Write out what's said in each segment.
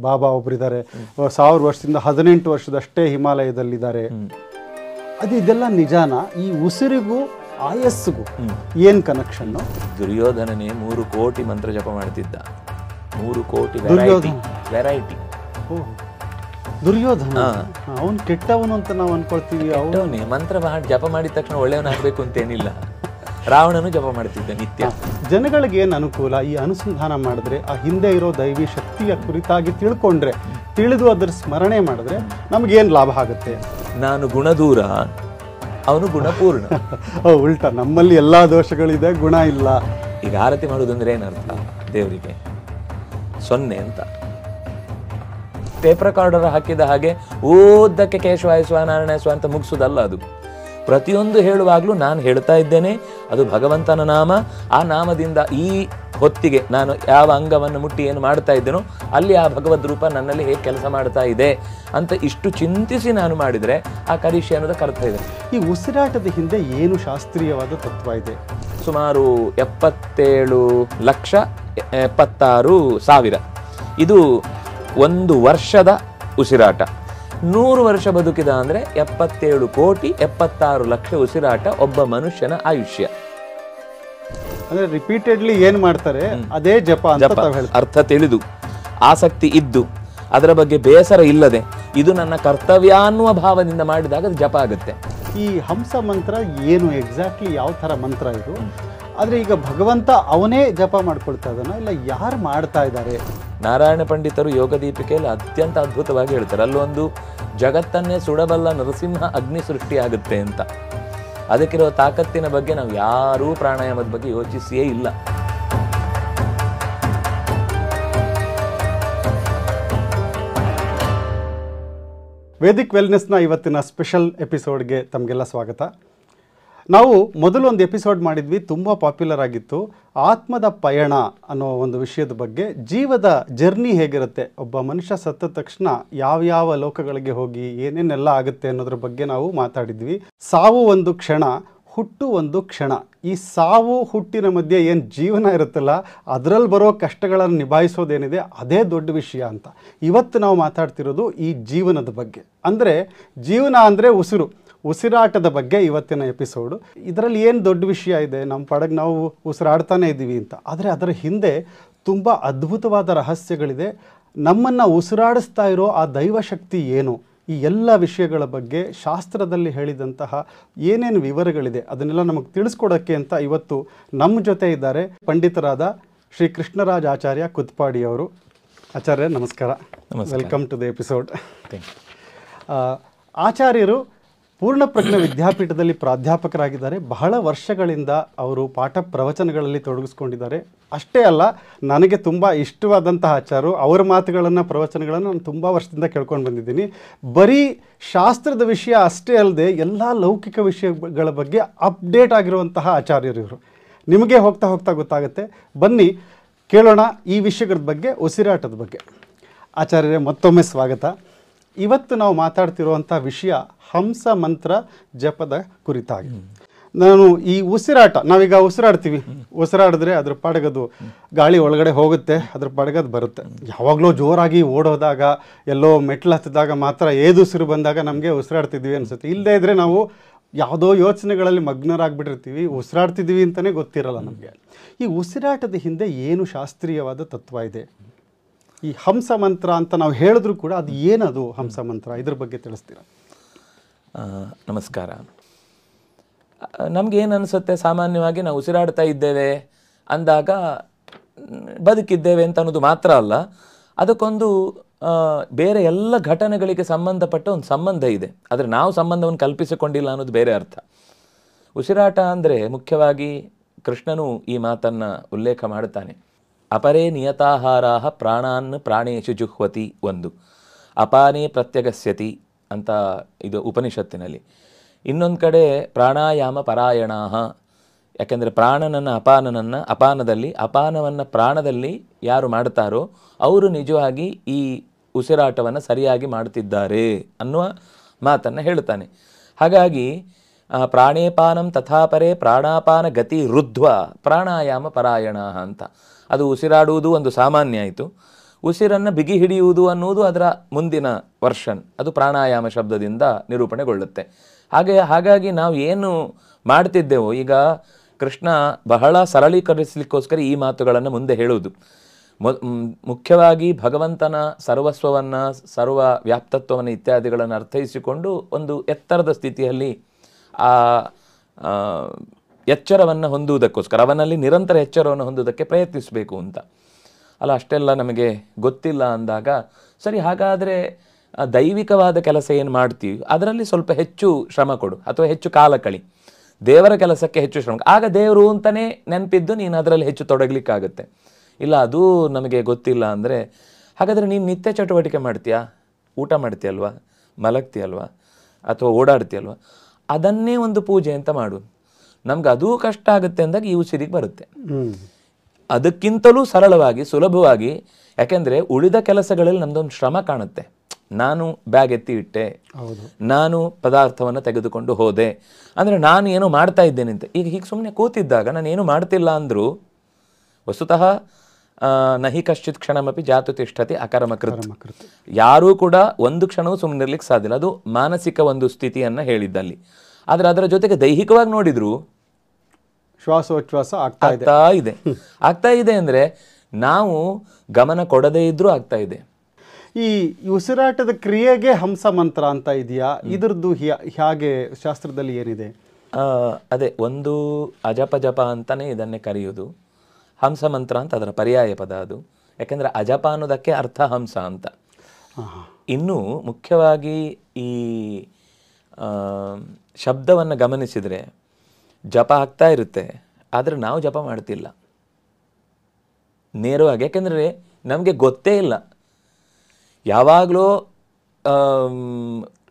ಬಾಬಾ ಒಬ್ಬರಿದ್ದಾರೆ, 1000 ವರ್ಷದಿಂದ 18 ವರ್ಷದಷ್ಟೇ ಹಿಮಾಲಯದಲ್ಲಿದ್ದಾರೆ. ಅದು ಇದೆಲ್ಲ ನಿಜಾನ? ಈ ಉಸಿರಿಗೂ ಆಯಸ್ಸಿಗೂ ಏನು ಕನೆಕ್ಷನ್ನು? ದುರ್ಯೋಧನನೇ 3 ಕೋಟಿ ಮಂತ್ರ ಜಪ ಮಾಡ್ತಿದ್ದ. 3 ಕೋಟಿ ವೆರೈಟಿ. ದುರ್ಯೋಧನ ಅವನು ಕೆಟ್ಟವನು ಅಂತ ನಾವು ಅನ್ಕೊಳ್ತೀವಿ. ಅವನೇ ಮಂತ್ರ ಜಪ ಮಾಡಿದ ತಕ್ಷಣ ಒಳ್ಳೆಯವನಾಗಬೇಕು ಅಂತೇನಿಲ್ಲ. ರಾವಣನು ಜಪ ಮಾಡ್ತಿದ್ದ ನಿತ್ಯ. ಜನಗಳಿಗೆ ಏನು ಅನುಕೂಲ? ಈ ಅನುಸಂಧಾನ ಮಾಡಿದ್ರೆ, ಆ ಹಿಂದೆ ಇರೋ ದೈವಿ ಶಕ್ತಿಯ ಕುರಿತಾಗಿ ತಿಳ್ಕೊಂಡ್ರೆ, ತಿಳಿದು ಅದರ ಸ್ಮರಣೆ ಮಾಡಿದ್ರೆ ನಮಗೇನು ಲಾಭ ಆಗುತ್ತೆ? ನಾನು ಗುಣದೂರ, ಅವನು ಗುಣಪೂರ್ಣ. ಉಲ್ಟಾ, ನಮ್ಮಲ್ಲಿ ಎಲ್ಲಾ ದೋಷಗಳಿದೆ, ಗುಣ ಇಲ್ಲ. ಈಗ ಆರತಿ ಮಾಡೋದಂದ್ರೆ ಏನರ್ಥ? ದೇವರಿಗೆ 0 ಅಂತ ಟೇಪ್ ರೆಕಾರ್ಡರ್ ಹಾಕಿದ ಹಾಗೆ ಓದಕ್ಕೆ ಕೇಶವಾಯ ಸ್ವ ನಾರಾಯಣ ಸ್ವ ಅಂತ ಮುಗಿಸೋದಲ್ಲ. ಅದು ಪ್ರತಿಯೊಂದು ಹೇಳುವಾಗಲೂ ನಾನು ಹೇಳ್ತಾ ಇದ್ದೇನೆ, ಅದು ಭಗವಂತನ ನಾಮ. ಆ ನಾಮದಿಂದ ಈ ಹೊತ್ತಿಗೆ ನಾನು ಯಾವ ಅಂಗವನ್ನು ಮುಟ್ಟಿ ಏನು ಮಾಡ್ತಾ ಇದ್ದೇನೋ ಅಲ್ಲಿ ಆ ಭಗವದ್ ರೂಪ ನನ್ನಲ್ಲಿ ಹೇಗೆ ಕೆಲಸ ಮಾಡ್ತಾ ಇದೆ ಅಂತ ಇಷ್ಟು ಚಿಂತಿಸಿ ನಾನು ಮಾಡಿದರೆ ಆ ಕರಿಷ್ಯ ಅನ್ನೋದಕ್ಕೆ ಅರ್ಥ ಇದೆ. ಈ ಉಸಿರಾಟದ ಹಿಂದೆ ಏನು ಶಾಸ್ತ್ರೀಯವಾದ ತತ್ವ ಇದೆ? ಸುಮಾರು 77,76,000 ಇದು 1 ವರ್ಷದ ಉಸಿರಾಟ. 100 ವರ್ಷ ಬದುಕಿದ ಅಂದರೆ 77,76,00,000 ಉಸಿರಾಟ ಒಬ್ಬ ಮನುಷ್ಯನ ಆಯುಷ್ಯ. ಅಂದ್ರೆ ರಿಪೀಟೆಡ್ಲಿ ಏನ್ ಮಾಡ್ತಾರೆ ಅದೇ ಜಪ ಅಂತ ಅರ್ಥ ತಿಳಿದು, ಆಸಕ್ತಿ ಇದ್ದು, ಅದರ ಬಗ್ಗೆ ಬೇಸರ ಇಲ್ಲದೆ, ಇದು ನನ್ನ ಕರ್ತವ್ಯ ಅನ್ನುವ ಭಾವದಿಂದ ಮಾಡಿದಾಗ ಅದು ಜಪ ಆಗುತ್ತೆ. ಈ ಹಂಸ ಮಂತ್ರ ಏನು ಎಕ್ಸಾಕ್ಟ್ಲಿ ಯಾವ ಥರ ಮಂತ್ರ ಇದು? ಆದರೆ ಈಗ ಭಗವಂತ ಅವನೇ ಜಪ ಮಾಡ್ಕೊಳ್ತಾ ಇದ್ದಾನ, ಇಲ್ಲ ಯಾರು ಮಾಡ್ತಾ ಇದ್ದಾರೆ? ನಾರಾಯಣ ಪಂಡಿತರು ಯೋಗ ದೀಪಿಕೆಯಲ್ಲಿ ಅತ್ಯಂತ ಅದ್ಭುತವಾಗಿ ಹೇಳ್ತಾರೆ, ಅಲ್ಲೊಂದು ಜಗತ್ತನ್ನೇ ಸುಡಬಲ್ಲ ನರಸಿಂಹ ಅಗ್ನಿ ಸೃಷ್ಟಿ ಆಗುತ್ತೆ ಅಂತ. ಅದಕ್ಕಿರೋ ತಾಕತ್ತಿನ ಬಗ್ಗೆ ನಾವು ಯಾರೂ ಪ್ರಾಣಾಯಾಮದ ಬಗ್ಗೆ ಯೋಚಿಸಿಯೇ ಇಲ್ಲ. ವೇದಿಕ್ ವೆಲ್ನೆಸ್ನ ಇವತ್ತಿನ ಸ್ಪೆಷಲ್ ಎಪಿಸೋಡ್ಗೆ ತಮಗೆಲ್ಲ ಸ್ವಾಗತ. ನಾವು ಮೊದಲು ಒಂದು ಎಪಿಸೋಡ್ ಮಾಡಿದ್ವಿ, ತುಂಬ ಪಾಪ್ಯುಲರ್ ಆಗಿತ್ತು. ಆತ್ಮದ ಪಯಣ ಅನ್ನೋ ಒಂದು ವಿಷಯದ ಬಗ್ಗೆ, ಜೀವದ ಜರ್ನಿ ಹೇಗಿರುತ್ತೆ, ಒಬ್ಬ ಮನುಷ್ಯ ಸತ್ತ ತಕ್ಷಣ ಯಾವ್ಯಾವ ಲೋಕಗಳಿಗೆ ಹೋಗಿ ಏನೇನೆಲ್ಲ ಆಗುತ್ತೆ ಅನ್ನೋದ್ರ ಬಗ್ಗೆ ನಾವು ಮಾತಾಡಿದ್ವಿ. ಸಾವು ಒಂದು ಕ್ಷಣ, ಹುಟ್ಟು ಒಂದು ಕ್ಷಣ. ಈ ಸಾವು ಹುಟ್ಟಿನ ಮಧ್ಯೆ ಏನು ಜೀವನ ಇರುತ್ತಲ್ಲ, ಅದರಲ್ಲಿ ಬರೋ ಕಷ್ಟಗಳನ್ನು ನಿಭಾಯಿಸೋದೇನಿದೆ ಅದೇ ದೊಡ್ಡ ವಿಷಯ ಅಂತ. ಇವತ್ತು ನಾವು ಮಾತಾಡ್ತಿರೋದು ಈ ಜೀವನದ ಬಗ್ಗೆ. ಅಂದರೆ ಜೀವನ ಅಂದರೆ ಉಸಿರಾಟದ ಬಗ್ಗೆ ಇವತ್ತಿನ ಎಪಿಸೋಡು. ಇದರಲ್ಲಿ ಏನು ದೊಡ್ಡ ವಿಷಯ ಇದೆ, ನಮ್ಮ ಪಾಡಿಗೆ ನಾವು ಉಸಿರಾಡ್ತಾನೆ ಇದ್ದೀವಿ ಅಂತ. ಆದರೆ ಅದರ ಹಿಂದೆ ತುಂಬ ಅದ್ಭುತವಾದ ರಹಸ್ಯಗಳಿದೆ. ನಮ್ಮನ್ನು ಉಸಿರಾಡಿಸ್ತಾ ಇರೋ ಆ ದೈವಶಕ್ತಿ ಏನು, ಈ ಎಲ್ಲ ವಿಷಯಗಳ ಬಗ್ಗೆ ಶಾಸ್ತ್ರದಲ್ಲಿ ಹೇಳಿದಂತಹ ಏನೇನು ವಿವರಗಳಿದೆ ಅದನ್ನೆಲ್ಲ ನಮಗೆ ತಿಳಿಸ್ಕೊಡೋಕ್ಕೆ ಅಂತ ಇವತ್ತು ನಮ್ಮ ಜೊತೆ ಇದ್ದಾರೆ ಪಂಡಿತರಾದ ಶ್ರೀ ಕೃಷ್ಣರಾಜ್ ಆಚಾರ್ಯ ಕುತ್ಪಾಡಿಯವರು. ಆಚಾರ್ಯ ನಮಸ್ಕಾರ, ವೆಲ್ಕಮ್ ಟು ದ ಎಪಿಸೋಡ್. ಆಚಾರ್ಯರು ಪೂರ್ಣಪ್ರಜ್ಞ ವಿದ್ಯಾಪೀಠದಲ್ಲಿ ಪ್ರಾಧ್ಯಾಪಕರಾಗಿದ್ದಾರೆ. ಬಹಳ ವರ್ಷಗಳಿಂದ ಅವರು ಪಾಠ ಪ್ರವಚನಗಳಲ್ಲಿ ತೊಡಗಿಸ್ಕೊಂಡಿದ್ದಾರೆ. ಅಷ್ಟೇ ಅಲ್ಲ, ನನಗೆ ತುಂಬ ಇಷ್ಟವಾದಂತಹ ಆಚಾರ್ಯರು, ಅವರ ಮಾತುಗಳನ್ನು ಪ್ರವಚನಗಳನ್ನು ನಾನು ತುಂಬ ವರ್ಷದಿಂದ ಕೇಳ್ಕೊಂಡು ಬಂದಿದ್ದೀನಿ. ಬರೀ ಶಾಸ್ತ್ರದ ವಿಷಯ ಅಷ್ಟೇ ಅಲ್ಲದೆ ಎಲ್ಲ ಲೌಕಿಕ ವಿಷಯಗಳ ಬಗ್ಗೆ ಅಪ್ಡೇಟ್ ಆಗಿರುವಂತಹ ಆಚಾರ್ಯರು ಇವರು. ನಿಮಗೆ ಹೋಗ್ತಾ ಹೋಗ್ತಾ ಗೊತ್ತಾಗುತ್ತೆ. ಬನ್ನಿ ಕೇಳೋಣ ಈ ವಿಷಯಗಳ ಬಗ್ಗೆ, ಉಸಿರಾಟದ ಬಗ್ಗೆ. ಆಚಾರ್ಯರೇ ಮತ್ತೊಮ್ಮೆ ಸ್ವಾಗತ. ಇವತ್ತು ನಾವು ಮಾತಾಡ್ತಿರುವಂಥ ವಿಷಯ ಹಂಸ ಮಂತ್ರ ಜಪದ ಕುರಿತಾಗಿ. ನಾನು ಈ ಉಸಿರಾಟ, ನಾವೀಗ ಉಸಿರಾಡಿದ್ರೆ ಅದ್ರ ಪಾಡಗದು ಗಾಳಿ ಒಳಗಡೆ ಹೋಗುತ್ತೆ, ಅದ್ರ ಪಾಡಗದು ಬರುತ್ತೆ. ಯಾವಾಗಲೂ ಜೋರಾಗಿ ಓಡೋದಾಗ, ಎಲ್ಲೋ ಮೆಟ್ಲು ಹತ್ತಿದಾಗ ಮಾತ್ರ ಏದುಸಿರು ಬಂದಾಗ ನಮಗೆ ಉಸಿರಾಡ್ತಿದ್ವಿ ಅನಿಸುತ್ತೆ. ಇಲ್ಲದೇ ಇದ್ದರೆ ನಾವು ಯಾವುದೋ ಯೋಚನೆಗಳಲ್ಲಿ ಮಗ್ನರಾಗ್ಬಿಟ್ಟಿರ್ತೀವಿ, ಉಸಿರಾಡ್ತಿದ್ವಿ ಅಂತಲೇ ಗೊತ್ತಿರಲ್ಲ ನಮಗೆ. ಈ ಉಸಿರಾಟದ ಹಿಂದೆ ಏನು ಶಾಸ್ತ್ರೀಯವಾದ ತತ್ವ ಇದೆ? ಈ ಹಂಸ ಮಂತ್ರ ಅಂತ ನಾವು ಹೇಳಿದ್ರು ಕೂಡ ಅದು ಏನದು ಹಂಸ ಮಂತ್ರ, ಇದ್ರ ಬಗ್ಗೆ ತಿಳಿಸ್ತೀರಾ? ನಮಸ್ಕಾರ. ನಮಗೇನು ಅನಿಸುತ್ತೆ, ಸಾಮಾನ್ಯವಾಗಿ ನಾವು ಉಸಿರಾಡ್ತಾ ಇದ್ದೇವೆ ಅಂದಾಗ ಬದುಕಿದ್ದೇವೆ ಅಂತ ಅನ್ನೋದು ಮಾತ್ರ ಅಲ್ಲ, ಅದಕ್ಕೊಂದು ಬೇರೆ ಎಲ್ಲ ಘಟನೆಗಳಿಗೆ ಸಂಬಂಧಪಟ್ಟ ಒಂದು ಸಂಬಂಧ ಇದೆ. ಆದರೆ ನಾವು ಸಂಬಂಧವನ್ನು ಕಲ್ಪಿಸಿಕೊಂಡಿಲ್ಲ ಅನ್ನೋದು ಬೇರೆ ಅರ್ಥ. ಉಸಿರಾಟ ಅಂದರೆ ಮುಖ್ಯವಾಗಿ ಕೃಷ್ಣನು ಈ ಮಾತನ್ನು ಉಲ್ಲೇಖ ಮಾಡುತ್ತಾನೆ. ಅಪರೇ ನಿಯತಾಹಾರಾಹ ಪ್ರಾಣಾನ್ ಪ್ರಾಣೇಶು ಜುಹ್ವತಿ, ಒಂದು ಅಪಾನೇ ಪ್ರತ್ಯಗಸ್ಯತಿ ಅಂತ ಇದು ಉಪನಿಷತ್ತಿನಲ್ಲಿ. ಇನ್ನೊಂದು ಕಡೆ ಪ್ರಾಣಾಯಾಮ ಪರಾಯಣಾಹ, ಯಾಕೆಂದರೆ ಪ್ರಾಣನನ್ನು ಅಪಾನದಲ್ಲಿ, ಅಪಾನವನ್ನು ಪ್ರಾಣದಲ್ಲಿ ಯಾರು ಮಾಡ್ತಾರೋ ಅವರು ನಿಜವಾಗಿ ಈ ಉಸಿರಾಟವನ್ನು ಸರಿಯಾಗಿ ಮಾಡ್ತಿದ್ದಾರೆ ಅನ್ನುವ ಮಾತನ್ನು ಹೇಳ್ತಾನೆ. ಹಾಗಾಗಿ ಪ್ರಾಣೇಪಾನಂ ತಥಾಪರೇ ಪ್ರಾಣಾಪಾನ ಗತಿ ರುದ್ಧ್ವ ಪ್ರಾಣಾಯಾಮ ಪರಾಯಣ ಅಂತ. ಅದು ಉಸಿರಾಡುವುದು ಒಂದು ಸಾಮಾನ್ಯ ಆಯಿತು. ಉಸಿರನ್ನು ಬಿಗಿ ಹಿಡಿಯುವುದು ಅನ್ನುವುದು ಅದರ ಮುಂದಿನ ವರ್ಷನ್, ಅದು ಪ್ರಾಣಾಯಾಮ ಶಬ್ದದಿಂದ ನಿರೂಪಣೆಗೊಳ್ಳುತ್ತೆ. ಹಾಗಾಗಿ ನಾವು ಏನು ಮಾಡ್ತಿದ್ದೆವೋ, ಈಗ ಕೃಷ್ಣ ಬಹಳ ಸರಳೀಕರಿಸಲಿಕ್ಕೋಸ್ಕರ ಈ ಮಾತುಗಳನ್ನು ಮುಂದೆ ಹೇಳುವುದು. ಮುಖ್ಯವಾಗಿ ಭಗವಂತನ ಸರ್ವಸ್ವವನ್ನು, ಸರ್ವ ವ್ಯಾಪ್ತತ್ವವನ್ನು ಇತ್ಯಾದಿಗಳನ್ನು ಅರ್ಥೈಸಿಕೊಂಡು ಒಂದು ಎತ್ತರದ ಸ್ಥಿತಿಯಲ್ಲಿ ಆ ಎಚ್ಚರವನ್ನು ಹೊಂದುವುದಕ್ಕೋಸ್ಕರ, ಅವನಲ್ಲಿ ನಿರಂತರ ಎಚ್ಚರವನ್ನು ಹೊಂದುವುದಕ್ಕೆ ಪ್ರಯತ್ನಿಸಬೇಕು ಅಂತ ಅಲ್ಲ. ಅಷ್ಟೆಲ್ಲ ನಮಗೆ ಗೊತ್ತಿಲ್ಲ ಅಂದಾಗ, ಸರಿ ಹಾಗಾದರೆ ದೈವಿಕವಾದ ಕೆಲಸ ಏನು ಮಾಡ್ತೀವಿ ಅದರಲ್ಲಿ ಸ್ವಲ್ಪ ಹೆಚ್ಚು ಶ್ರಮ ಕೊಡು, ಅಥವಾ ಹೆಚ್ಚು ಕಾಲ ಕಳಿ, ದೇವರ ಕೆಲಸಕ್ಕೆ ಹೆಚ್ಚು ಶ್ರಮ, ಆಗ ದೇವರು ಅಂತಲೇ ನೆನಪಿದ್ದು ನೀನು ಅದರಲ್ಲಿ ಹೆಚ್ಚು ತೊಡಗಲಿಕ್ಕಾಗುತ್ತೆ. ಇಲ್ಲ ಅದು ನಮಗೆ ಗೊತ್ತಿಲ್ಲ ಅಂದರೆ, ಹಾಗಾದರೆ ನೀನು ನಿತ್ಯ ಚಟುವಟಿಕೆ ಮಾಡ್ತೀಯಾ, ಊಟ ಮಾಡ್ತೀಯಲ್ವಾ, ಮಲಗ್ತೀಯಲ್ವಾ, ಅಥವಾ ಓಡಾಡ್ತೀಯಲ್ವಾ, ಅದನ್ನೇ ಒಂದು ಪೂಜೆ ಅಂತ ಮಾಡು. ನಮ್ಗೆ ಅದೂ ಕಷ್ಟ ಆಗುತ್ತೆ ಅಂದಾಗ ಈ ಉಸಿರಿಗೆ ಬರುತ್ತೆ. ಅದಕ್ಕಿಂತಲೂ ಸರಳವಾಗಿ, ಸುಲಭವಾಗಿ, ಯಾಕೆಂದರೆ ಉಳಿದ ಕೆಲಸಗಳಲ್ಲಿ ನಮ್ದೊಂದು ಶ್ರಮ ಕಾಣುತ್ತೆ. ನಾನು ಬ್ಯಾಗ್ ಎತ್ತಿ ಇಟ್ಟೆ, ನಾನು ಪದಾರ್ಥವನ್ನು ತೆಗೆದುಕೊಂಡು ಹೋದೆ ಅಂದರೆ ನಾನು ಏನೋ ಮಾಡ್ತಾ ಇದ್ದೇನೆ ಅಂತ. ಈಗ ಹೀಗೆ ಸುಮ್ಮನೆ ಕೂತಿದ್ದಾಗ ನಾನು ಏನು ಮಾಡ್ತಿಲ್ಲ ಅಂದರೂ ವಸ್ತುತಃ ನಹಿ ಕಶ್ಚಿತ್ ಕ್ಷಣಮಪಿ ಜಾತು ತಿಷ್ಠತಿ ಅಕರ್ಮಕೃತ್. ಯಾರೂ ಕೂಡ ಒಂದು ಕ್ಷಣವೂ ಸುಮ್ಮನಿರ್ಲಿಕ್ಕೆ ಸಾಧ್ಯ ಇಲ್ಲ. ಅದು ಮಾನಸಿಕ ಒಂದು ಸ್ಥಿತಿಯನ್ನು ಹೇಳಿದ್ದಲ್ಲಿ. ಆದರೆ ಅದರ ಜೊತೆಗೆ ದೈಹಿಕವಾಗಿ ನೋಡಿದ್ರು ಶ್ವಾಸೋಚ್ಛ್ವಾಸ ಆಗ್ತಾ ಇದೆ ಅಂದರೆ ನಾವು ಗಮನ ಕೊಡದೇ ಇದ್ರೂ ಆಗ್ತಾ ಇದೆ. ಈ ಉಸಿರಾಟದ ಕ್ರಿಯೆಗೆ ಹಂಸ ಮಂತ್ರ ಅಂತ ಇದೆಯಾ? ಇದ್ರದ್ದು ಹೇಗೆ ಶಾಸ್ತ್ರದಲ್ಲಿ ಏನಿದೆ? ಅದೇ ಒಂದು ಅಜಪ ಜಪ ಅಂತಾನೆ ಇದನ್ನೇ ಕರೆಯುವುದು. ಹಂಸ ಮಂತ್ರ ಅಂತ ಅದರ ಪರ್ಯಾಯ ಪದ ಅದು. ಯಾಕೆಂದರೆ ಅಜಪ ಅನ್ನೋದಕ್ಕೆ ಅರ್ಥ ಹಂಸ ಅಂತ. ಇನ್ನು ಮುಖ್ಯವಾಗಿ ಈ ಶಬ್ದವನ್ನು ಗಮನಿಸಿದರೆ ಜಪ ಆಗ್ತಾ ಇರುತ್ತೆ, ಆದರೆ ನಾವು ಜಪ ಮಾಡ್ತಿಲ್ಲ ನೇರವಾಗಿ. ಯಾಕೆಂದರೆ ನಮಗೆ ಗೊತ್ತೇ ಇಲ್ಲ. ಯಾವಾಗಲೂ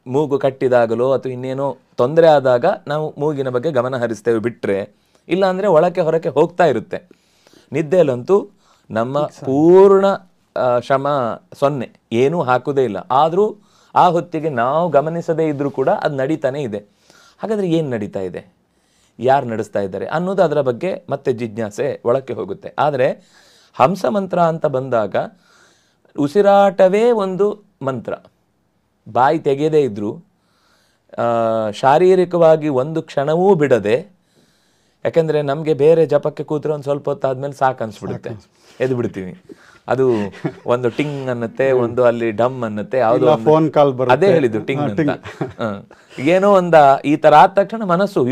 ಮೂಗು ಕಟ್ಟಿದಾಗಲೋ ಅಥವಾ ಇನ್ನೇನೋ ತೊಂದರೆ ಆದಾಗ ನಾವು ಮೂಗಿನ ಬಗ್ಗೆ ಗಮನ ಹರಿಸ್ತೇವೆ ಬಿಟ್ಟರೆ, ಇಲ್ಲಾಂದರೆ ಒಳಕ್ಕೆ ಹೊರಕ್ಕೆ ಹೋಗ್ತಾ ಇರುತ್ತೆ. ನಿದ್ದೆಯಲ್ಲಂತೂ ನಮ್ಮ ಪೂರ್ಣ ಶ್ರಮ 0, ಏನೂ ಹಾಕೋದೇ ಇಲ್ಲ. ಆದರೂ ಆ ಹೊತ್ತಿಗೆ ನಾವು ಗಮನಿಸದೇ ಇದ್ದರೂ ಕೂಡ ಅದು ನಡೀತಾನೆ ಇದೆ. ಹಾಗಾದರೆ ಏನು ನಡೀತಾ ಇದೆ, ಯಾರು ನಡೆಸ್ತಾ ಇದ್ದಾರೆ ಅನ್ನೋದು ಅದರ ಬಗ್ಗೆ ಮತ್ತೆ ಜಿಜ್ಞಾಸೆ ಒಳಕ್ಕೆ ಹೋಗುತ್ತೆ. ಆದರೆ ಹಂಸ ಮಂತ್ರ ಅಂತ ಬಂದಾಗ ಉಸಿರಾಟವೇ ಒಂದು ಮಂತ್ರ. ಬಾಯಿ ತೆಗೆಯದೇ ಇದ್ದರೂ ಶಾರೀರಿಕವಾಗಿ ಒಂದು ಕ್ಷಣವೂ ಬಿಡದೆ, ಯಾಕೆಂದರೆ ನಮಗೆ ಬೇರೆ ಜಪಕ್ಕೆ ಕೂತ್ರೆ ಒಂದು ಸ್ವಲ್ಪ ಹೊತ್ತಾದ್ಮೇಲೆ ಸಾಕು ಅನಿಸ್ಬಿಡುತ್ತೆ, ಎದ್ದು ಬಿಡ್ತೀವಿ. ಅದು ಒಂದು ಟಿಂಗ್ ಅನ್ನತ್ತೆ, ಒಂದು ಅಲ್ಲಿ ಡಮ್ ಅನ್ನತ್ತೆ, ಯಾವುದೋ ಫೋನ್ ಕಾಲ್ ಬರುತ್ತೆ, ಅದೇ ಹೇಳಿದ್ದು ಟಿಂಗ್ ಅಂತ. ಏನೋ ಈ ಥರ ಆದ ತಕ್ಷಣ ಮನಸ್ಸು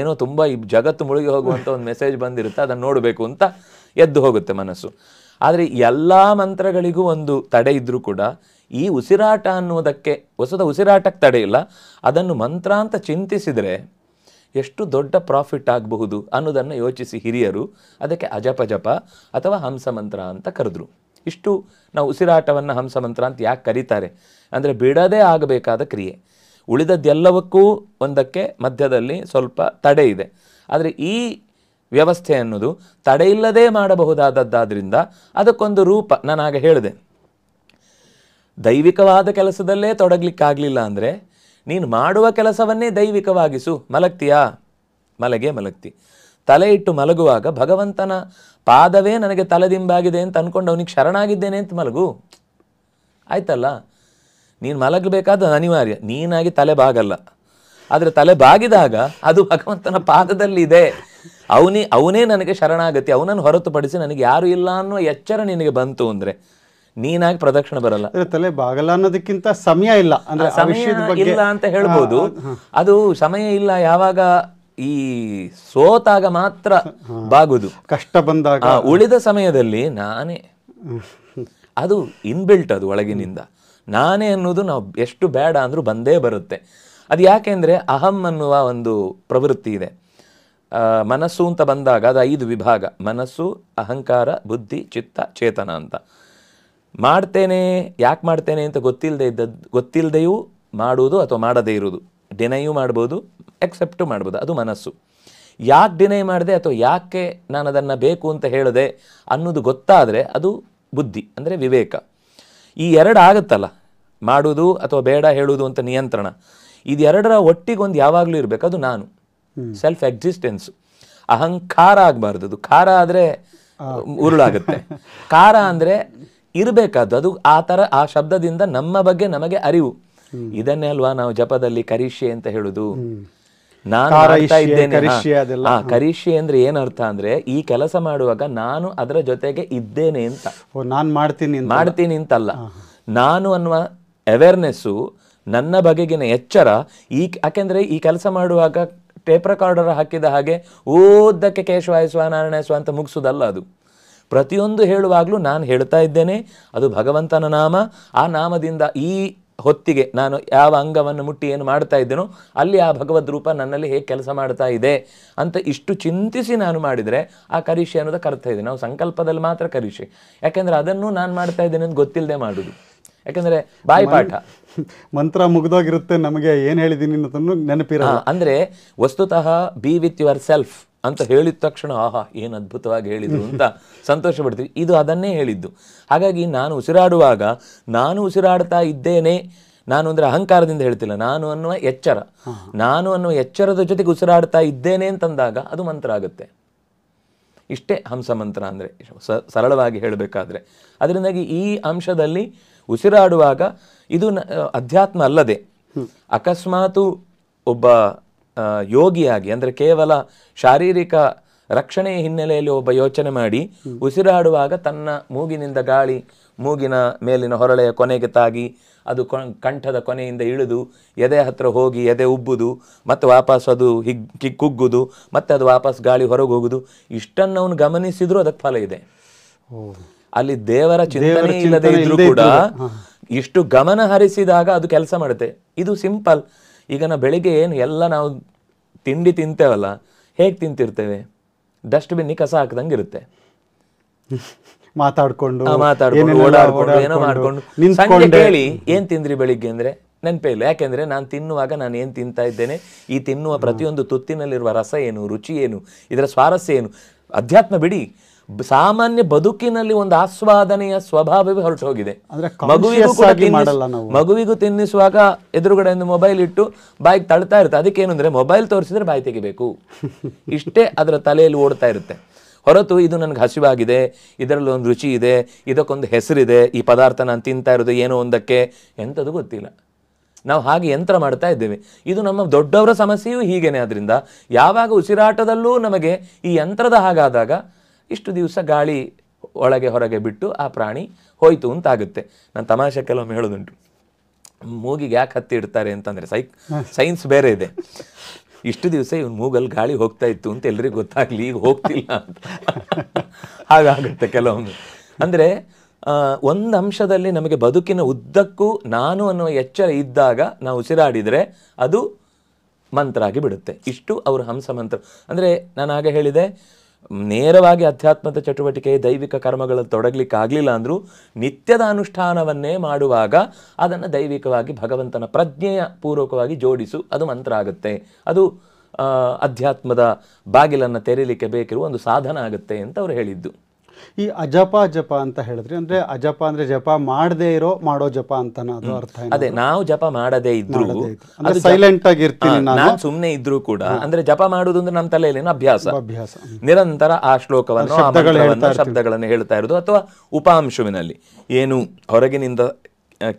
ಏನೋ ತುಂಬ ಈ ಜಗತ್ತು ಮುಳುಗಿ ಹೋಗುವಂಥ ಒಂದು ಮೆಸೇಜ್ ಬಂದಿರುತ್ತೆ, ಅದನ್ನು ನೋಡಬೇಕು ಅಂತ ಎದ್ದು ಹೋಗುತ್ತೆ ಮನಸ್ಸು. ಆದರೆ ಎಲ್ಲ ಮಂತ್ರಗಳಿಗೂ ಒಂದು ತಡೆ ಇದ್ದರೂ ಕೂಡ ಈ ಉಸಿರಾಟ ಅನ್ನುವುದಕ್ಕೆ, ಹೊಸದ ಉಸಿರಾಟಕ್ಕೆ ತಡೆ ಇಲ್ಲ. ಅದನ್ನು ಮಂತ್ರ ಅಂತ ಚಿಂತಿಸಿದರೆ ಎಷ್ಟು ದೊಡ್ಡ ಪ್ರಾಫಿಟ್ ಆಗಬಹುದು ಅನ್ನೋದನ್ನು ಯೋಚಿಸಿ ಹಿರಿಯರು ಅದಕ್ಕೆ ಅಜಪ ಜಪ ಅಥವಾ ಹಂಸ ಮಂತ್ರ ಅಂತ ಕರೆದ್ರು. ಇಷ್ಟು ನಾವು ಉಸಿರಾಟವನ್ನು ಹಂಸ ಮಂತ್ರ ಅಂತ ಯಾಕೆ ಕರೀತಾರೆ ಅಂದರೆ, ಬಿಡದೇ ಆಗಬೇಕಾದ ಕ್ರಿಯೆ. ಉಳಿದದ್ದೆಲ್ಲವಕ್ಕೂ ಒಂದಕ್ಕೆ ಮಧ್ಯದಲ್ಲಿ ಸ್ವಲ್ಪ ತಡೆ ಇದೆ. ಆದರೆ ಈ ವ್ಯವಸ್ಥೆ ಅನ್ನೋದು ತಡೆಯಿಲ್ಲದೆ ಮಾಡಬಹುದಾದದ್ದಾದ್ರಿಂದ ಅದಕ್ಕೊಂದು ರೂಪ. ನಾನು ಆಗ ಹೇಳಿದೆ, ದೈವಿಕವಾದ ಕೆಲಸದಲ್ಲೇ ತೊಡಗಲಿಕ್ಕಾಗಲಿಲ್ಲ ಅಂದರೆ ನೀನು ಮಾಡುವ ಕೆಲಸವನ್ನೇ ದೈವಿಕವಾಗಿಸು. ಮಲಗ್ತೀಯಾ, ಮಲಗ್ತಿ. ತಲೆ ಇಟ್ಟು ಮಲಗುವಾಗ ಭಗವಂತನ ಪಾದವೇ ನನಗೆ ತಲೆದಿಂಬಾಗಿದೆ ಅಂತ ಅಂದ್ಕೊಂಡು ಅವನಿಗೆ ಶರಣಾಗಿದ್ದೇನೆ ಅಂತ ಮಲಗು, ಆಯ್ತಲ್ಲ. ನೀನು ಮಲಗಬೇಕಾದ ಅನಿವಾರ್ಯ, ನೀನಾಗಿ ತಲೆ ಬಾಗಲ್ಲ. ಆದರೆ ತಲೆ ಬಾಗಿದಾಗ ಅದು ಭಗವಂತನ ಪಾದದಲ್ಲಿ ಇದೆ, ಅವನೇ ನನಗೆ ಶರಣಾಗತಿ, ಅವನನ್ನು ಹೊರತುಪಡಿಸಿ ನನಗೆ ಯಾರು ಇಲ್ಲ ಅನ್ನೋ ಎಚ್ಚರ ನಿನಗೆ ಬಂತು ಅಂದರೆ ನೀನಾಗಿ ಪ್ರದಕ್ಷಿಣೆ ಬರಲ್ಲ. ತಲೆ ಬಾಗಲ್ಲ ಅನ್ನೋದಕ್ಕಿಂತ ಸಮಯ ಇಲ್ಲ, ಸಮಯ ಇಲ್ಲ ಅಂತ ಹೇಳ್ಬೋದು. ಅದು ಸಮಯ ಇಲ್ಲ, ಯಾವಾಗ ಈ ಸೋತಾಗ ಮಾತ್ರ ಬಾಗುದು, ಕಷ್ಟ ಬಂದಾಗ. ಉಳಿದ ಸಮಯದಲ್ಲಿ ನಾನೇ, ಅದು ಇನ್ಬಿಲ್ಟ್, ಅದು ಒಳಗಿನಿಂದ ನಾನೇ ಅನ್ನೋದು ನಾವು ಎಷ್ಟು ಬೇಡ ಅಂದ್ರೂ ಬಂದೇ ಬರುತ್ತೆ. ಅದು ಯಾಕೆಂದರೆ ಅಹಂ ಅನ್ನುವ ಒಂದು ಪ್ರವೃತ್ತಿ ಇದೆ. ಮನಸ್ಸು ಅಂತ ಬಂದಾಗ ಅದು 5 ವಿಭಾಗ: ಮನಸ್ಸು, ಅಹಂಕಾರ, ಬುದ್ಧಿ, ಚಿತ್ತ, ಚೇತನ ಅಂತ. ಯಾಕೆ ಮಾಡ್ತೇನೆ ಅಂತ ಗೊತ್ತಿಲ್ಲದೆಯೂ ಮಾಡುವುದು ಅಥವಾ ಮಾಡದೇ ಇರುವುದು, ಡಿನೈಯೂ ಮಾಡ್ಬೋದು, ಎಕ್ಸೆಪ್ಟು ಮಾಡ್ಬೋದು, ಅದು ಮನಸ್ಸು. ಯಾಕೆ ಡಿನೈ ಮಾಡಿದೆ ಅಥವಾ ಯಾಕೆ ನಾನು ಅದನ್ನು ಬೇಕು ಅಂತ ಹೇಳಿದೆ ಅನ್ನೋದು ಗೊತ್ತಾದರೆ ಅದು ಬುದ್ಧಿ, ಅಂದರೆ ವಿವೇಕ. ಈ 2 ಆಗುತ್ತಲ್ಲ, ಮಾಡುವುದು ಅಥವಾ ಬೇಡ ಹೇಳುವುದು ಅಂತ ನಿಯಂತ್ರಣ. ಇದೆರಡರ ಒಟ್ಟಿಗೆ ಒಂದು ಯಾವಾಗಲೂ ಇರಬೇಕು, ಅದು ನಾನು, ಸೆಲ್ಫ್ ಎಕ್ಸಿಸ್ಟೆನ್ಸ್. ಅಹಂಕಾರ ಆಗಬಾರ್ದು. ಅದು ಖಾರ ಆದರೆ ಉರುಳಾಗುತ್ತೆ. ಖಾರ ಅಂದರೆ ಇರಬೇಕಾದ್ದು. ಅದು ಆ ಥರ ಆ ಶಬ್ದದಿಂದ ನಮ್ಮ ಬಗ್ಗೆ ನಮಗೆ ಅರಿವು. ಇದನ್ನೇ ಅಲ್ವಾ ನಾವು ಜಪದಲ್ಲಿ ಕರಿಷ್ಯೆ ಅಂತ ಹೇಳುದು. ನಾನು ಮಾಡ್ತಾ ಇದ್ದೇನೆ. ಕರಿಷ್ಯೆ ಅಂದ್ರೆ ಏನರ್ಥ ಅಂದ್ರೆ ಈ ಕೆಲಸ ಮಾಡುವಾಗ ನಾನು ಅದರ ಜೊತೆಗೆ ಇದ್ದೇನೆ ಅಂತ. ನಾನು ಮಾಡ್ತೀನಿ ಅಂತಲ್ಲ. ನಾನು ಅನ್ನುವ ಅವೇರ್ನೆಸ್ಸು, ನನ್ನ ಬಗೆಗಿನ ಎಚ್ಚರ. ಯಾಕೆಂದ್ರೆ ಈ ಕೆಲಸ ಮಾಡುವಾಗ ಟೇಪ್ ರೆಕಾರ್ಡರ್ ಹಾಕಿದ ಹಾಗೆ ಓದಕ್ಕೆ ಕೇಶವಾಯ ಸ್ವ ನಾರಾಯಣ ಸ್ವ ಅಂತ ಮುಗಿಸೋದಲ್ಲ ಅದು. ಪ್ರತಿಯೊಂದು ಹೇಳುವಾಗಲೂ ನಾನು ಹೇಳ್ತಾ ಇದ್ದೇನೆ, ಅದು ಭಗವಂತನ ನಾಮ. ಆ ನಾಮದಿಂದ ಈ ಹೊತ್ತಿಗೆ ನಾನು ಯಾವ ಅಂಗವನ್ನು ಮುಟ್ಟಿ ಏನು ಮಾಡ್ತಾ ಇದ್ದೇನೋ ಅಲ್ಲಿ ಆ ಭಗವದ್ ರೂಪ ನನ್ನಲ್ಲಿ ಹೇಗೆ ಕೆಲಸ ಮಾಡ್ತಾ ಇದೆ ಅಂತ ಇಷ್ಟು ಚಿಂತಿಸಿ ನಾನು ಮಾಡಿದರೆ ಆ ಕರಿಷ್ಯೆ ಅನ್ನೋದಕ್ಕೆ ಅರ್ಥ ಇದೆ. ನಾವು ಸಂಕಲ್ಪದಲ್ಲಿ ಮಾತ್ರ ಕರಿಷ್ಯೆ, ಯಾಕೆಂದರೆ ಅದನ್ನು ನಾನು ಮಾಡ್ತಾ ಇದ್ದೇನೆ ಅಂತ ಗೊತ್ತಿಲ್ಲದೆ ಮಾಡೋದು. ಯಾಕೆಂದರೆ ಬಾಯಿಪಾಠ ಮಂತ್ರ ಮುಗ್ದೋಗಿರುತ್ತೆ, ನಮಗೆ ಏನು ಹೇಳಿದ್ದೀನಿ ಅನ್ನೋದನ್ನು ನೆನಪಿರಲ್ಲ. ಅಂದರೆ ವಸ್ತುತಃ ಬಿ ವಿತ್ ಯುವರ್ ಸೆಲ್ಫ್ ಅಂತ ಹೇಳಿದ ತಕ್ಷಣ ಆಹಾ ಏನು ಅದ್ಭುತವಾಗಿ ಹೇಳಿದ್ರು ಅಂತ ಸಂತೋಷ ಪಡ್ತೀವಿ. ಇದು ಅದನ್ನೇ ಹೇಳಿದ್ದು. ಹಾಗಾಗಿ ನಾನು ಉಸಿರಾಡುವಾಗ ನಾನು ಉಸಿರಾಡ್ತಾ ಇದ್ದೇನೆ, ನಾನು ಅಂದರೆ ಅಹಂಕಾರದಿಂದ ಹೇಳ್ತಿಲ್ಲ, ನಾನು ಅನ್ನುವ ಎಚ್ಚರ, ನಾನು ಅನ್ನುವ ಎಚ್ಚರದ ಜೊತೆಗೆ ಉಸಿರಾಡ್ತಾ ಇದ್ದೇನೆ ಅಂತಂದಾಗ ಅದು ಮಂತ್ರ ಆಗುತ್ತೆ. ಇಷ್ಟೇ ಹಂಸ ಮಂತ್ರ ಅಂದರೆ ಸರಳವಾಗಿ ಹೇಳಬೇಕಾದ್ರೆ. ಅದರಿಂದಾಗಿ ಈ ಅಂಶದಲ್ಲಿ ಉಸಿರಾಡುವಾಗ ಇದು ಅಧ್ಯಾತ್ಮ ಅಲ್ಲದೆ ಅಕಸ್ಮಾತು ಒಬ್ಬ ಯೋಗಿಯಾಗಿ ಅಂದರೆ ಕೇವಲ ಶಾರೀರಿಕ ರಕ್ಷಣೆಯ ಹಿನ್ನೆಲೆಯಲ್ಲಿ ಒಬ್ಬ ಯೋಚನೆ ಮಾಡಿ ಉಸಿರಾಡುವಾಗ ತನ್ನ ಮೂಗಿನಿಂದ ಗಾಳಿ ಮೂಗಿನ ಮೇಲಿನ ಹೊರಳೆಯ ಕೊನೆಗೆ ತಾಗಿ ಅದು ಕಂಠದ ಕೊನೆಯಿಂದ ಇಳಿದು ಎದೆ ಹತ್ರ ಹೋಗಿ ಎದೆ ಉಬ್ಬುದು, ಮತ್ತೆ ವಾಪಸ್ ಅದು ಕುಗ್ಗುದು, ಮತ್ತೆ ಅದು ವಾಪಸ್ ಗಾಳಿ ಹೊರಗೆ ಹೋಗುದು, ಇಷ್ಟನ್ನು ಅವನು ಗಮನಿಸಿದ್ರು ಅದಕ್ಕೆ ಫಲ ಇದೆ. ಅಲ್ಲಿ ದೇವರ ಚಿಂತನೆ ಇಲ್ಲದೆ ಇದ್ರೂ ಕೂಡ ಇಷ್ಟು ಗಮನ ಹರಿಸಿದಾಗ ಅದು ಕೆಲಸ ಮಾಡುತ್ತೆ. ಇದು ಸಿಂಪಲ್. ಈಗ ನಾವು ಬೆಳಿಗ್ಗೆ ಏನು ಎಲ್ಲ ನಾವು ತಿಂಡಿ ತಿಂತೇವಲ್ಲ, ಹೇಗೆ ತಿಂತಿರ್ತೇವೆ? ಡಸ್ಟ್ಬಿನ್ ಕಸ ಹಾಕ್ದಂಗೆ ಇರುತ್ತೆ. ಮಾತಾಡ್ಕೊಂಡು ಓಡಾಡ್ಕೊಂಡು ಏನೋ ಮಾಡ್ಕೊಂಡು ಸಂಜೆ ಕೇಳಿ ಏನ್ ತಿಂದ್ರಿ ಬೆಳಿಗ್ಗೆ ಅಂದ್ರೆ ನೆನಪೇ ಇಲ್ಲ. ಯಾಕೆಂದ್ರೆ ನಾನು ತಿನ್ನುವಾಗ ನಾನು ಏನ್ ತಿಂತಾ ಇದ್ದೇನೆ, ಈ ತಿನ್ನುವ ಪ್ರತಿಯೊಂದು ತುತ್ತಿನಲ್ಲಿರುವ ರಸ ಏನು, ರುಚಿ ಏನು, ಇದರ ಸ್ವಾರಸ್ಯ ಏನು. ಅಧ್ಯಾತ್ಮ ಬಿಡಿ, ಸಾಮಾನ್ಯ ಬದುಕಿನಲ್ಲಿ ಒಂದು ಆಸ್ವಾದನೆಯ ಸ್ವಭಾವವೇ ಹೊರಟು ಹೋಗಿದೆ. ಮಗುವಿಗೂ ತಿನ್ನಿಸುವಾಗ ಎದುರುಗಡೆಯಿಂದ ಮೊಬೈಲ್ ಇಟ್ಟು ಬಾಯಿಗೆ ತಳ್ತಾ ಇರುತ್ತೆ. ಅದಕ್ಕೇನು ಅಂದ್ರೆ ಮೊಬೈಲ್ ತೋರಿಸಿದ್ರೆ ಬಾಯಿ ತೆಗಿಬೇಕು, ಇಷ್ಟೇ ಅದರ ತಲೆಯಲ್ಲಿ ಓಡ್ತಾ ಇರುತ್ತೆ. ಹೊರತು ಇದು ನನಗೆ ಹಸಿವಾಗಿದೆ, ಇದರಲ್ಲಿ ಒಂದು ರುಚಿ ಇದೆ, ಇದಕ್ಕೊಂದು ಹೆಸರಿದೆ, ಈ ಪದಾರ್ಥ ನಾನು ತಿಂತಾ ಇರೋದು ಏನೋ ಒಂದಕ್ಕೆ, ಎಂಥದ್ದು ಗೊತ್ತಿಲ್ಲ. ನಾವು ಹಾಗೆ ಯಂತ್ರ ಮಾಡ್ತಾ ಇದ್ದೇವೆ. ಇದು ನಮ್ಮ ದೊಡ್ಡವರ ಸಮಸ್ಯೆಯೂ ಹೀಗೇನೆ. ಅದರಿಂದ ಯಾವಾಗ ಉಸಿರಾಟದಲ್ಲೂ ನಮಗೆ ಈ ಯಂತ್ರದ ಹಾಗಾದಾಗ ಇಷ್ಟು ದಿವಸ ಗಾಳಿ ಒಳಗೆ ಹೊರಗೆ ಬಿಟ್ಟು ಆ ಪ್ರಾಣಿ ಹೋಯ್ತು ಅಂತಾಗುತ್ತೆ. ನಾನು ತಮಾಷೆ ಕೆಲವೊಮ್ಮೆ ಹೇಳೋದುಂಟು, ಮೂಗಿಗೆ ಯಾಕೆ ಹತ್ತಿ ಇಡ್ತಾರೆ ಅಂತಂದರೆ ಸೈನ್ಸ್ ಬೇರೆ ಇದೆ. ಇಷ್ಟು ದಿವಸ ಇವನು ಮೂಗಲ್ಲಿ ಗಾಳಿ ಹೋಗ್ತಾ ಇತ್ತು ಅಂತ ಎಲ್ರಿಗೂ ಗೊತ್ತಾಗ್ಲಿ, ಈಗ ಹೋಗ್ತಿಲ್ಲ ಅಂತ ಹಾಗಾಗುತ್ತೆ ಕೆಲವೊಮ್ಮೆ. ಅಂದರೆ ಒಂದು ಅಂಶದಲ್ಲಿ ನಮಗೆ ಬದುಕಿನ ಉದ್ದಕ್ಕೂ ನಾನು ಅನ್ನುವ ಎಚ್ಚರ ಇದ್ದಾಗ ನಾವು ಉಸಿರಾಡಿದರೆ ಅದು ಮಂತ್ರ ಆಗಿ ಬಿಡುತ್ತೆ. ಇಷ್ಟು ಅವರು ಹಂಸ ಮಂತ್ರ. ಅಂದರೆ ನಾನು ಆಗ ಹೇಳಿದೆ, ನೇರವಾಗಿ ಅಧ್ಯಾತ್ಮದ ಚಟುವಟಿಕೆ ದೈವಿಕ ಕರ್ಮಗಳಲ್ಲಿ ತೊಡಗಲಿಕ್ಕೆ ಆಗಲಿಲ್ಲ ಅಂದರೂ ನಿತ್ಯದ ಅನುಷ್ಠಾನವನ್ನೇ ಮಾಡುವಾಗ ಅದನ್ನು ದೈವಿಕವಾಗಿ ಭಗವಂತನ ಪ್ರಜ್ಞೆಯ ಪೂರ್ವಕವಾಗಿ ಜೋಡಿಸು, ಅದು ಮಂತ್ರ ಆಗುತ್ತೆ. ಅದು ಅಧ್ಯಾತ್ಮದ ಬಾಗಿಲನ್ನು ತೆರೀಲಿಕ್ಕೆ ಬೇಕಿರುವ ಒಂದು ಸಾಧನ ಆಗುತ್ತೆ ಅಂತ ಅವರು ಹೇಳಿದ್ದು. ಈ ಅಜಪ ಜಪ ಅಂತ ಹೇಳಿದ್ರಿ, ಅಂದ್ರೆ ಅಜಪ ಅಂದ್ರೆ ಜಪ ಮಾಡದೇ ಇರೋ ಮಾಡೋ ಜಪ ಅಂತ ಅದು ಅರ್ಥ? ಅದೇ, ನಾವು ಜಪ ಮಾಡದೇ ಇದ್ರು ಸೈಲೆಂಟ್ ಆಗಿರ್ತೀನಿ ನಾನು ಸುಮ್ಮನೆ ಇದ್ರೂ ಕೂಡ, ಅಂದ್ರೆ ಜಪ ಮಾಡುದು ಅಂದ್ರೆ ನಮ್ಮ ತಲೆಯಲ್ಲಿನ ಅಭ್ಯಾಸ, ನಿರಂತರ ಆ ಶ್ಲೋಕವನ್ನು ಶಬ್ದಗಳನ್ನು ಹೇಳ್ತಾ ಇರೋದು, ಅಥವಾ ಉಪಾಂಶುವಿನಲ್ಲಿ ಏನು ಹೊರಗಿನಿಂದ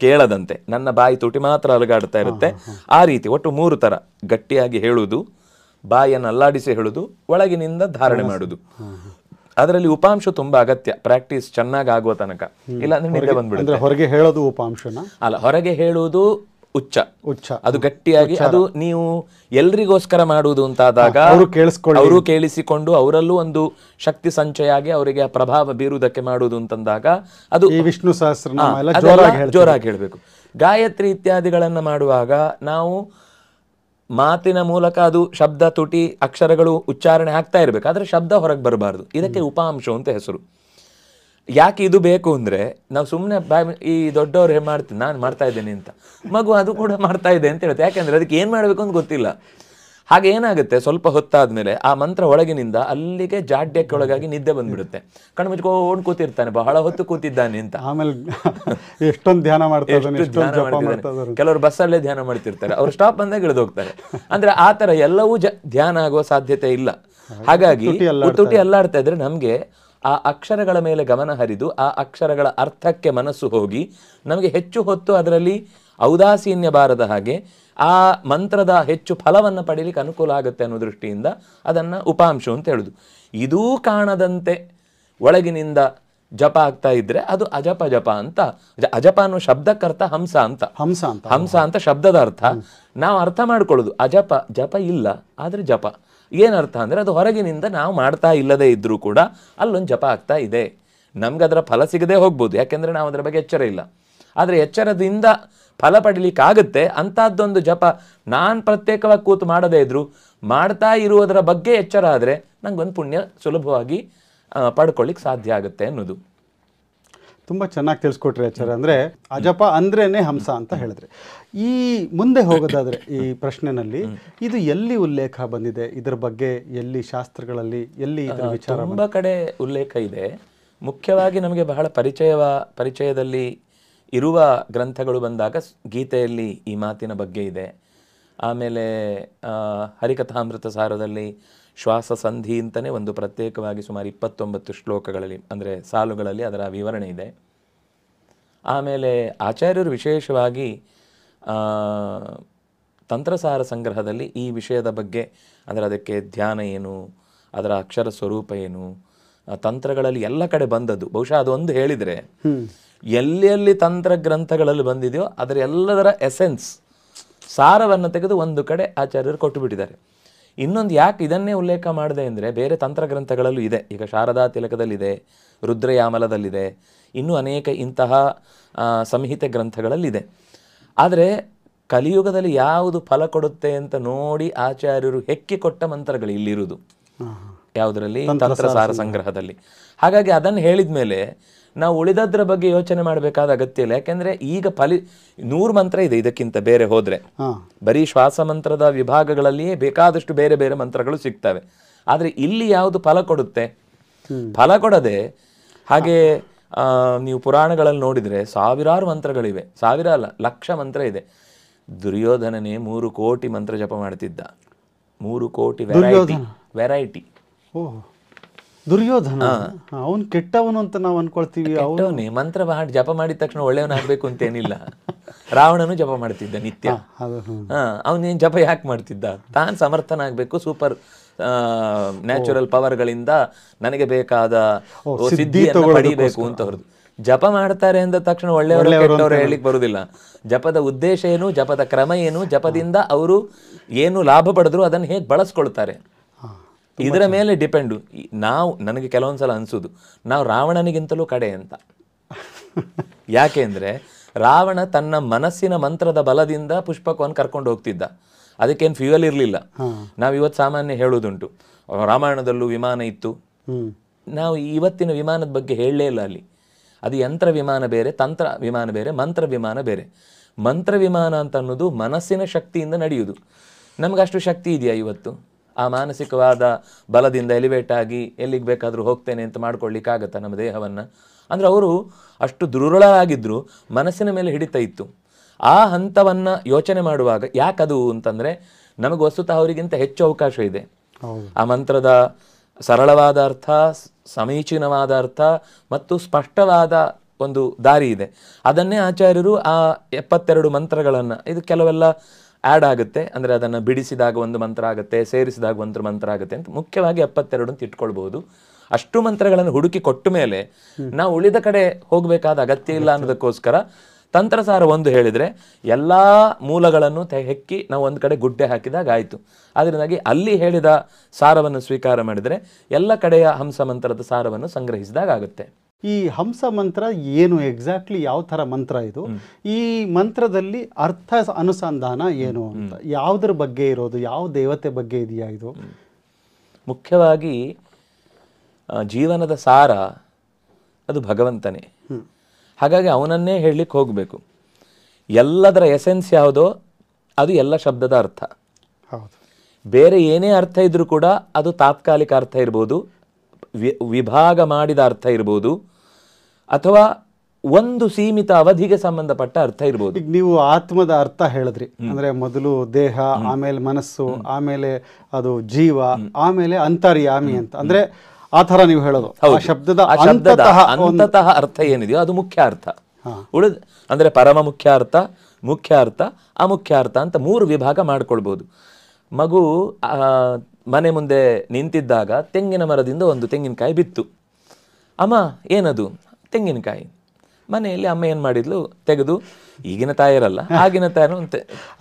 ಕೇಳದಂತೆ ನನ್ನ ಬಾಯಿ ತುಟಿ ಮಾತ್ರ ಅಲಗಾಡ್ತಾ ಇರುತ್ತೆ ಆ ರೀತಿ. ಒಟ್ಟು 3 ತರ ಗಟ್ಟಿಯಾಗಿ ಹೇಳುವುದು, ಬಾಯಿಯನ್ನು ಅಲ್ಲಾಡಿಸಿ ಹೇಳುದು, ಒಳಗಿನಿಂದ ಧಾರಣೆ ಮಾಡುದು. ಅದರಲ್ಲಿ ಉಪಾಂಶ ತುಂಬಾ ಅಗತ್ಯ, ಪ್ರಾಕ್ಟೀಸ್ ಚೆನ್ನಾಗಿ ಆಗುವ ತನಕ. ಇಲ್ಲ ಅಂದ್ರೆ ನಿದ್ದೆ ಬಂದ್ಬಿಡುತ್ತೆ. ಹೊರಗೆ ಹೇಳೋದು ಉಪಾಂಶನ ಅಲ್ಲ, ಹೊರಗೆ ಹೇಳುವುದು ಉಚ್ಚ, ಅದು ಗಟ್ಟಿಯಾಗಿ. ಅದು ನೀವು ಎಲ್ರಿಗೋಸ್ಕರ ಮಾಡುವುದು ಅಂತಾದಾಗ ಅವರು ಕೇಳಿಸಿಕೊಂಡು ಅವರಲ್ಲೂ ಒಂದು ಶಕ್ತಿ ಸಂಚಯ ಆಗಿ ಅವರಿಗೆ ಪ್ರಭಾವ ಬೀರುವುದಕ್ಕೆ ಮಾಡುವುದು ಅಂತಂದಾಗ ಅದು ವಿಷ್ಣು ಸಹಸ್ರನಾಮ ಜೋರಾಗಿ ಹೇಳಬೇಕು. ಗಾಯತ್ರಿ ಇತ್ಯಾದಿಗಳನ್ನ ಮಾಡುವಾಗ ನಾವು ಮಾತಿನ ಮೂಲಕ ಅದು ಶಬ್ದ ತುಟಿ ಅಕ್ಷರಗಳು ಉಚ್ಚಾರಣೆ ಆಗ್ತಾ ಇರಬೇಕು, ಆದರೆ ಶಬ್ದ ಹೊರಗೆ ಬರಬಾರ್ದು. ಇದಕ್ಕೆ ಉಪಾಂಶ ಅಂತ ಹೆಸರು. ಯಾಕೆ ಇದು ಬೇಕು ಅಂದರೆ, ನಾವು ಸುಮ್ಮನೆ ಈ ದೊಡ್ಡವ್ರು ಮಾಡ್ತೀನಿ ನಾನು ಮಾಡ್ತಾ ಇದ್ದೇನೆ ಅಂತ, ಮಗು ಅದು ಕೂಡ ಮಾಡ್ತಾ ಇದೆ ಅಂತ ಹೇಳುತ್ತೆ. ಯಾಕೆಂದರೆ ಅದಕ್ಕೆ ಏನು ಮಾಡಬೇಕು ಅಂತ ಗೊತ್ತಿಲ್ಲ. ಹಾಗೆ ಏನಾಗುತ್ತೆ, ಸ್ವಲ್ಪ ಹೊತ್ತಾದ್ಮೇಲೆ ಆ ಮಂತ್ರ ಒಳಗಿನಿಂದ ಅಲ್ಲಿಗೆ ಜಾಡ್ಯಕ್ಕೆ ಒಳಗಾಗಿ ನಿದ್ದೆ ಬಂದ್ಬಿಡುತ್ತೆ. ಕಣ್ಣು ಮುಚ್ಕೊಂಡು ಕೂತಿರ್ತಾನೆ, ಬಹಳ ಹೊತ್ತು ಕೂತಿದ್ದಾನೆ ಅಂತ. ಆಮೇಲೆ ಎಷ್ಟೊಂದು ಧ್ಯಾನ ಮಾಡ್ತಾರೆ, ಕೆಲವರು ಬಸ್ಸಲ್ಲೇ ಧ್ಯಾನ ಮಾಡ್ತಿರ್ತಾರೆ, ಅವ್ರು ಸ್ಟಾಪ್ ಬಂದಾಗ ಇಳಿದು ಹೋಗ್ತಾರೆ. ಅಂದ್ರೆ ಆ ತರ ಎಲ್ಲವೂ ಧ್ಯಾನ ಆಗುವ ಸಾಧ್ಯತೆ ಇಲ್ಲ. ಹಾಗಾಗಿ ತುಟಿ ಅಲ್ಲಾಡ್ತಾ ಇದ್ರೆ ನಮ್ಗೆ ಆ ಅಕ್ಷರಗಳ ಮೇಲೆ ಗಮನ ಹರಿದು ಆ ಅಕ್ಷರಗಳ ಅರ್ಥಕ್ಕೆ ಮನಸ್ಸು ಹೋಗಿ ನಮಗೆ ಹೆಚ್ಚು ಹೊತ್ತು ಅದರಲ್ಲಿ ಔದಾಸೀನ್ಯ ಬಾರದ ಹಾಗೆ ಆ ಮಂತ್ರದ ಹೆಚ್ಚು ಫಲವನ್ನು ಪಡೀಲಿಕ್ಕೆ ಅನುಕೂಲ ಆಗುತ್ತೆ ಅನ್ನೋ ದೃಷ್ಟಿಯಿಂದ ಅದನ್ನು ಉಪಾಂಶ ಅಂತ ಹೇಳುದು. ಇದೂ ಕಾಣದಂತೆ ಒಳಗಿನಿಂದ ಜಪ ಆಗ್ತಾ ಇದ್ರೆ ಅದು ಅಜಪ ಜಪ ಅಂತ. ಅಜಪ ಅನ್ನೋ ಶಬ್ದಕ್ಕರ್ಥ ಹಂಸ ಅಂತ. ಹಂಸ ಅಂತ ಶಬ್ದದ ಅರ್ಥ. ನಾವು ಅರ್ಥ ಮಾಡ್ಕೊಳ್ಳೋದು ಅಜಪ, ಜಪ ಇಲ್ಲ ಆದ್ರೆ ಜಪ. ಏನರ್ಥ ಅಂದ್ರೆ ಅದು ಹೊರಗಿನಿಂದ ನಾವು ಮಾಡ್ತಾ ಇಲ್ಲದೆ ಇದ್ರೂ ಕೂಡ ಅಲ್ಲೊಂದು ಜಪ ಆಗ್ತಾ ಇದೆ. ನಮ್ಗೆ ಅದರ ಫಲ ಸಿಗದೆ ಹೋಗ್ಬೋದು, ಯಾಕೆಂದ್ರೆ ನಾವು ಅದರ ಬಗ್ಗೆ ಎಚ್ಚರ ಇಲ್ಲ. ಆದ್ರೆ ಎಚ್ಚರದಿಂದ ಫಲ ಪಡಿಲಿಕ್ಕಾಗುತ್ತೆ ಅಂಥದ್ದೊಂದು ಜಪ ನಾನು ಪ್ರತ್ಯೇಕವಾಗಿ ಕೂತು ಮಾಡದೇ ಇದ್ರು ಮಾಡ್ತಾ ಇರುವುದರ ಬಗ್ಗೆ ಎಚ್ಚರ ಆದರೆ ನಂಗೊಂದು ಪುಣ್ಯ ಸುಲಭವಾಗಿ ಪಡ್ಕೊಳ್ಳಿಕ್ಕೆ ಸಾಧ್ಯ ಆಗುತ್ತೆ ಅನ್ನೋದು. ತುಂಬ ಚೆನ್ನಾಗಿ ತಿಳಿಸ್ಕೊಟ್ರಿ ಆಚಾರ್ಯ. ಅಂದರೆ ಅಜಪ ಅಂದ್ರೇನೆ ಹಂಸ ಅಂತ ಹೇಳಿದ್ರೆ. ಈ ಮುಂದೆ ಹೋಗೋದಾದ್ರೆ ಈ ಪ್ರಶ್ನೆನಲ್ಲಿ ಇದು ಎಲ್ಲಿ ಉಲ್ಲೇಖ ಬಂದಿದೆ, ಇದರ ಬಗ್ಗೆ ಎಲ್ಲಿ ಶಾಸ್ತ್ರಗಳಲ್ಲಿ ಎಲ್ಲಿ ಇದರ ವಿಚಾರ? ತುಂಬ ಕಡೆ ಉಲ್ಲೇಖ ಇದೆ. ಮುಖ್ಯವಾಗಿ ನಮಗೆ ಬಹಳ ಪರಿಚಯದಲ್ಲಿ ಇರುವ ಗ್ರಂಥಗಳು ಬಂದಾಗ ಗೀತೆಯಲ್ಲಿ ಈ ಮಾತಿನ ಬಗ್ಗೆ ಇದೆ. ಆಮೇಲೆ ಹರಿಕಥಾಮೃತ ಸಾರದಲ್ಲಿ ಶ್ವಾಸ ಸಂಧಿ ಅಂತಲೇ ಒಂದು ಪ್ರತ್ಯೇಕವಾಗಿ ಸುಮಾರು 29 ಶ್ಲೋಕಗಳಲ್ಲಿ ಅಂದರೆ ಸಾಲುಗಳಲ್ಲಿ ಅದರ ವಿವರಣೆ ಇದೆ. ಆಮೇಲೆ ಆಚಾರ್ಯರು ವಿಶೇಷವಾಗಿ ತಂತ್ರಸಾರ ಸಂಗ್ರಹದಲ್ಲಿ ಈ ವಿಷಯದ ಬಗ್ಗೆ ಅಂದರೆ ಅದಕ್ಕೆ ಧ್ಯಾನ ಏನು, ಅದರ ಅಕ್ಷರ ಸ್ವರೂಪ ಏನು, ತಂತ್ರಗಳಲ್ಲಿ ಎಲ್ಲ ಕಡೆ ಬಂದದ್ದು. ಬಹುಶಃ ಅದೊಂದು ಹೇಳಿದರೆ ಎಲ್ಲಿ ತಂತ್ರ ಗ್ರಂಥಗಳಲ್ಲಿ ಬಂದಿದೆಯೋ ಅದರ ಎಲ್ಲದರ ಎಸೆನ್ಸ್ ಸಾರವನ್ನು ತೆಗೆದು ಒಂದು ಕಡೆ ಆಚಾರ್ಯರು ಕೊಟ್ಟು ಬಿಟ್ಟಿದ್ದಾರೆ. ಇನ್ನೊಂದು ಯಾಕೆ ಇದನ್ನೇ ಉಲ್ಲೇಖ ಮಾಡಿದೆ ಅಂದರೆ ಬೇರೆ ತಂತ್ರ ಗ್ರಂಥಗಳಲ್ಲೂ ಇದೆ. ಈಗ ಶಾರದಾ ತಿಲಕದಲ್ಲಿದೆ, ರುದ್ರಯಾಮಲದಲ್ಲಿದೆ, ಇನ್ನೂ ಅನೇಕ ಇಂತಹ ಸಂಹಿತೆ ಗ್ರಂಥಗಳಲ್ಲಿದೆ. ಆದರೆ ಕಲಿಯುಗದಲ್ಲಿ ಯಾವುದು ಫಲ ಕೊಡುತ್ತೆ ಅಂತ ನೋಡಿ ಆಚಾರ್ಯರು ಹೆಕ್ಕಿಕೊಟ್ಟ ಮಂತ್ರಗಳು ಇಲ್ಲಿರುವುದು ಯಾವುದರಲ್ಲಿ? ತಂತ್ರಸಾರ ಸಂಗ್ರಹದಲ್ಲಿ. ಹಾಗಾಗಿ ಅದನ್ನು ಹೇಳಿದ ಮೇಲೆ ನಾವು ಉಳಿದದ್ರ ಬಗ್ಗೆ ಯೋಚನೆ ಮಾಡಬೇಕಾದ ಅಗತ್ಯ ಇಲ್ಲ. ಯಾಕೆಂದ್ರೆ ಈಗ 100 ಮಂತ್ರ ಇದೆ ಇದಕ್ಕಿಂತ ಬೇರೆ ಹೋದ್ರೆ. ಬರೀ ಶ್ವಾಸ ಮಂತ್ರದ ವಿಭಾಗಗಳಲ್ಲಿಯೇ ಬೇಕಾದಷ್ಟು ಬೇರೆ ಬೇರೆ ಮಂತ್ರಗಳು ಸಿಗ್ತವೆ. ಆದ್ರೆ ಇಲ್ಲಿ ಯಾವುದು ಫಲ ಕೊಡುತ್ತೆ? ಫಲ ಕೊಡದೆ ಹಾಗೆ ನೀವು ಪುರಾಣಗಳಲ್ಲಿ ನೋಡಿದ್ರೆ ಸಾವಿರಾರು ಮಂತ್ರಗಳಿವೆ. ಸಾವಿರ ಅಲ್ಲ, ಲಕ್ಷ ಮಂತ್ರ ಇದೆ. ದುರ್ಯೋಧನನೇ 3 ಕೋಟಿ ಮಂತ್ರ ಜಪ ಮಾಡ್ತಿದ್ದ. 3 ಕೋಟಿ ವೆರೈಟಿ. ದುರ್ಯೋಧನ ಅವನು ಕೆಟ್ಟವನು ಅಂತ ನಾವು ಅನ್ಕೊಳ್ತೀವಿ. ಅವನೇ ಮಂತ್ರ ಜಪ ಮಾಡಿದ ತಕ್ಷಣ ಒಳ್ಳೆಯವನಾಗಬೇಕು ಅಂತೇನಿಲ್ಲ. ರಾವಣನು ಜಪ ಮಾಡ್ತಿದ್ದ ನಿತ್ಯ. ಅವನೇನು ಜಪ ಯಾಕೆ ಮಾಡ್ತಿದ್ದ? ತಾನು ಸಮರ್ಥನಾಗಬೇಕು, ಸೂಪರ್ ನ್ಯಾಚುರಲ್ ಪವರ್ಗಳಿಂದ ನನಗೆ ಬೇಕಾದ ಸಿದ್ಧಿಯನ್ನು ಪಡಿಬೇಕು ಅಂತ ಹೊರದು ಜಪ ಮಾಡ್ತಾರೆ ಅಂದ ತಕ್ಷಣ ಒಳ್ಳೆಯವರು ಕೆಟ್ಟವರು ಹೇಳಿಕ್ ಬರುದಿಲ್ಲ. ಜಪದ ಉದ್ದೇಶ ಏನು, ಜಪದ ಕ್ರಮ ಏನು, ಜಪದಿಂದ ಅವರು ಏನು ಲಾಭ ಪಡೆದ್ರು ಅದನ್ನು ಹೇಗೆ ಬಳಸ್ಕೊಳ್ತಾರೆ ಇದರ ಮೇಲೆ ಡಿಪೆಂಡು. ನನಗೆ ಕೆಲವೊಂದ್ಸಲ ಅನ್ಸುದು ನಾವು ರಾವಣನಿಗಿಂತಲೂ ಕಡೆ ಅಂತ. ಯಾಕೆ ಅಂದರೆ ರಾವಣ ತನ್ನ ಮನಸ್ಸಿನ ಮಂತ್ರದ ಬಲದಿಂದ ಪುಷ್ಪಕವನ್ನು ಕರ್ಕೊಂಡು ಹೋಗ್ತಿದ್ದ. ಅದಕ್ಕೇನು ಫ್ಯೂಯಲ್ ಇರಲಿಲ್ಲ. ನಾವು ಇವತ್ತು ಸಾಮಾನ್ಯ ಹೇಳುವುದುಂಟು, ರಾಮಾಯಣದಲ್ಲೂ ವಿಮಾನ ಇತ್ತು. ನಾವು ಇವತ್ತಿನ ವಿಮಾನದ ಬಗ್ಗೆ ಹೇಳಲೇ ಇಲ್ಲ ಅಲ್ಲಿ. ಅದು ಯಂತ್ರ ವಿಮಾನ ಬೇರೆ, ತಂತ್ರ ವಿಮಾನ ಬೇರೆ, ಮಂತ್ರ ವಿಮಾನ ಬೇರೆ. ಮಂತ್ರ ವಿಮಾನ ಅಂತ ಅನ್ನೋದು ಮನಸ್ಸಿನ ಶಕ್ತಿಯಿಂದ ನಡೆಯುವುದು. ನಮಗಷ್ಟು ಶಕ್ತಿ ಇದೆಯಾ ಇವತ್ತು? ಆ ಮಾನಸಿಕವಾದ ಬಲದಿಂದ ಎಲಿವೇಟ್ ಆಗಿ ಎಲ್ಲಿಗೆ ಬೇಕಾದರೂ ಹೋಗ್ತೇನೆ ಅಂತ ಮಾಡ್ಕೊಳ್ಳಿಕ್ಕಾಗತ್ತಾ ನಮ್ಮ ದೇಹವನ್ನು? ಅಂದರೆ ಅವರು ಅಷ್ಟು ದುರುಳಾಗಿದ್ದರು, ಮನಸ್ಸಿನ ಮೇಲೆ ಹಿಡಿತಾ ಇತ್ತು. ಆ ಹಂತವನ್ನು ಯೋಚನೆ ಮಾಡುವಾಗ ಯಾಕದು ಅಂತಂದರೆ ನಮಗೆ ವಸ್ತುತಃ ಅವರಿಗಿಂತ ಹೆಚ್ಚು ಅವಕಾಶ ಇದೆ. ಆ ಮಂತ್ರದ ಸರಳವಾದ ಅರ್ಥ, ಸಮೀಚೀನವಾದ ಅರ್ಥ ಮತ್ತು ಸ್ಪಷ್ಟವಾದ ಒಂದು ದಾರಿ ಇದೆ. ಅದನ್ನೇ ಆಚಾರ್ಯರು ಆ 72 ಮಂತ್ರಗಳನ್ನು, ಇದು ಕೆಲವೆಲ್ಲ ಆ್ಯಡ್ ಆಗುತ್ತೆ, ಅಂದರೆ ಅದನ್ನು ಬಿಡಿಸಿದಾಗ ಒಂದು ಮಂತ್ರ ಆಗುತ್ತೆ, ಸೇರಿಸಿದಾಗ ಒಂದು ಮಂತ್ರ ಆಗುತ್ತೆ ಅಂತ ಮುಖ್ಯವಾಗಿ 72 ಅಂತ ಇಟ್ಕೊಳ್ಬಹುದು. ಅಷ್ಟು ಮಂತ್ರಗಳನ್ನು ಹುಡುಕಿ ಕೊಟ್ಟ ಮೇಲೆ ನಾವು ಉಳಿದ ಕಡೆ ಹೋಗಬೇಕಾದ ಅಗತ್ಯ ಇಲ್ಲ ಅನ್ನೋದಕ್ಕೋಸ್ಕರ ತಂತ್ರಸಾರ ಒಂದು ಹೇಳಿದರೆ ಎಲ್ಲ ಮೂಲಗಳನ್ನು ಹೆಕ್ಕಿ ನಾವು ಒಂದು ಕಡೆ ಗುಡ್ಡೆ ಹಾಕಿದಾಗ ಆಯಿತು. ಅದರಿಂದಾಗಿ ಅಲ್ಲಿ ಹೇಳಿದ ಸಾರವನ್ನು ಸ್ವೀಕಾರ ಮಾಡಿದರೆ ಎಲ್ಲ ಕಡೆಯ ಹಂಸ ಮಂತ್ರದ ಸಾರವನ್ನು ಸಂಗ್ರಹಿಸಿದಾಗ ಆಗುತ್ತೆ. ಈ ಹಂಸ ಮಂತ್ರ ಏನು, ಎಕ್ಸಾಕ್ಟ್ಲಿ ಯಾವ ಥರ ಮಂತ್ರ ಇದು? ಈ ಮಂತ್ರದಲ್ಲಿ ಅರ್ಥ ಅನುಸಂಧಾನ ಏನು ಅಂತ, ಯಾವುದ್ರ ಬಗ್ಗೆ ಇರೋದು, ಯಾವ ದೇವತೆ ಬಗ್ಗೆ ಇದೆಯಾ ಇದು? ಮುಖ್ಯವಾಗಿ ಜೀವನದ ಸಾರ ಅದು ಭಗವಂತನೇ. ಹಾಗಾಗಿ ಅವನನ್ನೇ ಹೇಳಲಿಕ್ಕೆ ಹೋಗಬೇಕು. ಎಲ್ಲದರ ಎಸೆನ್ಸ್ ಯಾವುದೋ ಅದು ಎಲ್ಲ ಶಬ್ದದ ಅರ್ಥ. ಬೇರೆ ಏನೇ ಅರ್ಥ ಇದ್ರೂ ಕೂಡ ಅದು ತಾತ್ಕಾಲಿಕ ಅರ್ಥ ಇರ್ಬೋದು, ವಿಭಾಗ ಮಾಡಿದ ಅರ್ಥ ಇರ್ಬೋದು, ಅಥವಾ ಒಂದು ಸೀಮಿತ ಅವಧಿಗೆ ಸಂಬಂಧಪಟ್ಟ ಅರ್ಥ ಇರ್ಬೋದು. ಈಗ ನೀವು ಆತ್ಮದ ಅರ್ಥ ಹೇಳಿದ್ರಿ, ಅಂದ್ರೆ ಮೊದಲು ದೇಹ, ಆಮೇಲೆ ಮನಸ್ಸು, ಆಮೇಲೆ ಅದು ಜೀವ, ಆಮೇಲೆ ಅಂತರ್ಯಾಮಿ ಅಂತ. ಅಂದ್ರೆ ಆ ಥರ ನೀವು ಹೇಳೋದು ಆ ಶಬ್ದದ ಆ ಶಬ್ದದ ಅಂತತಃ ಅರ್ಥ ಏನಿದೆಯೋ ಅದು ಮುಖ್ಯ ಅರ್ಥ. ಅಂದ್ರೆ ಪರಮ ಮುಖ್ಯ ಅರ್ಥ, ಮುಖ್ಯ ಅರ್ಥ, ಅಮುಖ್ಯ ಅರ್ಥ ಅಂತ 3 ವಿಭಾಗ ಮಾಡ್ಕೊಳ್ಬೋದು. ಮಗು ಮನೆ ಮುಂದೆ ನಿಂತಿದ್ದಾಗ ತೆಂಗಿನ ಮರದಿಂದ ಒಂದು ತೆಂಗಿನಕಾಯಿ ಬಿತ್ತು. ಅಮ್ಮ ಏನದು? ತೆಂಗಿನಕಾಯಿ. ಮನೆಯಲ್ಲಿ ಅಮ್ಮ ಏನು ಮಾಡಿದ್ಲು, ತೆಗೆದು, ಈಗಿನ ತಾಯರಲ್ಲ ಆಗಿನ ತಾಯರು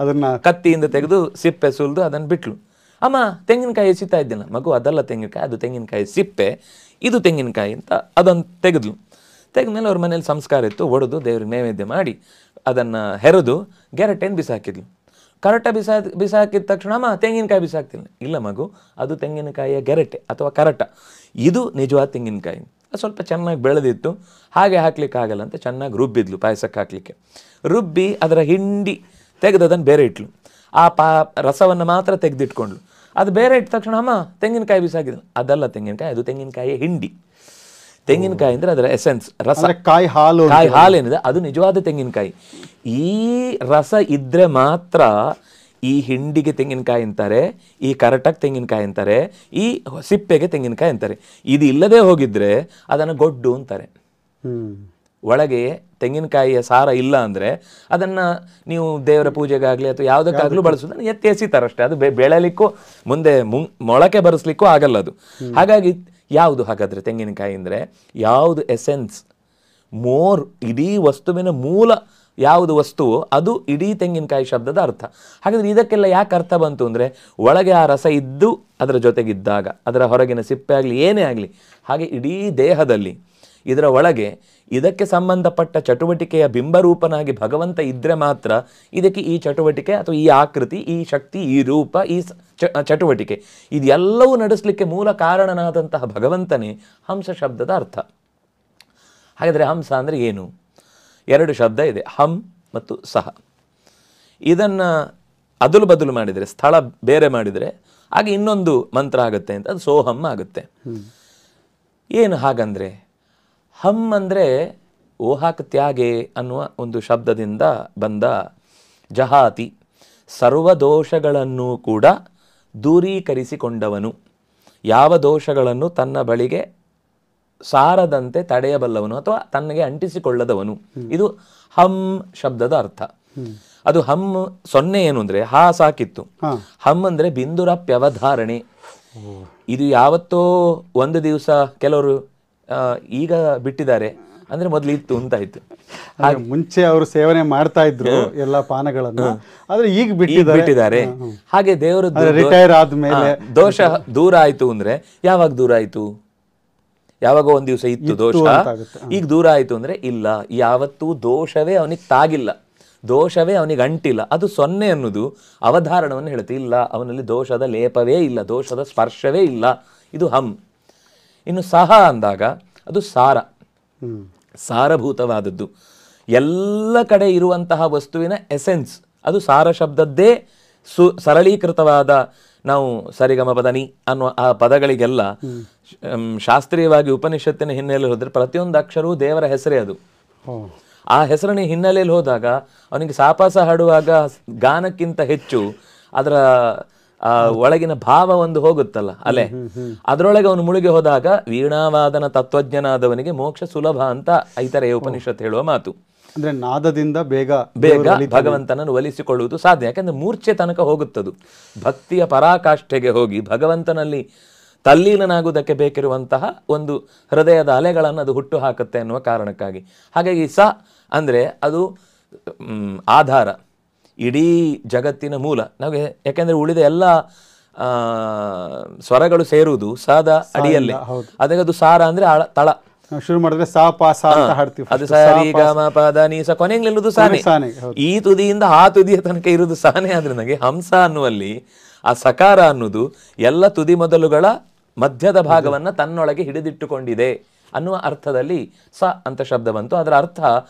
ಅದನ್ನ ಕತ್ತಿಯಿಂದ ತೆಗೆದು ಸಿಪ್ಪೆ ಸುಲಿದು ಅದನ್ನು ಬಿಟ್ಲು. ಅಮ್ಮ ತೆಂಗಿನಕಾಯಿ ಎಸಿತಾ ಇದ್ದೇನೆ. ಮಗು ಅದಲ್ಲ ತೆಂಗಿನಕಾಯಿ, ಅದು ತೆಂಗಿನಕಾಯಿ ಸಿಪ್ಪೆ, ಇದು ತೆಂಗಿನಕಾಯಿ ಅಂತ ಅದನ್ನು ತೆಗೆದ್ಲು. ತೆಗೆದ್ಮೇಲೆ ಅವ್ರ ಮನೇಲಿ ಸಂಸ್ಕಾರ ಇತ್ತು, ಒಡೆದು ದೇವ್ರಿಗೆ ನೈವೇದ್ಯ ಮಾಡಿ ಅದನ್ನು ಹೆರೆದು ಗೆರಟೆಯನ್ನು ಬಿಸಾಕಿದ್ಲು. ಕರಟ ಬಿಸಾಕಿದ ತಕ್ಷಣ ಅಮ್ಮ ತೆಂಗಿನಕಾಯಿ ಬಿಸಾಕ್ತಿಲ್ಲ. ಇಲ್ಲ ಮಗು, ಅದು ತೆಂಗಿನಕಾಯಿಯ ಗೆರಟೆ ಅಥವಾ ಕರಟ, ಇದು ನಿಜವಾದ ತೆಂಗಿನಕಾಯಿ. ಸ್ವಲ್ಪ ಚೆನ್ನಾಗಿ ಬೆಳೆದಿತ್ತು, ಹಾಗೆ ಹಾಕ್ಲಿಕ್ಕೆ ಆಗಲ್ಲ ಅಂತ ಚೆನ್ನಾಗಿ ರುಬ್ಬಿದ್ಲು ಪಾಯಸಕ್ಕೆ ಹಾಕಲಿಕ್ಕೆ. ರುಬ್ಬಿ ಅದರ ಹಿಂಡಿ ತೆಗೆದು ಅದನ್ನು ಬೇರೆ ಇಟ್ಲು. ಆ ರಸವನ್ನು ಮಾತ್ರ ತೆಗೆದಿಟ್ಕೊಂಡ್ಲು. ಅದು ಬೇರೆ ಇಟ್ಟ ತಕ್ಷಣ ಅಮ್ಮ ತೆಂಗಿನಕಾಯಿ ಬಿಸಾಕಿದ್ಲು. ಅದಲ್ಲ ತೆಂಗಿನಕಾಯಿ, ಅದು ತೆಂಗಿನಕಾಯಿಯ ಹಿಂಡಿ. ತೆಂಗಿನಕಾಯಿ ಅಂದರೆ ಅದರ ಎಸೆನ್ಸ್, ರಸ, ಕಾಯಿ ಹಾಲೇನಿದೆ ಅದು ನಿಜವಾದ ತೆಂಗಿನಕಾಯಿ. ಈ ರಸ ಇದ್ರೆ ಮಾತ್ರ ಈ ಹಿಂಡಿಗೆ ತೆಂಗಿನಕಾಯಿ ಅಂತಾರೆ, ಈ ಕರಟಕ್ಕೆ ತೆಂಗಿನಕಾಯಿ ಅಂತಾರೆ, ಈ ಸಿಪ್ಪೆಗೆ ತೆಂಗಿನಕಾಯಿ ಅಂತಾರೆ. ಇದು ಇಲ್ಲದೆ ಹೋಗಿದ್ರೆ ಅದನ್ನು ಗೊಡ್ಡು ಅಂತಾರೆ. ಒಳಗೆ ತೆಂಗಿನಕಾಯಿಯ ಸಾರ ಇಲ್ಲ ಅಂದರೆ ಅದನ್ನು ನೀವು ದೇವರ ಪೂಜೆಗಾಗಲಿ ಅಥವಾ ಯಾವುದಕ್ಕಾಗಲೂ ಬಳಸೋದನ್ನು ಎತ್ತಿ ಎಸಿತಾರಷ್ಟೇ. ಅದು ಬೆಳೆಯಲಿಕ್ಕೂ ಮುಂದೆ ಮೊಳಕೆ ಬರೆಸ್ಲಿಕ್ಕೂ ಆಗಲ್ಲ ಅದು. ಹಾಗಾಗಿ ಯಾವುದು ಹಾಗಾದರೆ ತೆಂಗಿನಕಾಯಿ ಅಂದರೆ ಯಾವುದು ಎಸೆನ್ಸ್, ಮೋರ್, ಇಡೀ ವಸ್ತುವಿನ ಮೂಲ ಯಾವುದು ವಸ್ತುವು ಅದು ಇಡೀ ತೆಂಗಿನಕಾಯಿ ಶಬ್ದದ ಅರ್ಥ. ಹಾಗಾದರೆ ಇದಕ್ಕೆಲ್ಲ ಯಾಕೆ ಅರ್ಥ ಬಂತು ಅಂದರೆ ಒಳಗೆ ಆ ರಸ ಇದ್ದು ಅದರ ಜೊತೆಗಿದ್ದಾಗ, ಅದರ ಹೊರಗಿನ ಸಿಪ್ಪೆ ಆಗಲಿ ಏನೇ ಆಗಲಿ, ಹಾಗೆ ಇಡೀ ದೇಹದಲ್ಲಿ ಇದರ ಒಳಗೆ ಇದಕ್ಕೆ ಸಂಬಂಧಪಟ್ಟ ಚಟುವಟಿಕೆಯ ಬಿಂಬರೂಪನಾಗಿ ಭಗವಂತ ಇದ್ದರೆ ಮಾತ್ರ ಇದಕ್ಕೆ ಈ ಚಟುವಟಿಕೆ ಅಥವಾ ಈ ಆಕೃತಿ, ಈ ಶಕ್ತಿ, ಈ ರೂಪ, ಈ ಚಟುವಟಿಕೆ ಇದೆಲ್ಲವೂ ನಡೆಸಲಿಕ್ಕೆ ಮೂಲ ಕಾರಣನಾದಂತಹ ಭಗವಂತನೇ ಹಂಸ ಶಬ್ದದ ಅರ್ಥ. ಹಾಗಾದರೆ ಹಂಸ ಅಂದರೆ ಏನು? 2 ಶಬ್ದ ಇದೆ, ಹಂ ಮತ್ತು ಸಹ. ಇದನ್ನು ಅದಲು ಬದಲು ಮಾಡಿದರೆ, ಸ್ಥಳ ಬೇರೆ ಮಾಡಿದರೆ ಹಾಗೆ ಇನ್ನೊಂದು ಮಂತ್ರ ಆಗುತ್ತೆ ಅಂತ, ಅದು ಸೋಹಂ ಆಗುತ್ತೆ. ಏನು ಹಾಗಂದರೆ? ಹಂ ಅಂದರೆ ಓಹಾಕ್ ತ್ಯಾಗೆ ಅನ್ನುವ ಒಂದು ಶಬ್ದದಿಂದ ಬಂದ ಜಹಾತಿ, ಸರ್ವದೋಷಗಳನ್ನು ಕೂಡ ದೂರೀಕರಿಸಿಕೊಂಡವನು, ಯಾವ ದೋಷಗಳನ್ನು ತನ್ನ ಬಳಿಗೆ ಸಾರದಂತೆ ತಡೆಯಬಲ್ಲವನು ಅಥವಾ ತನ್ನಗೆ ಅಂಟಿಸಿಕೊಳ್ಳದವನು. ಇದು ಹಂ ಶಬ್ದದ ಅರ್ಥ. ಅದು ಹಂ 0 ಏನು ಅಂದರೆ ಹಾ ಸಾಕಿತ್ತು. ಹಂ ಅಂದರೆ ಬಿಂದುರಪ್ಯವಧಾರಣೆ. ಇದು ಯಾವತ್ತೋ ಒಂದು ದಿವಸ ಕೆಲವರು ಈಗ ಬಿಟ್ಟಿದ್ದಾರೆ ಅಂದ್ರೆ ಮೊದಲು ಇತ್ತು ಅಂತಾಯ್ತು. ಮುಂಚೆ ಅವರು ಸೇವನೆ ಮಾಡ್ತಾ ಇದ್ರು ಎಲ್ಲ ಪಾನಗಳನ್ನು, ಆದ್ರೆ ಈಗ ಬಿಟ್ಟಿದ್ದಾರೆ. ಹಾಗೆ ದೇವರು ರಿಟೈರ್ ಆದ್ಮೇಲೆ ದೋಷ ದೂರ ಆಯ್ತು ಅಂದ್ರೆ ಯಾವಾಗ ದೂರ ಆಯ್ತು? ಯಾವಾಗ ಒಂದ್ ದಿವಸ ಇತ್ತು ದೋಷ, ಈಗ ದೂರ ಆಯ್ತು ಅಂದ್ರೆ ಇಲ್ಲ, ಯಾವತ್ತೂ ದೋಷವೇ ಅವನಿಗೆ ತಾಗಿಲ್ಲ, ದೋಷವೇ ಅವನಿಗೆ ಅಂಟಿಲ್ಲ. ಅದು 0 ಅನ್ನೋದು ಅವಧಾರಣವನ್ನು ಹೇಳುತ್ತೆ. ಇಲ್ಲ, ಅವನಲ್ಲಿ ದೋಷದ ಲೇಪವೇ ಇಲ್ಲ, ದೋಷದ ಸ್ಪರ್ಶವೇ ಇಲ್ಲ. ಇದು ಹಂ. ಇನ್ನು ಸಹ ಅಂದಾಗ ಅದು ಸಾರ, ಸಾರಭೂತವಾದದ್ದು, ಎಲ್ಲ ಕಡೆ ಇರುವಂತಹ ವಸ್ತುವಿನ ಎಸೆನ್ಸ್. ಅದು ಸಾರ ಶಬ್ದದ್ದೇ ಸರಳೀಕೃತವಾದ, ನಾವು ಸರಿಗಮ ಪದನಿ ಅನ್ನುವ ಆ ಪದಗಳಿಗೆಲ್ಲ ಶಾಸ್ತ್ರೀಯವಾಗಿ ಉಪನಿಷತ್ತಿನ ಹಿನ್ನೆಲೆಯಲ್ಲಿ ಹೋದರೆ ಪ್ರತಿಯೊಂದು ಅಕ್ಷರವೂ ದೇವರ ಹೆಸರೇ. ಅದು ಆ ಹೆಸರಿನ ಹಿನ್ನೆಲೆಯಲ್ಲಿ ಹೋದಾಗ ಅವನಿಗೆ ಸಾಪಾಸ ಹಾಡುವಾಗ ಗಾನಕ್ಕಿಂತ ಹೆಚ್ಚು ಅದರ ಒಳಗಿನ ಭಾವ ಒಂದು ಹೋಗುತ್ತಲ್ಲ ಅಲೆ, ಅದರೊಳಗೆ ಅವನು ಮುಳುಗಿ ಹೋದಾಗ ವೀಣಾವಾದನ ತತ್ವಜ್ಞನಾದವನಿಗೆ ಮೋಕ್ಷ ಸುಲಭ ಅಂತ ಐತರೆಯ ಉಪನಿಷತ್ ಹೇಳುವ ಮಾತು. ಅಂದ್ರೆ ನಾದದಿಂದ ಬೇಗ ಭಗವಂತನನ್ನು ಒಲಿಸಿಕೊಳ್ಳುವುದು ಸಾಧ್ಯ. ಯಾಕಂದ್ರೆ ಮೂರ್ಛೆ ತನಕ ಹೋಗುತ್ತದು. ಭಕ್ತಿಯ ಪರಾಕಾಷ್ಠೆಗೆ ಹೋಗಿ ಭಗವಂತನಲ್ಲಿ ತಲ್ಲೀನನಾಗುವುದಕ್ಕೆ ಬೇಕಿರುವಂತಹ ಒಂದು ಹೃದಯದ ಅಲೆಗಳನ್ನು ಅದು ಹುಟ್ಟು ಹಾಕುತ್ತೆ ಅನ್ನುವ ಕಾರಣಕ್ಕಾಗಿ. ಹಾಗಾಗಿ ಸ ಅಂದರೆ ಅದು ಆಧಾರ, ಇಡೀ ಜಗತ್ತಿನ ಮೂಲ. ನಾವು ಯಾಕೆಂದ್ರೆ ಉಳಿದ ಎಲ್ಲ ಸ್ವರಗಳು ಸೇರುವುದು ಸಾದ ಅಡಿಯಲ್ಲೇ. ಅದಕ್ಕೆ ಅದು ಸಾರ ಅಂದ್ರೆ ತಳ. ಶುರು ಮಾಡಿದ್ರೆ ಸಾ ಪಾ ಸಾ ಅಂತ ಹಾಡ್ತೀವಿ. ಅದು ಸರಿ ಗ ಮ ಪ ದ ನಿ ಸ, ಕೊನೆಗಳಿರುವುದು ಸಾನೆ. ಈ ತುದಿಯಿಂದ ಆ ತುದಿಯ ತನಕ ಇರುವುದು ಸಾನೆ. ಆದ್ರೆ ನನಗೆ ಹಂಸ ಅನ್ನುವಲ್ಲಿ ಆ ಸಕಾರ ಅನ್ನೋದು ಎಲ್ಲ ತುದಿ ಮೊದಲುಗಳ ಮಧ್ಯದ ಭಾಗವನ್ನ ತನ್ನೊಳಗೆ ಹಿಡಿದಿಟ್ಟುಕೊಂಡಿದೆ ಅನ್ನುವ ಅರ್ಥದಲ್ಲಿ ಸ ಅಂತ ಶಬ್ದ ಬಂತು. ಅದರ ಅರ್ಥ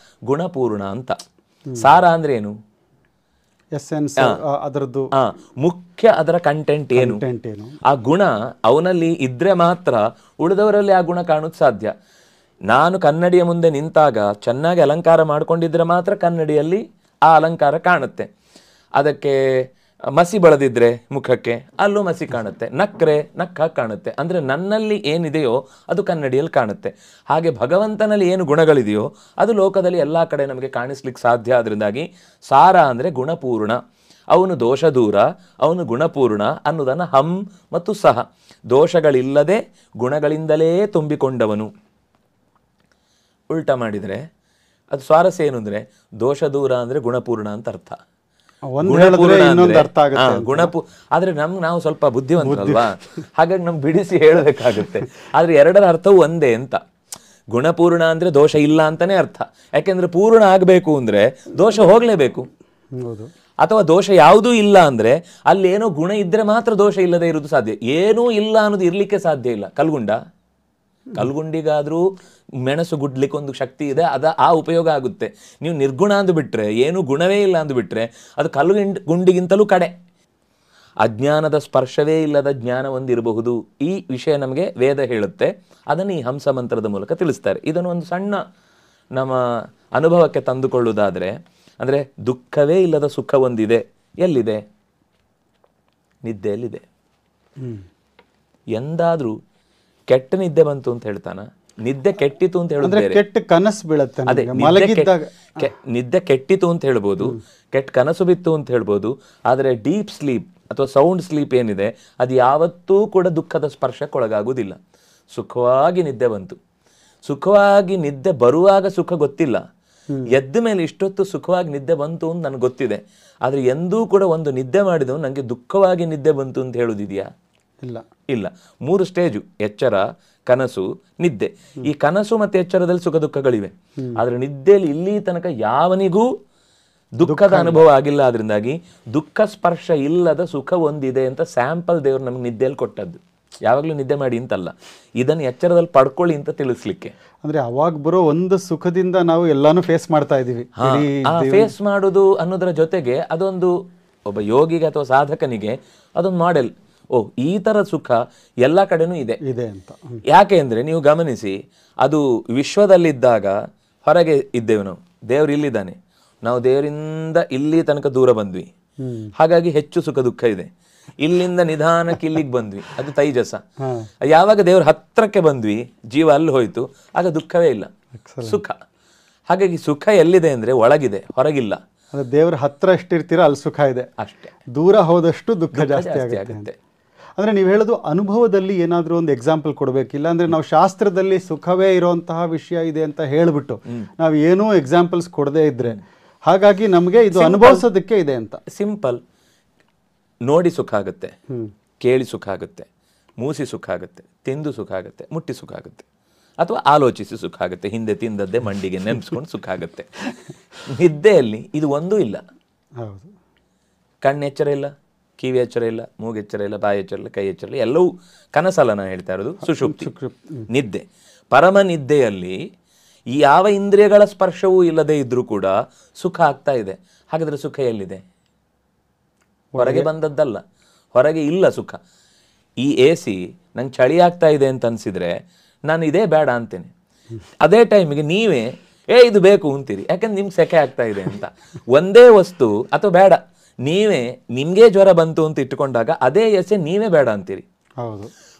ಗುಣಪೂರ್ಣ ಅಂತ. ಸಾರ ಅಂದ್ರೆ ಏನು? ಎಸೆನ್ಸ್, ಅದರದ್ದು ಮುಖ್ಯ, ಅದರ ಕಂಟೆಂಟ್ ಏನು, ಆ ಗುಣ ಅವನಲ್ಲಿ ಇದ್ರೆ ಮಾತ್ರ ಉಳಿದವರಲ್ಲಿ ಆ ಗುಣ ಕಾಣೋದು ಸಾಧ್ಯ. ನಾನು ಕನ್ನಡಿಯ ಮುಂದೆ ನಿಂತಾಗ ಚೆನ್ನಾಗಿ ಅಲಂಕಾರ ಮಾಡ್ಕೊಂಡಿದ್ರೆ ಮಾತ್ರ ಕನ್ನಡಿಯಲ್ಲಿ ಆ ಅಲಂಕಾರ ಕಾಣುತ್ತೆ. ಅದಕ್ಕೆ ಮಸಿ ಬಳದಿದ್ರೆ ಮುಖಕ್ಕೆ ಅಲ್ಲೂ ಮಸಿ ಕಾಣುತ್ತೆ, ನಕ್ರೆ ನಕ್ಕ ಕಾಣುತ್ತೆ. ಅಂದರೆ ನನ್ನಲ್ಲಿ ಏನಿದೆಯೋ ಅದು ಕನ್ನಡಿಯಲ್ಲಿ ಕಾಣುತ್ತೆ. ಹಾಗೆ ಭಗವಂತನಲ್ಲಿ ಏನು ಗುಣಗಳಿದೆಯೋ ಅದು ಲೋಕದಲ್ಲಿ ಎಲ್ಲ ಕಡೆ ನಮಗೆ ಕಾಣಿಸ್ಲಿಕ್ಕೆ ಸಾಧ್ಯ. ಅದರಿಂದಾಗಿ ಸಾರ ಅಂದರೆ ಗುಣಪೂರ್ಣ, ಅವನು ದೋಷ ದೂರ, ಅವನು ಗುಣಪೂರ್ಣ ಅನ್ನೋದನ್ನು ಹಂ ಮತ್ತು ಸಹ, ದೋಷಗಳಿಲ್ಲದೆ ಗುಣಗಳಿಂದಲೇ ತುಂಬಿಕೊಂಡವನು. ಉಲ್ಟಾ ಮಾಡಿದರೆ ಅದು ಸ್ವಾರಸ್ಯ ಏನು ಅಂದರೆ ದೋಷ ದೂರ ಅಂದರೆ ಗುಣಪೂರ್ಣ ಅಂತ ಅರ್ಥ. ಆದ್ರೆ ನಾವು ಸ್ವಲ್ಪ ಬುದ್ಧಿವಂತರಲ್ವಾ, ಹಾಗಾಗಿ ನಮ್ಗೆ ಬಿಡಿಸಿ ಹೇಳಬೇಕಾಗುತ್ತೆ. ಆದ್ರೆ ಎರಡರ ಅರ್ಥವು ಒಂದೇ ಅಂತ. ಗುಣಪೂರ್ಣ ಅಂದ್ರೆ ದೋಷ ಇಲ್ಲ ಅಂತಾನೆ ಅರ್ಥ. ಯಾಕೆಂದ್ರೆ ಪೂರ್ಣ ಆಗಬೇಕು ಅಂದ್ರೆ ದೋಷ ಹೋಗ್ಲೇಬೇಕು. ಅಥವಾ ದೋಷ ಯಾವುದೂ ಇಲ್ಲ ಅಂದ್ರೆ ಅಲ್ಲಿ ಏನೋ ಗುಣ ಇದ್ರೆ ಮಾತ್ರ ದೋಷ ಇಲ್ಲದೆ ಇರುವುದು ಸಾಧ್ಯ. ಏನೂ ಇಲ್ಲ ಅನ್ನೋದು ಇರ್ಲಿಕ್ಕೆ ಸಾಧ್ಯ ಇಲ್ಲ. ಕಲ್ಗುಂಡಿಗಾದ್ರೂ ಮೆಣಸು ಗುಡ್ಲಿಕ್ಕೆ ಒಂದು ಶಕ್ತಿ ಇದೆ, ಆ ಉಪಯೋಗ ಆಗುತ್ತೆ. ನೀವು ನಿರ್ಗುಣ ಅಂದುಬಿಟ್ರೆ, ಏನು ಗುಣವೇ ಇಲ್ಲ ಅಂದುಬಿಟ್ರೆ ಅದು ಗುಂಡಿಗಿಂತಲೂ ಕಡೆ. ಅಜ್ಞಾನದ ಸ್ಪರ್ಶವೇ ಇಲ್ಲದ ಜ್ಞಾನ ಒಂದಿರಬಹುದು. ಈ ವಿಷಯ ನಮಗೆ ವೇದ ಹೇಳುತ್ತೆ. ಅದನ್ನು ಈ ಹಂಸ ಮಂತ್ರದ ಮೂಲಕ ತಿಳಿಸ್ತಾರೆ. ಇದನ್ನು ಒಂದು ಸಣ್ಣ ನಮ್ಮ ಅನುಭವಕ್ಕೆ ತಂದುಕೊಳ್ಳುವುದಾದರೆ, ಅಂದರೆ ದುಃಖವೇ ಇಲ್ಲದ ಸುಖ ಒಂದಿದೆ. ಎಲ್ಲಿದೆ? ನಿದ್ದೆಯಲ್ಲಿದೆ. ಎಂದಾದ್ರೂ ಕೆಟ್ಟ ನಿದ್ದೆ ಬಂತು ಅಂತ ಹೇಳ್ತಾನ? ನಿದ್ದೆ ಕೆಟ್ಟಿತು ಅಂತ ಹೇಳಿದ್ರೆ ಕೆಟ್ಟ ಕನಸು ಬೀಳುತ್ತೆ. ಅದೇ ನಿದ್ದೆ ಕೆಟ್ಟಿತು ಅಂತ ಹೇಳ್ಬೋದು, ಕೆಟ್ಟ ಕನಸು ಬಿತ್ತು ಅಂತ ಹೇಳ್ಬೋದು. ಆದರೆ ಡೀಪ್ ಸ್ಲೀಪ್ ಅಥವಾ ಸೌಂಡ್ ಸ್ಲೀಪ್ ಏನಿದೆ ಅದು ಯಾವತ್ತೂ ಕೂಡ ದುಃಖದ ಸ್ಪರ್ಶಕ್ಕೊಳಗಾಗುವುದಿಲ್ಲ. ಸುಖವಾಗಿ ನಿದ್ದೆ ಬಂತು. ಸುಖವಾಗಿ ನಿದ್ದೆ ಬರುವಾಗ ಸುಖ ಗೊತ್ತಿಲ್ಲ, ಎದ್ದ ಮೇಲೆ ಇಷ್ಟೊತ್ತು ಸುಖವಾಗಿ ನಿದ್ದೆ ಬಂತು ಅಂತ ನನಗೆ ಗೊತ್ತಿದೆ. ಆದರೆ ಎಂದೂ ಕೂಡ ಒಂದು ನಿದ್ದೆ ಮಾಡಿದವು ನನಗೆ ದುಃಖವಾಗಿ ನಿದ್ದೆ ಬಂತು ಅಂತ ಹೇಳುವುದಿದೆಯಾ? ಇಲ್ಲ. 3 ಸ್ಟೇಜು: ಎಚ್ಚರ, ಕನಸು, ನಿದ್ದೆ. ಈ ಕನಸು ಮತ್ತೆ ಎಚ್ಚರದಲ್ಲಿ ಸುಖ ದುಃಖಗಳಿವೆ. ಆದ್ರೆ ನಿದ್ದೆಯಲ್ಲಿ ಇಲ್ಲಿ ತನಕ ಯಾವನಿಗೂ ದುಃಖದ ಅನುಭವ ಆಗಿಲ್ಲ. ಅದರಿಂದಾಗಿ ದುಃಖ ಸ್ಪರ್ಶ ಇಲ್ಲದ ಸುಖ ಒಂದಿದೆ ಅಂತ ಸ್ಯಾಂಪಲ್ ದೇವ್ರು ನಮ್ಗೆ ನಿದ್ದೆಯಲ್ಲಿ ಕೊಟ್ಟದ್ದು. ಯಾವಾಗಲೂ ನಿದ್ದೆ ಮಾಡಿ ಅಂತಲ್ಲ, ಇದನ್ನು ಎಚ್ಚರದಲ್ಲಿ ಪಡ್ಕೊಳ್ಳಿ ಅಂತ ತಿಳಿಸ್ಲಿಕ್ಕೆ. ಅಂದ್ರೆ ಅವಾಗ ಬರೋ ಒಂದು ಸುಖದಿಂದ ನಾವು ಎಲ್ಲಾನು ಫೇಸ್ ಮಾಡ್ತಾ ಇದೀವಿ. ಫೇಸ್ ಮಾಡೋದು ಅನ್ನೋದ್ರ ಜೊತೆಗೆ ಅದೊಂದು ಒಬ್ಬ ಯೋಗಿಗೆ ಅಥವಾ ಸಾಧಕನಿಗೆ ಅದೊಂದು ಮಾಡೆಲ್. ಈ ತರ ಸುಖ ಎಲ್ಲ ಕಡೆನೂ ಇದೆ ಅಂತ. ಯಾಕೆ ಅಂದ್ರೆ ನೀವು ಗಮನಿಸಿ, ಅದು ವಿಶ್ವದಲ್ಲಿದ್ದಾಗ ಹೊರಗೆ ಇದ್ದೇವೆ ನಾವು, ದೇವ್ರು ಇಲ್ಲಿದ್ದಾನೆ, ನಾವು ದೇವರಿಂದ ಇಲ್ಲಿ ತನಕ ದೂರ ಬಂದ್ವಿ, ಹಾಗಾಗಿ ಹೆಚ್ಚು ಸುಖ ದುಃಖ ಇದೆ. ಇಲ್ಲಿಂದ ನಿಧಾನಕ್ಕೆ ಇಲ್ಲಿಗೆ ಬಂದ್ವಿ, ಅದು ತೈಜಸ. ಯಾವಾಗ ದೇವ್ರ ಹತ್ರಕ್ಕೆ ಬಂದ್ವಿ, ಜೀವ ಅಲ್ಲಿ ಹೋಯ್ತು, ಆಗ ದುಃಖವೇ ಇಲ್ಲ, ಸುಖ. ಹಾಗಾಗಿ ಸುಖ ಎಲ್ಲಿದೆ ಅಂದ್ರೆ ಒಳಗಿದೆ, ಹೊರಗಿಲ್ಲ. ದೇವ್ರ ಹತ್ರ ಎಷ್ಟಿರ್ತೀರೋ ಅಲ್ಲಿ ಸುಖ ಇದೆ ಅಷ್ಟೇ. ದೂರ ಹೋದಷ್ಟು ದುಃಖ ಜಾಸ್ತಿ ಆಗುತ್ತೆ. ಅಂದ್ರೆ ನೀವು ಹೇಳೋದು ಅನುಭವದಲ್ಲಿ ಏನಾದರೂ ಒಂದು ಎಕ್ಸಾಂಪಲ್ ಕೊಡಬೇಕಿಲ್ಲ. ಅಂದ್ರೆ ನಾವು ಶಾಸ್ತ್ರದಲ್ಲಿ ಸುಖವೇ ಇರುವಂತಹ ವಿಷಯ ಇದೆ ಅಂತ ಹೇಳ್ಬಿಟ್ಟು ನಾವು ಏನೂ ಎಕ್ಸಾಂಪಲ್ಸ್ ಕೊಡದೇ ಇದ್ರೆ, ಹಾಗಾಗಿ ನಮಗೆ ಇದು ಅನುಭವಿಸೋದಕ್ಕೆ ಇದೆ ಅಂತ. ಸಿಂಪಲ್. ನೋಡಿ ಸುಖ ಆಗುತ್ತೆ, ಕೇಳಿ ಸುಖ ಆಗುತ್ತೆ, ಮೂಸಿ ಸುಖ ಆಗುತ್ತೆ, ತಿಂದು ಸುಖ ಆಗುತ್ತೆ, ಮುಟ್ಟಿ ಸುಖ ಆಗುತ್ತೆ, ಅಥವಾ ಆಲೋಚಿಸಿ ಸುಖ ಆಗುತ್ತೆ, ಹಿಂದೆ ತಿಂದದ್ದೇ ಮಂಡಿಗೆ ನೆನೆಸ್ಕೊಂಡು ಸುಖ ಆಗುತ್ತೆ. ನಿದ್ದೆಯಲ್ಲಿ ಇದು ಒಂದೂ ಇಲ್ಲ. ಹೌದು. ಕಣ್ಣೆಚ್ಚರ ಇಲ್ಲ, ಕಿವಿ ಎಚ್ಚರ ಇಲ್ಲ, ಮೂಗೆಚ್ಚರ ಇಲ್ಲ, ಬಾಯಿ ಎಚ್ಚರ ಇಲ್ಲ, ಕೈ ಎಚ್ಚರ ಇಲ್ಲ, ಎಲ್ಲವೂ ಕನಸಲ್ಲ ನಾನು ಹೇಳ್ತಾ ಇರೋದು, ಸುಷುಪ್ತಿ, ನಿದ್ದೆ. ಪರಮ ನಿದ್ದೆಯಲ್ಲಿ ಈ ಯಾವ ಇಂದ್ರಿಯಗಳ ಸ್ಪರ್ಶವೂ ಇಲ್ಲದೆ ಇದ್ರೂ ಕೂಡ ಸುಖ ಆಗ್ತಾ ಇದೆ. ಹಾಗಾದ್ರೆ ಸುಖ ಎಲ್ಲಿದೆ? ಹೊರಗೆ ಬಂದದ್ದಲ್ಲ, ಹೊರಗೆ ಇಲ್ಲ ಸುಖ. ಈ AC ನಂಗೆ ಚಳಿ ಆಗ್ತಾ ಇದೆ ಅಂತ ಅನ್ಸಿದ್ರೆ ನಾನು ಇದೇ ಬೇಡ ಅಂತೇನೆ. ಅದೇ ಟೈಮಿಗೆ ನೀವೇ ಇದು ಬೇಕು ಅಂತೀರಿ, ಯಾಕಂದ್ರೆ ನಿಮ್ಗೆ ಸೆಕೆ ಆಗ್ತಾ ಇದೆ ಅಂತ. ಒಂದೇ ವಸ್ತು ಅಥವಾ ಬೇಡ, ನೀವೇ ನಿಮ್ಗೆ ಜ್ವರ ಬಂತು ಅಂತ ಇಟ್ಕೊಂಡಾಗ ಅದೇ ಎಸೆ ನೀವೇ ಬೇಡ ಅಂತೀರಿ.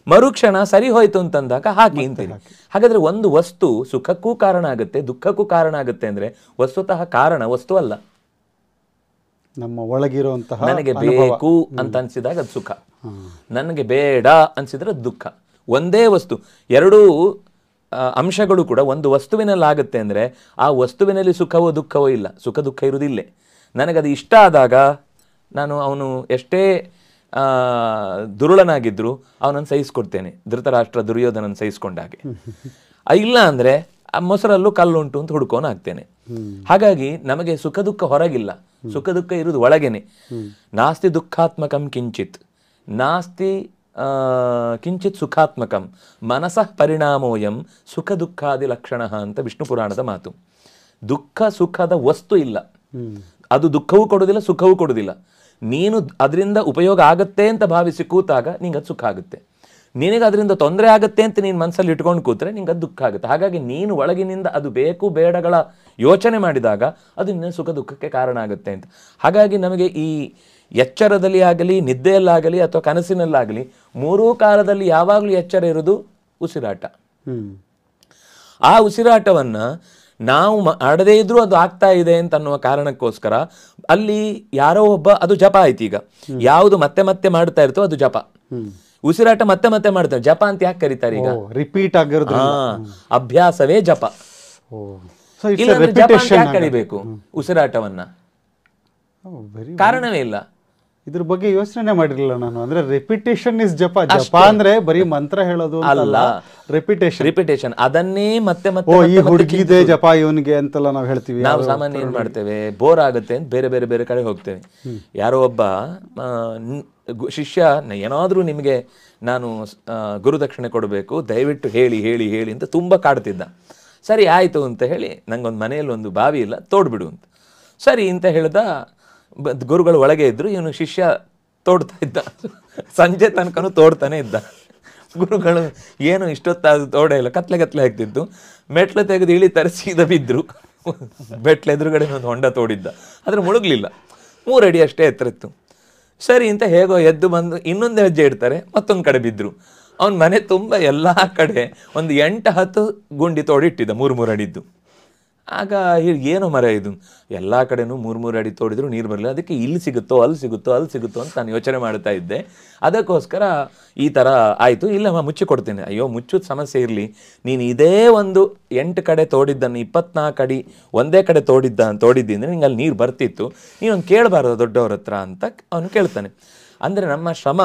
ಮರುಕ್ಷಣ ಸರಿ ಹೋಯ್ತು ಅಂತಂದಾಗ ಹಾಕಿ ಅಂತೀರಿ. ಹಾಗಾದ್ರೆ ಒಂದು ವಸ್ತು ಸುಖಕ್ಕೂ ಕಾರಣ ಆಗುತ್ತೆ, ದುಃಖಕ್ಕೂ ಕಾರಣ ಆಗುತ್ತೆ ಅಂದ್ರೆ ವಸ್ತುತಃ ಕಾರಣ ವಸ್ತು ಅಲ್ಲ. ನಮ್ಮ ಒಳಗಿರುವಂತಹ ನನಗೆ ಬೇಕು ಅಂತ ಅನ್ಸಿದಾಗ ಅದು ಸುಖ, ನನಗೆ ಬೇಡ ಅನ್ಸಿದ್ರೆ ದುಃಖ. ಒಂದೇ ವಸ್ತು, ಎರಡೂ ಅಂಶಗಳು ಕೂಡ ಒಂದು ವಸ್ತುವಿನಲ್ಲಿ ಆಗುತ್ತೆ ಅಂದ್ರೆ ಆ ವಸ್ತುವಿನಲ್ಲಿ ಸುಖವೋ ದುಃಖವೋ ಇಲ್ಲ, ಸುಖ ದುಃಖ ಇರುವುದಿಲ್ಲ. ನನಗದು ಇಷ್ಟ ಆದಾಗ ನಾನು ಅವನು ಎಷ್ಟೇ ದುರುಳನಾಗಿದ್ರು ಅವನನ್ನು ಸಹಿಸ್ಕೊಡ್ತೇನೆ, ಧೃತರಾಷ್ಟ್ರ ದುರ್ಯೋಧನನ್ನು ಸಹಿಸ್ಕೊಂಡಾಗೆ. ಇಲ್ಲ ಅಂದ್ರೆ ಆ ಮೊಸರಲ್ಲೂ ಕಲ್ಲುಂಟು ಅಂತ ಹುಡ್ಕೋನ್ ಆಗ್ತೇನೆ. ಹಾಗಾಗಿ ನಮಗೆ ಸುಖ ದುಃಖ ಹೊರಗಿಲ್ಲ, ಸುಖ ದುಃಖ ಇರುವುದು ಒಳಗೇನೆ. ನಾಸ್ತಿ ದುಃಖಾತ್ಮಕಂ ಕಿಂಚಿತ್, ನಾಸ್ತಿ ಕಿಂಚಿತ್ ಸುಖಾತ್ಮಕಂ ಮನಸಃ ಪರಿಣಾಮೋಯಂ ಸುಖ ದುಃಖಾದಿ ಲಕ್ಷಣ ಅಂತ ವಿಷ್ಣು ಪುರಾಣದ ಮಾತು. ದುಃಖ ಸುಖದ ವಸ್ತು ಇಲ್ಲ, ಅದು ದುಃಖವೂ ಕೊಡುವುದಿಲ್ಲ, ಸುಖವೂ ಕೊಡುವುದಿಲ್ಲ. ನೀನು ಅದರಿಂದ ಉಪಯೋಗ ಆಗತ್ತೆ ಅಂತ ಭಾವಿಸಿ ಕೂತಾಗ ನಿಂಗೆ ಅದು ಸುಖ ಆಗುತ್ತೆ. ನಿನಗೆ ಅದರಿಂದ ತೊಂದರೆ ಆಗುತ್ತೆ ಅಂತ ನೀನು ಮನಸ್ಸಲ್ಲಿ ಇಟ್ಕೊಂಡು ಕೂತ್ರೆ ನಿಂಗೆ ಅದು ದುಃಖ ಆಗುತ್ತೆ. ಹಾಗಾಗಿ ನೀನು ಒಳಗಿನಿಂದ ಅದು ಬೇಕು ಬೇಡಗಳ ಯೋಚನೆ ಮಾಡಿದಾಗ ಅದು ನಿನ್ನ ಸುಖ ದುಃಖಕ್ಕೆ ಕಾರಣ ಆಗುತ್ತೆ ಅಂತ. ಹಾಗಾಗಿ ನಮಗೆ ಈ ಎಚ್ಚರದಲ್ಲಿ ಆಗಲಿ, ನಿದ್ದೆಯಲ್ಲಾಗಲಿ ಅಥವಾ ಕನಸಿನಲ್ಲಾಗಲಿ, ಮೂರೂ ಕಾಲದಲ್ಲಿ ಯಾವಾಗಲೂ ಎಚ್ಚರ ಇರೋದು ಉಸಿರಾಟ. ಆ ಉಸಿರಾಟವನ್ನ ನಾವು ಮಾಡದೇ ಇದ್ರೂ ಅದು ಆಗ್ತಾ ಇದೆ ಅಂತ ಅನ್ನುವ ಕಾರಣಕ್ಕೋಸ್ಕರ ಅಲ್ಲಿ ಯಾರೋ ಒಬ್ಬ, ಅದು ಜಪ ಆಯ್ತು. ಈಗ ಯಾವುದು ಮತ್ತೆ ಮತ್ತೆ ಮಾಡ್ತಾ ಇರ್ತೋ ಅದು ಜಪ. ಉಸಿರಾಟ ಮತ್ತೆ ಮತ್ತೆ ಮಾಡ್ತಾರೆ, ಜಪ ಅಂತ ಯಾಕೆ ಕರೀತಾರೆ? ಈಗ ರಿಪೀಟ್ ಆಗಿರೋದು ಅಭ್ಯಾಸವೇ ಜಪ. ಇಲ್ಲಾಂದ್ರೆ ಜಪ ಅಂತ ಯಾಕೆ ಕರಿಬೇಕು ಉಸಿರಾಟವನ್ನ? ಕಾರಣವೇ ಇಲ್ಲ. ಇದ್ರ ಬಗ್ಗೆ ಯೋಚನೆ ಮಾಡಿರಲಿಲ್ಲ ನಾನು. ಅಂದ್ರೆ ರೆಪಿಟೇಷನ್ ಇಸ್ ಜಪ. ಜಪ ಅಂದ್ರೆ ಬರೀ ಮಂತ್ರ ಹೇಳೋದು ಅಲ್ಲ, ರಿಪಿಟೇಷನ್. ಅದನ್ನೇ ಮತ್ತೆ ಮತ್ತೆ ಈ ಹುಡುಗಿದೆ ಜಪ ಇವನಿಗೆ ಅಂತೆಲ್ಲ ನಾವು ಹೇಳ್ತೀವಿ. ನಾವು ಸಾಮಾನ್ಯ ಏನ್ ಮಾಡ್ತೇವೆ, ಬೋರ್ ಆಗುತ್ತೆ ಅಂತ ಬೇರೆ ಬೇರೆ ಬೇರೆ ಕಡೆ ಹೋಗ್ತೇವೆ. ಯಾರೋ ಒಬ್ಬ ಶಿಷ್ಯ, ಏನಾದ್ರೂ ನಿಮಗೆ ನಾನು ಗುರುದಕ್ಷಿಣೆ ಕೊಡಬೇಕು, ದಯವಿಟ್ಟು ಹೇಳಿ ಹೇಳಿ ಹೇಳಿ ಅಂತ ತುಂಬಾ ಕಾಡ್ತಿದ್ದ. ಸರಿ ಆಯ್ತು ಅಂತ ಹೇಳಿ, ನಂಗೊಂದು ಮನೆಯಲ್ಲಿ ಒಂದು ಬಾವಿ ಇಲ್ಲ, ತೋಡ್ಬಿಡು ಅಂತ. ಸರಿ ಅಂತ ಹೇಳ್ದ. ಗುರುಗಳು ಒಳಗೆ ಇದ್ರು, ಇವನು ಶಿಷ್ಯ ತೋಡ್ತಾ ಇದ್ದ. ಸಂಜೆ ತನಕನೂ ತೋಡ್ತಾನೆ ಇದ್ದ. ಗುರುಗಳು ಏನು ಇಷ್ಟೊತ್ತಾದ ತೋಡ ಇಲ್ಲ, ಕತ್ಲೆ ಕತ್ಲೆ ಆಗ್ತಿತ್ತು. ಮೆಟ್ಲು ತೆಗೆದು ಇಳಿತಾರೆ, ಸೀದಾ ಬಿದ್ರು. ಮೆಟ್ಲು ಎದುರುಗಡೆ ಒಂದು ಹೊಂಡ ತೋಡಿದ್ದ, ಆದ್ರೆ ಮುಳುಗ್ಲಿಲ್ಲ. 3 ಅಡಿ ಅಷ್ಟೇ ಎತ್ತರ ಇತ್ತು. ಸರಿ ಅಂತ ಹೇಗೋ ಎದ್ದು ಬಂದು ಇನ್ನೊಂದು ಹೆಜ್ಜೆ ಇಡ್ತಾರೆ, ಮತ್ತೊಂದು ಕಡೆ ಬಿದ್ರು. ಅವನ ಮನೆ ತುಂಬ ಎಲ್ಲಾ ಕಡೆ ಒಂದು 8-10 ಗುಂಡಿ ತೋಡಿಟ್ಟಿದ್ದ, 3 ಅಡಿದ್ದು. ಆಗ ಏನೋ ಮರ ಇದು, ಎಲ್ಲ ಕಡೆನೂ 3 ಅಡಿ ತೋಡಿದ್ರು ನೀರು ಬರಲಿಲ್ಲ. ಅದಕ್ಕೆ ಇಲ್ಲಿ ಸಿಗುತ್ತೋ ಅಲ್ಲಿ ಸಿಗುತ್ತೋ ಅಲ್ಲಿ ಸಿಗುತ್ತೋ ಅಂತ ನಾನು ಯೋಚನೆ ಮಾಡ್ತಾ ಇದ್ದೆ. ಅದಕ್ಕೋಸ್ಕರ ಈ ಥರ ಆಯಿತು. ಇಲ್ಲ ಮುಚ್ಚಿ ಕೊಡ್ತೀನಿ. ಅಯ್ಯೋ ಮುಚ್ಚೋದು ಸಮಸ್ಯೆ ಇರಲಿ, ನೀನು ಇದೇ ಒಂದು 8 ಕಡೆ ತೋಡಿದ್ದನ್ನು 24 ಅಡಿ ಒಂದೇ ಕಡೆ ತೋಡಿದ್ದಿಂದ್ರೆ ನಿಂಗೆ ಅಲ್ಲಿ ನೀರು ಬರ್ತಿತ್ತು, ನೀನೊಂದು ಕೇಳಬಾರ್ದು ದೊಡ್ಡವ್ರ ಹತ್ರ ಅಂತ ಅವನು ಕೇಳ್ತಾನೆ. ಅಂದರೆ ನಮ್ಮ ಶ್ರಮ,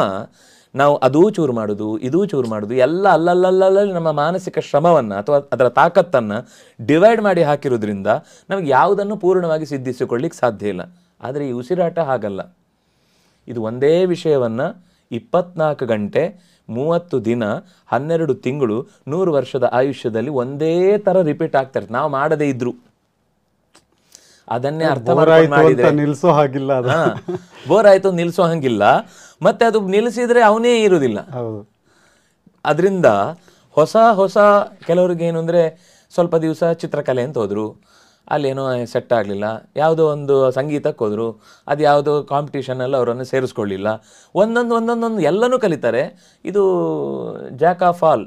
ನಾವು ಅದೂ ಚೂರು ಮಾಡೋದು ಇದೂ ಚೂರು ಮಾಡೋದು ಎಲ್ಲ ಅಲ್ಲಲ್ಲಲ್ಲಿ ನಮ್ಮ ಮಾನಸಿಕ ಶ್ರಮವನ್ನು ಅಥವಾ ಅದರ ತಾಕತ್ತನ್ನು ಡಿವೈಡ್ ಮಾಡಿ ಹಾಕಿರೋದ್ರಿಂದ ನಮಗೆ ಯಾವುದನ್ನು ಪೂರ್ಣವಾಗಿ ಸಿದ್ಧಿಸಿಕೊಳ್ಳಿಕ್ಕೆ ಸಾಧ್ಯ ಇಲ್ಲ. ಆದರೆ ಈ ಉಸಿರಾಟ ಹಾಗಲ್ಲ. ಇದು ಒಂದೇ ವಿಷಯವನ್ನು 24 ಗಂಟೆ 30 ದಿನ 12 ತಿಂಗಳು 100 ವರ್ಷದ ಆಯುಷ್ಯದಲ್ಲಿ ಒಂದೇ ಥರ ರಿಪೀಟ್ ಆಗ್ತಾ ಇರ್ತದೆ, ನಾವು ಮಾಡದೇ ಇದ್ರು. ಅದನ್ನೇ ಅರ್ಥ ಮಾಡಿದ್ರೆ ನಿಲ್ಸೋ ಹಾಗಿಲ್ಲ, ಬೋರ್ ಆಯ್ತು ನಿಲ್ಸೋ ಹಂಗಿಲ್ಲ. ಮತ್ತೆ ಅದು ನಿಲ್ಲಿಸಿದ್ರೆ ಅವನೇ ಇರುವುದಿಲ್ಲ. ಅದರಿಂದ ಹೊಸ ಕೆಲವ್ರಿಗೆ ಏನು ಅಂದರೆ, ಸ್ವಲ್ಪ ದಿವಸ ಚಿತ್ರಕಲೆ ಅಂತ ಹೋದ್ರು, ಅಲ್ಲೇನೋ ಸೆಟ್ ಆಗಲಿಲ್ಲ. ಯಾವುದೋ ಒಂದು ಸಂಗೀತಕ್ಕೆ ಹೋದರು, ಅದು ಯಾವುದೋ ಕಾಂಪಿಟೇಷನಲ್ಲಿ ಅವರನ್ನು ಸೇರಿಸ್ಕೊಳ್ಳಿಲ್ಲ. ಒಂದೊಂದು ಎಲ್ಲನೂ ಕಲಿತಾರೆ. ಇದು ಜಾಕ್ ಆಫ್ ಆಲ್.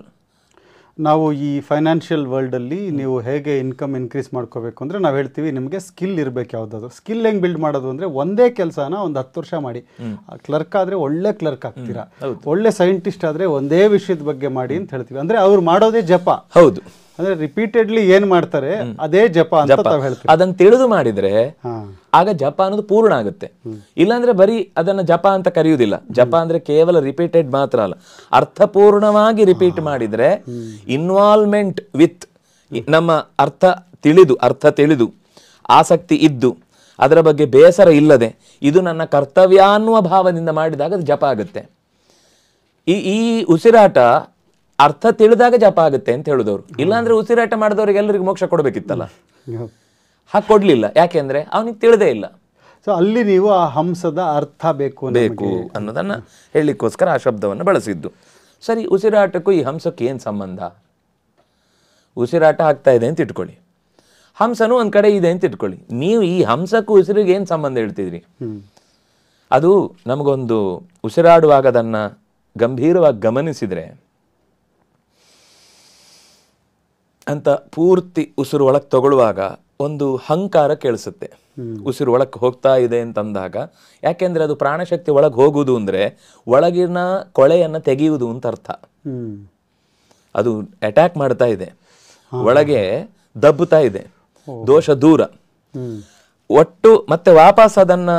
ನಾವು ಈ ಫೈನಾನ್ಷಿಯಲ್ ವರ್ಲ್ಡಲ್ಲಿ ನೀವು ಹೇಗೆ ಇನ್ಕಮ್ ಇನ್ಕ್ರೀಸ್ ಮಾಡ್ಕೋಬೇಕು ಅಂದರೆ ನಾವು ಹೇಳ್ತೀವಿ, ನಿಮಗೆ ಸ್ಕಿಲ್ ಇರಬೇಕು. ಯಾವುದಾದ್ರು ಸ್ಕಿಲ್ ಹೆಂಗೆ ಬಿಲ್ಡ್ ಮಾಡೋದು ಅಂದರೆ, ಒಂದೇ ಕೆಲಸನ ಒಂದು 10 ವರ್ಷ ಮಾಡಿ. ಕ್ಲರ್ಕ್ ಆದರೆ ಒಳ್ಳೆ ಕ್ಲರ್ಕ್ ಆಗ್ತೀರಾ, ಒಳ್ಳೆ ಸೈಂಟಿಸ್ಟ್ ಆದರೆ ಒಂದೇ ವಿಷಯದ ಬಗ್ಗೆ ಮಾಡಿ ಅಂತ ಹೇಳ್ತೀವಿ. ಅಂದರೆ ಅವ್ರು ಮಾಡೋದೇ ಜಪ. ಹೌದು, ಅಂದ್ರೆ ರಿಪೀಟೆಡ್ಲಿ ಏನ್ ಮಾಡ್ತಾರೆ ಅದೇ ಜಪ ಅಂತ ತಾವು ಹೇಳ್ತೀವಿ. ಅದನ್ನ ತಿಳಿದು ಮಾಡಿದ್ರೆ ಆಗ ಜಪ ಅನ್ನೋದು ಪೂರ್ಣ ಆಗುತ್ತೆ. ಇಲ್ಲಾಂದ್ರೆ ಬರೀ ಅದನ್ನ ಜಪ ಅಂತ ಕರೆಯುವುದಿಲ್ಲ. ಜಪ ಅಂದ್ರೆ ಕೇವಲ ರಿಪೀಟೆಡ್ ಮಾತ್ರ ಅಲ್ಲ, ಅರ್ಥಪೂರ್ಣವಾಗಿ ರಿಪೀಟ್ ಮಾಡಿದ್ರೆ, ಇನ್ವಾಲ್ವ್ಮೆಂಟ್ ವಿತ್ ನಮ್ಮ ಅರ್ಥ ತಿಳಿದು ಆಸಕ್ತಿ ಇದ್ದು ಅದರ ಬಗ್ಗೆ ಬೇಸರ ಇಲ್ಲದೆ ಇದು ನನ್ನ ಕರ್ತವ್ಯ ಅನ್ನುವ ಭಾವದಿಂದ ಮಾಡಿದಾಗ ಅದು ಜಪ ಆಗುತ್ತೆ. ಈ ಉಸಿರಾಟ ಅರ್ಥ ತಿಳಿದಾಗ ಜಪ ಆಗುತ್ತೆ ಅಂತ ಹೇಳುದವ್ರು. ಇಲ್ಲಾಂದ್ರೆ ಉಸಿರಾಟ ಮಾಡಿದವ್ರಿಗೆ ಎಲ್ಲರಿಗೂ ಮೋಕ್ಷ ಕೊಡ್ಬೇಕಿತ್ತಲ್ಲ, ಹಾಗೆ ಕೊಡ್ಲಿಲ್ಲ. ಯಾಕೆಂದ್ರೆ ಅವನಿಗೆ ತಿಳಿದೇ ಇಲ್ಲ. ಸೊ ಅಲ್ಲಿ ನೀವು ಆ ಹಂಸದ ಅರ್ಥ ಬೇಕು ಅನ್ನೋದನ್ನ ಹೇಳಲಿಕ್ಕೋಸ್ಕರ ಆ ಶಬ್ದವನ್ನು ಬಳಸಿದ್ದು. ಸರಿ, ಉಸಿರಾಟಕ್ಕೂ ಈ ಹಂಸಕ್ಕೆ ಏನು ಸಂಬಂಧ? ಉಸಿರಾಟ ಆಗ್ತಾ ಇದೆ ಅಂತ ಇಟ್ಕೊಳ್ಳಿ, ಹಂಸನೂ ಒಂದ್ ಕಡೆ ಇದೆ ಅಂತ ಇಟ್ಕೊಳ್ಳಿ. ನೀವು ಈ ಹಂಸಕ್ಕೂ ಉಸಿರಿಗೆ ಏನು ಸಂಬಂಧ ಹೇಳ್ತಿದ್ರಿ? ಅದು ನಮಗೊಂದು ಉಸಿರಾಡುವಾಗ ಅದನ್ನ ಗಂಭೀರವಾಗಿ ಗಮನಿಸಿದ್ರೆ ಅಂತ ಪೂರ್ತಿ ಉಸಿರು ಒಳಗೆ ತಗೊಳ್ಳುವಾಗ ಒಂದು ಹಂಕಾರ ಕೇಳಿಸುತ್ತೆ. ಉಸಿರು ಒಳಕ್ಕೆ ಹೋಗ್ತಾ ಇದೆ ಅಂತಂದಾಗ, ಯಾಕೆಂದ್ರೆ ಅದು ಪ್ರಾಣಶಕ್ತಿ ಒಳಗೆ ಹೋಗುವುದು ಅಂದ್ರೆ ಒಳಗಿನ ಕೊಳೆಯನ್ನು ತೆಗೆಯುವುದು ಅಂತ ಅರ್ಥ. ಅದು ಅಟ್ಯಾಕ್ ಮಾಡ್ತಾ ಇದೆ, ಒಳಗೆ ದಬ್ಬುತ್ತಾ ಇದೆ, ದೋಷ ದೂರ ಒಟ್ಟು ಮತ್ತೆ ವಾಪಸ್ ಅದನ್ನ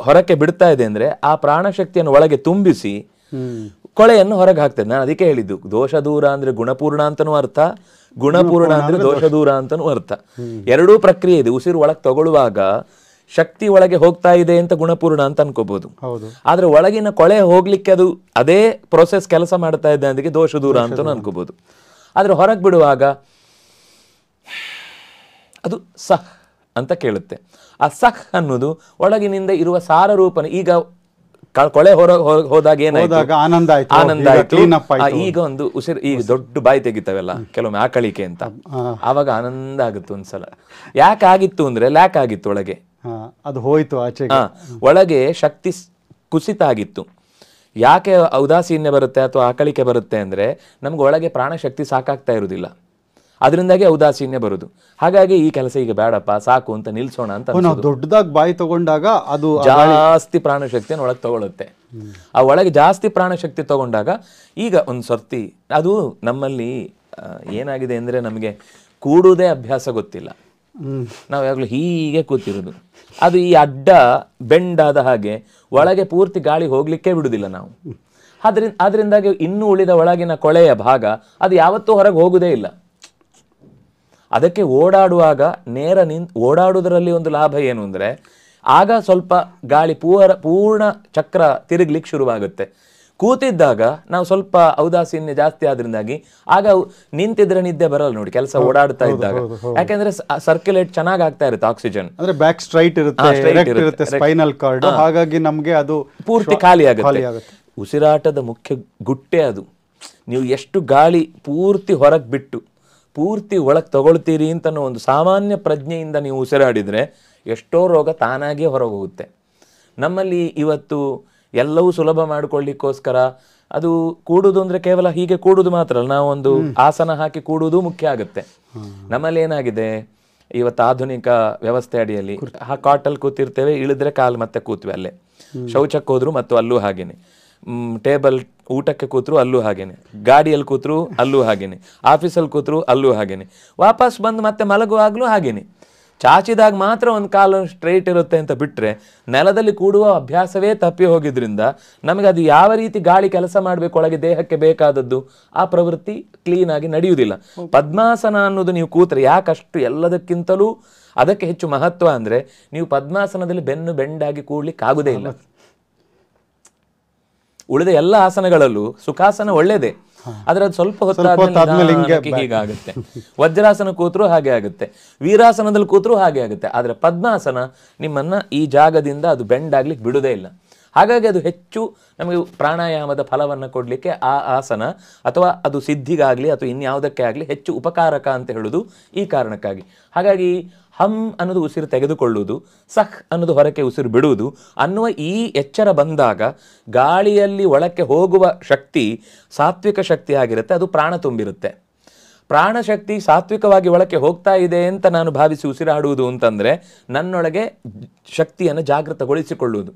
ಹೊರಕ್ಕೆ ಬಿಡ್ತಾ ಇದೆ ಅಂದ್ರೆ ಆ ಪ್ರಾಣಶಕ್ತಿಯನ್ನು ಒಳಗೆ ತುಂಬಿಸಿ ಕೊಳೆಯನ್ನು ಹೊರಗೆ ಹಾಕ್ತದೆ. ನಾನು ಅದಕ್ಕೆ ಹೇಳಿದ್ದು, ದೋಷ ದೂರ ಅಂದ್ರೆ ಗುಣಪೂರ್ಣ ಅಂತನೂ ಅರ್ಥ, ಗುಣಪೂರ್ಣ ಅಂದ್ರೆ ದೋಷ ದೂರ ಅಂತನೂ ಅರ್ಥ. ಎರಡೂ ಪ್ರಕ್ರಿಯೆ ಇದೆ. ಉಸಿರು ಒಳಗೆ ತಗೊಳ್ಳುವಾಗ ಶಕ್ತಿ ಒಳಗೆ ಹೋಗ್ತಾ ಇದೆ ಅಂತ ಗುಣಪೂರ್ಣ ಅಂತ ಅನ್ಕೋಬಹುದು, ಆದ್ರೆ ಒಳಗಿನ ಕೊಳೆ ಹೋಗ್ಲಿಕ್ಕೆ ಅದು ಅದೇ ಪ್ರೊಸೆಸ್ ಕೆಲಸ ಮಾಡ್ತಾ ಇದೆ, ಅದಕ್ಕೆ ದೋಷ ದೂರ ಅಂತನೂ ಅನ್ಕೋಬಹುದು. ಆದ್ರೆ ಹೊರಗೆ ಬಿಡುವಾಗ ಅದು ಸಹ್ ಅಂತ ಕೇಳುತ್ತೆ. ಆ ಸಹ್ ಅನ್ನೋದು ಒಳಗಿನಿಂದ ಇರುವ ಸಾರ ರೂಪನ. ಈಗ ಕೊಳೆ ಹೋದಾಗ ಏನಾಯ್ತು? ಆನಂದ ಆಯ್ತು. ಈಗ ಒಂದು ಉಸಿರು, ಈಗ ದೊಡ್ಡ ಬಾಯಿ ತೆಗಿತಾವೆಲ್ಲ ಕೆಲವೊಮ್ಮೆ ಆಕಳಿಕೆ ಅಂತ, ಆವಾಗ ಆನಂದ ಆಗುತ್ತೆ ಒಂದ್ಸಲ. ಯಾಕೆ ಆಗಿತ್ತು ಅಂದ್ರೆ ಲ್ಯಾಕ್ ಆಗಿತ್ತು ಒಳಗೆ, ಅದು ಹೋಯ್ತು ಆಚೆ. ಒಳಗೆ ಶಕ್ತಿ ಕುಸಿತ ಆಗಿತ್ತು. ಯಾಕೆ ಔದಾಸೀನ್ಯ ಬರುತ್ತೆ ಅಥವಾ ಆಕಳಿಕೆ ಬರುತ್ತೆ ಅಂದರೆ ನಮ್ಗೆ ಒಳಗೆ ಪ್ರಾಣಶಕ್ತಿ ಸಾಕಾಗ್ತಾ ಇರುವುದಿಲ್ಲ, ಅದರಿಂದಾಗಿ ಔದಾಸೀನ್ಯ ಬರುದು. ಹಾಗಾಗಿ ಈ ಕೆಲಸ ಈಗ ಬೇಡಪ್ಪ ಸಾಕು ಅಂತ ನಿಲ್ಸೋಣ ಅಂತ ನಾವು ದೊಡ್ಡದಾಗಿ ಬಾಯಿ ತಗೊಂಡಾಗ ಅದು ಜಾಸ್ತಿ ಪ್ರಾಣಶಕ್ತಿಯನ್ನು ಒಳಗೆ ತಗೊಳುತ್ತೆ. ಆ ಒಳಗೆ ಜಾಸ್ತಿ ಪ್ರಾಣಶಕ್ತಿ ತಗೊಂಡಾಗ ಈಗ ಒಂದು ಸರ್ತಿ ಅದು ನಮ್ಮಲ್ಲಿ ಏನಾಗಿದೆ ಅಂದರೆ ನಮಗೆ ಕೂಡುವುದೇ ಅಭ್ಯಾಸ ಗೊತ್ತಿಲ್ಲ. ನಾವು ಯಾವಾಗಲೂ ಹೀಗೆ ಕೂತಿರೋದು, ಅದು ಈ ಅಡ್ಡ ಬೆಂಡಾದ ಹಾಗೆ ಒಳಗೆ ಪೂರ್ತಿ ಗಾಳಿ ಹೋಗ್ಲಿಕ್ಕೆ ಬಿಡುವುದಿಲ್ಲ ನಾವು. ಅದರಿಂದಾಗಿ ಇನ್ನೂ ಉಳಿದ ಒಳಗಿನ ಕೊಳೆಯ ಭಾಗ ಅದು ಯಾವತ್ತೂ ಹೊರಗೆ ಹೋಗುವುದೇ ಇಲ್ಲ. ಅದಕ್ಕೆ ಓಡಾಡುವಾಗ ನೇರ ಓಡಾಡುವುದರಲ್ಲಿ ಒಂದು ಲಾಭ ಏನು ಅಂದರೆ ಆಗ ಸ್ವಲ್ಪ ಗಾಳಿ ಪೂರ್ಣ ಚಕ್ರ ತಿರುಗ್ಲಿಕ್ಕೆ ಶುರುವಾಗುತ್ತೆ. ಕೂತಿದ್ದಾಗ ನಾವು ಸ್ವಲ್ಪ ಔದಾಸೀನ್ಯ ಜಾಸ್ತಿ ಆದ್ರಿಂದಾಗಿ ಆಗ ನಿಂತಿದ್ರೆ ನಿದ್ದೆ ಬರಲ್ಲ ನೋಡಿ, ಕೆಲಸ ಓಡಾಡ್ತಾ ಇದ್ದಾಗ. ಯಾಕೆಂದ್ರೆ ಸರ್ಕ್ಯುಲೇಟ್ ಚೆನ್ನಾಗಿ ಆಗ್ತಾ ಇರುತ್ತೆ, ಆಕ್ಸಿಜನ್ ಅಂದ್ರೆ ಬ್ಯಾಕ್ ಸ್ಟ್ರೈಟ್ ಇರುತ್ತೆ, ಸ್ಪೈನಲ್ ಕಾರ್ಡ್, ಹಾಗಾಗಿ ನಮಗೆ ಅದು ಪೂರ್ತಿ ಖಾಲಿ ಆಗುತ್ತೆ. ಉಸಿರಾಟದ ಮುಖ್ಯ ಗುಟ್ಟೆ ಅದು. ನೀವು ಎಷ್ಟು ಗಾಳಿ ಪೂರ್ತಿ ಹೊರಗೆ ಬಿಟ್ಟು ಪೂರ್ತಿ ಒಳಗೆ ತಗೊಳ್ತೀರಿ ಅಂತ ಒಂದು ಸಾಮಾನ್ಯ ಪ್ರಜ್ಞೆಯಿಂದ ನೀವು ಉಸಿರಾಡಿದರೆ ಎಷ್ಟೋ ರೋಗ ತಾನಾಗಿಯೇ ಹೊರಗೆ ಹೋಗುತ್ತೆ. ನಮ್ಮಲ್ಲಿ ಇವತ್ತು ಎಲ್ಲವೂ ಸುಲಭ ಮಾಡಿಕೊಳ್ಳಿಕ್ಕೋಸ್ಕರ ಅದು ಕೂಡುದು ಅಂದರೆ ಕೇವಲ ಹೀಗೆ ಕೂಡುದು ಮಾತ್ರ ಅಲ್ಲ, ನಾವು ಒಂದು ಆಸನ ಹಾಕಿ ಕೂಡುವುದು ಮುಖ್ಯ ಆಗುತ್ತೆ. ನಮ್ಮಲ್ಲಿ ಏನಾಗಿದೆ ಇವತ್ತು ಆಧುನಿಕ ವ್ಯವಸ್ಥೆ ಅಡಿಯಲ್ಲಿ ಕಾಟಲ್ಲಿ ಕೂತಿರ್ತೇವೆ, ಇಳಿದ್ರೆ ಕಾಲು ಮತ್ತೆ ಕೂತ್ವಿ ಅಲ್ಲೇ, ಶೌಚಕ್ಕೆ ಹೋದ್ರು ಮತ್ತು ಅಲ್ಲೂ ಹಾಗೇನೆ, ಟೇಬಲ್ ಊಟಕ್ಕೆ ಕೂತ್ರು ಅಲ್ಲೂ ಹಾಗೇನೆ, ಗಾಡಿಯಲ್ಲಿ ಕೂತ್ರು ಅಲ್ಲೂ ಹಾಗೇನೆ, ಆಫೀಸಲ್ಲಿ ಕೂತ್ರು ಅಲ್ಲೂ ಹಾಗೇನೆ, ವಾಪಸ್ ಬಂದು ಮತ್ತೆ ಮಲಗುವಾಗಲೂ ಹಾಗೇನೆ. ಚಾಚಿದಾಗ ಮಾತ್ರ ಒಂದು ಕಾಲು ಸ್ಟ್ರೈಟ್ ಇರುತ್ತೆ ಅಂತ ಬಿಟ್ಟರೆ ನೆಲದಲ್ಲಿ ಕೂಡುವ ಅಭ್ಯಾಸವೇ ತಪ್ಪಿ ಹೋಗಿದ್ರಿಂದ ನಮಗೆ ಅದು ಯಾವ ರೀತಿ ಗಾಳಿ ಕೆಲಸ ಮಾಡಬೇಕು ಒಳಗೆ ದೇಹಕ್ಕೆ ಬೇಕಾದದ್ದು ಆ ಪ್ರವೃತ್ತಿ ಕ್ಲೀನಾಗಿ ನಡೆಯುವುದಿಲ್ಲ. ಪದ್ಮಾಸನ ಅನ್ನೋದು ನೀವು ಕೂತ್ರೆ ಯಾಕಷ್ಟು ಎಲ್ಲದಕ್ಕಿಂತಲೂ ಅದಕ್ಕೆ ಹೆಚ್ಚು ಮಹತ್ವ ಅಂದರೆ ನೀವು ಪದ್ಮಾಸನದಲ್ಲಿ ಬೆನ್ನು ಬೆಂಡಾಗಿ ಕೂಡ್ಲಿಕ್ಕೆ ಆಗುದೇ ಇಲ್ಲ. ಉಳಿದ ಎಲ್ಲ ಆಸನಗಳಲ್ಲೂ ಸುಖಾಸನ ಒಳ್ಳೇದೇ, ಆದ್ರೆ ಅದು ಸ್ವಲ್ಪ ಹೊತ್ತಾದ್ಮೇಲೆ ಹೀಗಾಗುತ್ತೆ. ವಜ್ರಾಸನ ಕೂತ್ರು ಹಾಗೆ ಆಗುತ್ತೆ, ವೀರಾಸನದಲ್ಲಿ ಕೂತ್ರು ಹಾಗೆ ಆಗುತ್ತೆ. ಆದ್ರೆ ಪದ್ಮಾಸನ ನಿಮ್ಮನ್ನ ಈ ಜಾಗದಿಂದ ಅದು ಬೆಂಡಾಗ್ಲಿಕ್ಕೆ ಬಿಡುವುದೇ ಇಲ್ಲ. ಹಾಗಾಗಿ ಅದು ಹೆಚ್ಚು ನಮಗೆ ಪ್ರಾಣಾಯಾಮದ ಫಲವನ್ನು ಕೊಡಲಿಕ್ಕೆ ಆ ಆಸನ ಅಥವಾ ಅದು ಸಿದ್ಧಿಗಾಗಲಿ ಅಥವಾ ಇನ್ಯಾವುದಕ್ಕೆ ಆಗಲಿ ಹೆಚ್ಚು ಉಪಕಾರಕ ಅಂತ ಹೇಳುವುದು ಈ ಕಾರಣಕ್ಕಾಗಿ. ಹಾಗಾಗಿ ಹಂ ಅನ್ನೋದು ಉಸಿರು ತೆಗೆದುಕೊಳ್ಳುವುದು, ಸಹ್ ಅನ್ನೋದು ಹೊರಕ್ಕೆ ಉಸಿರು ಬಿಡುವುದು ಅನ್ನುವ ಈ ಎಚ್ಚರ ಬಂದಾಗ ಗಾಳಿಯಲ್ಲಿ ಒಳಕ್ಕೆ ಹೋಗುವ ಶಕ್ತಿ ಸಾತ್ವಿಕ ಶಕ್ತಿ ಆಗಿರುತ್ತೆ, ಅದು ಪ್ರಾಣ ತುಂಬಿರುತ್ತೆ. ಪ್ರಾಣಶಕ್ತಿ ಸಾತ್ವಿಕವಾಗಿ ಒಳಕ್ಕೆ ಹೋಗ್ತಾ ಇದೆ ಅಂತ ನಾನು ಭಾವಿಸಿ ಉಸಿರಾಡುವುದು ಅಂತಂದರೆ ನನ್ನೊಳಗೆ ಶಕ್ತಿಯನ್ನು ಜಾಗೃತಗೊಳಿಸಿಕೊಳ್ಳುವುದು.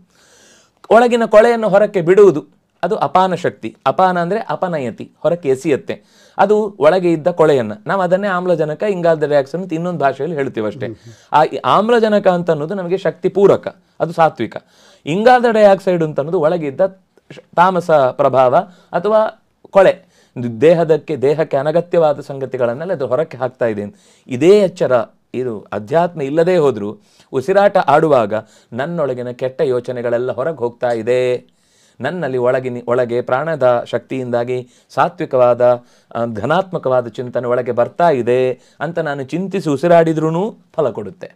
ಒಳಗಿನ ಕೊಳೆಯನ್ನು ಹೊರಕ್ಕೆ ಬಿಡುವುದು ಅದು ಅಪಾನ ಶಕ್ತಿ. ಅಪಾನ ಅಂದರೆ ಅಪನಯತಿ, ಹೊರಕ್ಕೆ ಎಸೆಯುತ್ತೆ. ಅದು ಒಳಗೆ ಇದ್ದ ಕೊಳೆಯನ್ನು ನಾವು ಅದನ್ನೇ ಆಮ್ಲಜನಕ, ಇಂಗಾಲದ ಡೈಆಕ್ಸೈಡ್ ಅಂತ ಇನ್ನೊಂದು ಭಾಷೆಯಲ್ಲಿ ಹೇಳ್ತೀವಿ ಅಷ್ಟೇ. ಆ ಆಮ್ಲಜನಕ ಅಂತ ಅನ್ನೋದು ನಮಗೆ ಶಕ್ತಿ ಪೂರಕ, ಅದು ಸಾತ್ವಿಕ. ಇಂಗಾಲದ ಡೈಆಕ್ಸೈಡ್ ಅಂತ ಅನ್ನೋದು ಒಳಗಿದ್ದ ತಾಮಸ ಪ್ರಭಾವ ಅಥವಾ ಕೊಳೆ, ದೇಹಕ್ಕೆ ಅನಗತ್ಯವಾದ ಸಂಗತಿಗಳನ್ನೆಲ್ಲ ಅದು ಹೊರಕ್ಕೆ ಹಾಕ್ತಾ ಇದೆ. ಇದೇ ಎಚ್ಚರ, ಇದು ಅಧ್ಯಾತ್ಮ ಇಲ್ಲದೇ ಹೋದರೂ ಉಸಿರಾಟ ಆಡುವಾಗ ನನ್ನೊಳಗಿನ ಕೆಟ್ಟ ಯೋಚನೆಗಳೆಲ್ಲ ಹೊರಗೆ ಹೋಗ್ತಾ ಇದೆ, ನನ್ನಲ್ಲಿ ಒಳಗೆ ಪ್ರಾಣದ ಶಕ್ತಿಯಿಂದಾಗಿ ಸಾತ್ವಿಕವಾದ ಧನಾತ್ಮಕವಾದ ಚಿಂತನೆ ಒಳಗೆ ಬರ್ತಾ ಇದೆ ಅಂತ ನಾನು ಚಿಂತಿಸಿ ಉಸಿರಾಡಿದ್ರೂ ಫಲ ಕೊಡುತ್ತೆ.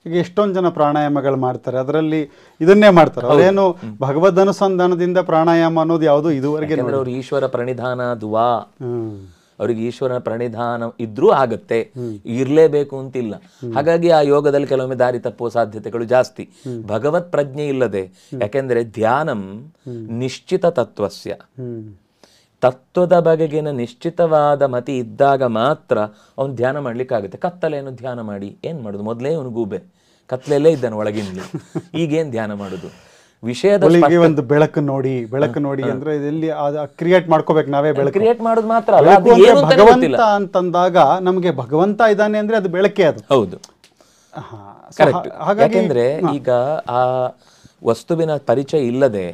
ಈಗ ಎಷ್ಟೊಂದು ಜನ ಪ್ರಾಣಾಯಾಮಗಳು ಮಾಡ್ತಾರೆ, ಅದರಲ್ಲಿ ಇದನ್ನೇ ಮಾಡ್ತಾರೆ, ಅದೇನು ಭಗವದ್ ಅನುಸಂಧಾನದಿಂದ ಪ್ರಾಣಾಯಾಮ ಅನ್ನೋದು ಯಾವುದು ಇದುವರೆಗೆ ಅವರು ಈಶ್ವರ ಪ್ರಣಿಧಾನ ದುವಾ, ಅವ್ರಿಗೆ ಈಶ್ವರನ ಪ್ರಣಿಧಾನ ಇದ್ರೂ ಆಗತ್ತೆ, ಇರ್ಲೇಬೇಕು ಅಂತಿಲ್ಲ. ಹಾಗಾಗಿ ಆ ಯೋಗದಲ್ಲಿ ಕೆಲವೊಮ್ಮೆ ದಾರಿ ತಪ್ಪುವ ಸಾಧ್ಯತೆಗಳು ಜಾಸ್ತಿ, ಭಗವತ್ ಪ್ರಜ್ಞೆ ಇಲ್ಲದೆ. ಯಾಕೆಂದ್ರೆ ಧ್ಯಾನಂ ನಿಶ್ಚಿತ ತತ್ವಸ್ಯ, ತತ್ವದ ಬಗೆಗಿನ ನಿಶ್ಚಿತವಾದ ಮತಿ ಇದ್ದಾಗ ಮಾತ್ರ ಅವನು ಧ್ಯಾನ ಮಾಡ್ಲಿಕ್ಕಾಗುತ್ತೆ. ಕತ್ತಲೆಯನ್ನು ಧ್ಯಾನ ಮಾಡಿ ಏನ್ ಮಾಡುದು? ಮೊದಲೇ ಅವನು ಗೂಬೆ ಕತ್ತಲೆಯಲ್ಲೇ ಇದ್ದಾನೆ ಒಳಗಿಂದ, ಈಗೇನ್ ಧ್ಯಾನ ಮಾಡುದು? ವಿಷಯದ ಒಂದು ಬೆಳಕು ನೋಡಿ ಅಂದ್ರೆ ಇದರಲ್ಲಿ ಕ್ರಿಯೇಟ್ ಮಾಡ್ಕೋಬೇಕು ನಾವೇ. ಬೆಳಕು ಕ್ರಿಯೇಟ್ ಮಾಡೋದು ಮಾತ್ರ ಅಲ್ಲ, ಭಗವಂತ ಅಂತಂದಾಗ ನಮಗೆ ಭಗವಂತ ಇದ್ದಾನೆ ಅಂದ್ರೆ ಅದು ಬೆಳಕೆ, ಅದು ಹೌದು. ಯಾಕೆಂದ್ರೆ ಈಗ ಆ ವಸ್ತುವಿನ ಪರಿಚಯ ಇಲ್ಲದೆ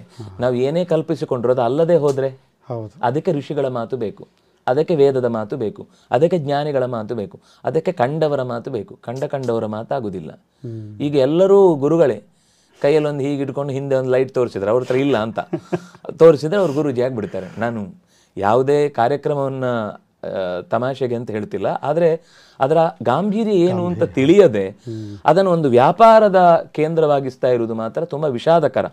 ನಾವು ಏನೇ ಕಲ್ಪಿಸಿಕೊಂಡ್ರು ಅದು ಅಲ್ಲದೆ ಹೋದ್ರೆ ಅದಕ್ಕೆ ಋಷಿಗಳ ಮಾತು ಬೇಕು, ಅದಕ್ಕೆ ವೇದದ ಮಾತು ಬೇಕು, ಅದಕ್ಕೆ ಜ್ಞಾನಿಗಳ ಮಾತು ಬೇಕು, ಅದಕ್ಕೆ ಕಂಡವರ ಮಾತು ಬೇಕು. ಕಂಡವರ ಮಾತಾಗುದಿಲ್ಲ. ಈಗ ಎಲ್ಲರೂ ಗುರುಗಳೇ, ಕೈಯಲ್ಲಿ ಒಂದು ಹೀಗೆ ಇಟ್ಕೊಂಡು ಹಿಂದೆ ಒಂದು ಲೈಟ್ ತೋರಿಸಿದ್ರೆ ಅವ್ರ ಹತ್ರ ಇಲ್ಲ ಅಂತ ತೋರಿಸಿದ್ರೆ ಅವ್ರು ಗುರೂಜಿ ಆಗಿಬಿಡ್ತಾರೆ. ನಾನು ಯಾವುದೇ ಕಾರ್ಯಕ್ರಮವನ್ನು ತಮಾಷೆಗೆ ಅಂತ ಹೇಳ್ತಿಲ್ಲ, ಆದರೆ ಅದರ ಗಾಂಭೀರ್ಯ ಏನು ಅಂತ ತಿಳಿಯದೆ ಅದನ್ನು ಒಂದು ವ್ಯಾಪಾರದ ಕೇಂದ್ರವಾಗಿಸ್ತಾ ಇರುವುದು ಮಾತ್ರ ತುಂಬ ವಿಷಾದಕರ.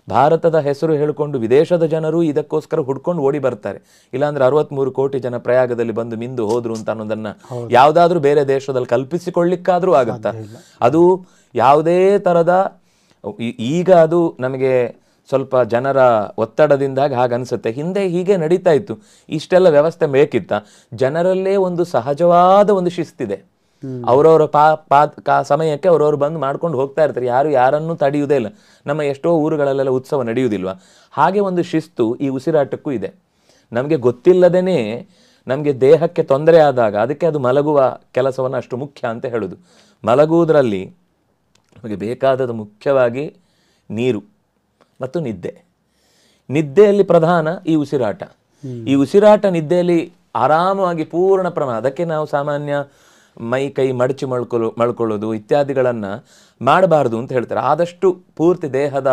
ಭಾರತದ ಹೆಸರು ಹೇಳಿಕೊಂಡು ವಿದೇಶದ ಜನರು ಇದಕ್ಕೋಸ್ಕರ ಹುಡ್ಕೊಂಡು ಓಡಿ ಬರ್ತಾರೆ. ಇಲ್ಲಾಂದ್ರೆ 63 ಕೋಟಿ ಜನ ಪ್ರಯಾಗದಲ್ಲಿ ಬಂದು ಮಿಂದು ಹೋದ್ರು ಅಂತ ಅನ್ನೋದನ್ನ ಯಾವುದಾದ್ರೂ ಬೇರೆ ದೇಶದಲ್ಲಿ ಕಲ್ಪಿಸಿಕೊಳ್ಳಿಕ್ಕಾದ್ರೂ ಆಗತ್ತಾ? ಅದು ಯಾವುದೇ ತರದ ಈಗ ಅದು ನಮಗೆ ಸ್ವಲ್ಪ ಜನರ ಒತ್ತಡದಿಂದಾಗ ಹಾಗನ್ಸುತ್ತೆ. ಹಿಂದೆ ಹೀಗೆ ನಡೀತಾ ಇತ್ತು, ಇಷ್ಟೆಲ್ಲ ವ್ಯವಸ್ಥೆ ಬೇಕಿತ್ತ? ಜನರಲ್ಲೇ ಒಂದು ಸಹಜವಾದ ಒಂದು ಶಿಸ್ತಿದೆ. ಅವರವರ ಸಮಯಕ್ಕೆ ಅವ್ರವ್ರು ಬಂದು ಮಾಡ್ಕೊಂಡು ಹೋಗ್ತಾ ಇರ್ತಾರೆ, ಯಾರು ಯಾರನ್ನೂ ತಡೆಯುವುದೇ ಇಲ್ಲ. ನಮ್ಮ ಎಷ್ಟೋ ಊರುಗಳಲ್ಲೆಲ್ಲ ಉತ್ಸವ ನಡೆಯುವುದಿಲ್ವಾ? ಹಾಗೆ ಒಂದು ಶಿಸ್ತು ಈ ಉಸಿರಾಟಕ್ಕೂ ಇದೆ. ನಮಗೆ ಗೊತ್ತಿಲ್ಲದೇನೆ ನಮಗೆ ದೇಹಕ್ಕೆ ತೊಂದರೆ ಆದಾಗ ಅದಕ್ಕೆ ಅದು ಮಲಗುವ ಕೆಲಸವನ್ನು ಅಷ್ಟು ಮುಖ್ಯ ಅಂತ ಹೇಳೋದು. ಮಲಗುವುದರಲ್ಲಿ ನಮಗೆ ಬೇಕಾದದ್ದು ಮುಖ್ಯವಾಗಿ ನೀರು ಮತ್ತು ನಿದ್ದೆ. ನಿದ್ದೆಯಲ್ಲಿ ಪ್ರಧಾನ ಈ ಉಸಿರಾಟ. ಈ ಉಸಿರಾಟ ನಿದ್ದೆಯಲ್ಲಿ ಆರಾಮವಾಗಿ ಪೂರ್ಣ ಪ್ರಮಾಣ, ಅದಕ್ಕೆ ನಾವು ಸಾಮಾನ್ಯ ಮೈ ಕೈ ಮಡಚಿ ಮಳ್ಕೊಳ್ಳೋದು ಇತ್ಯಾದಿಗಳನ್ನು ಮಾಡಬಾರ್ದು ಅಂತ ಹೇಳ್ತಾರೆ. ಆದಷ್ಟು ಪೂರ್ತಿ ದೇಹದ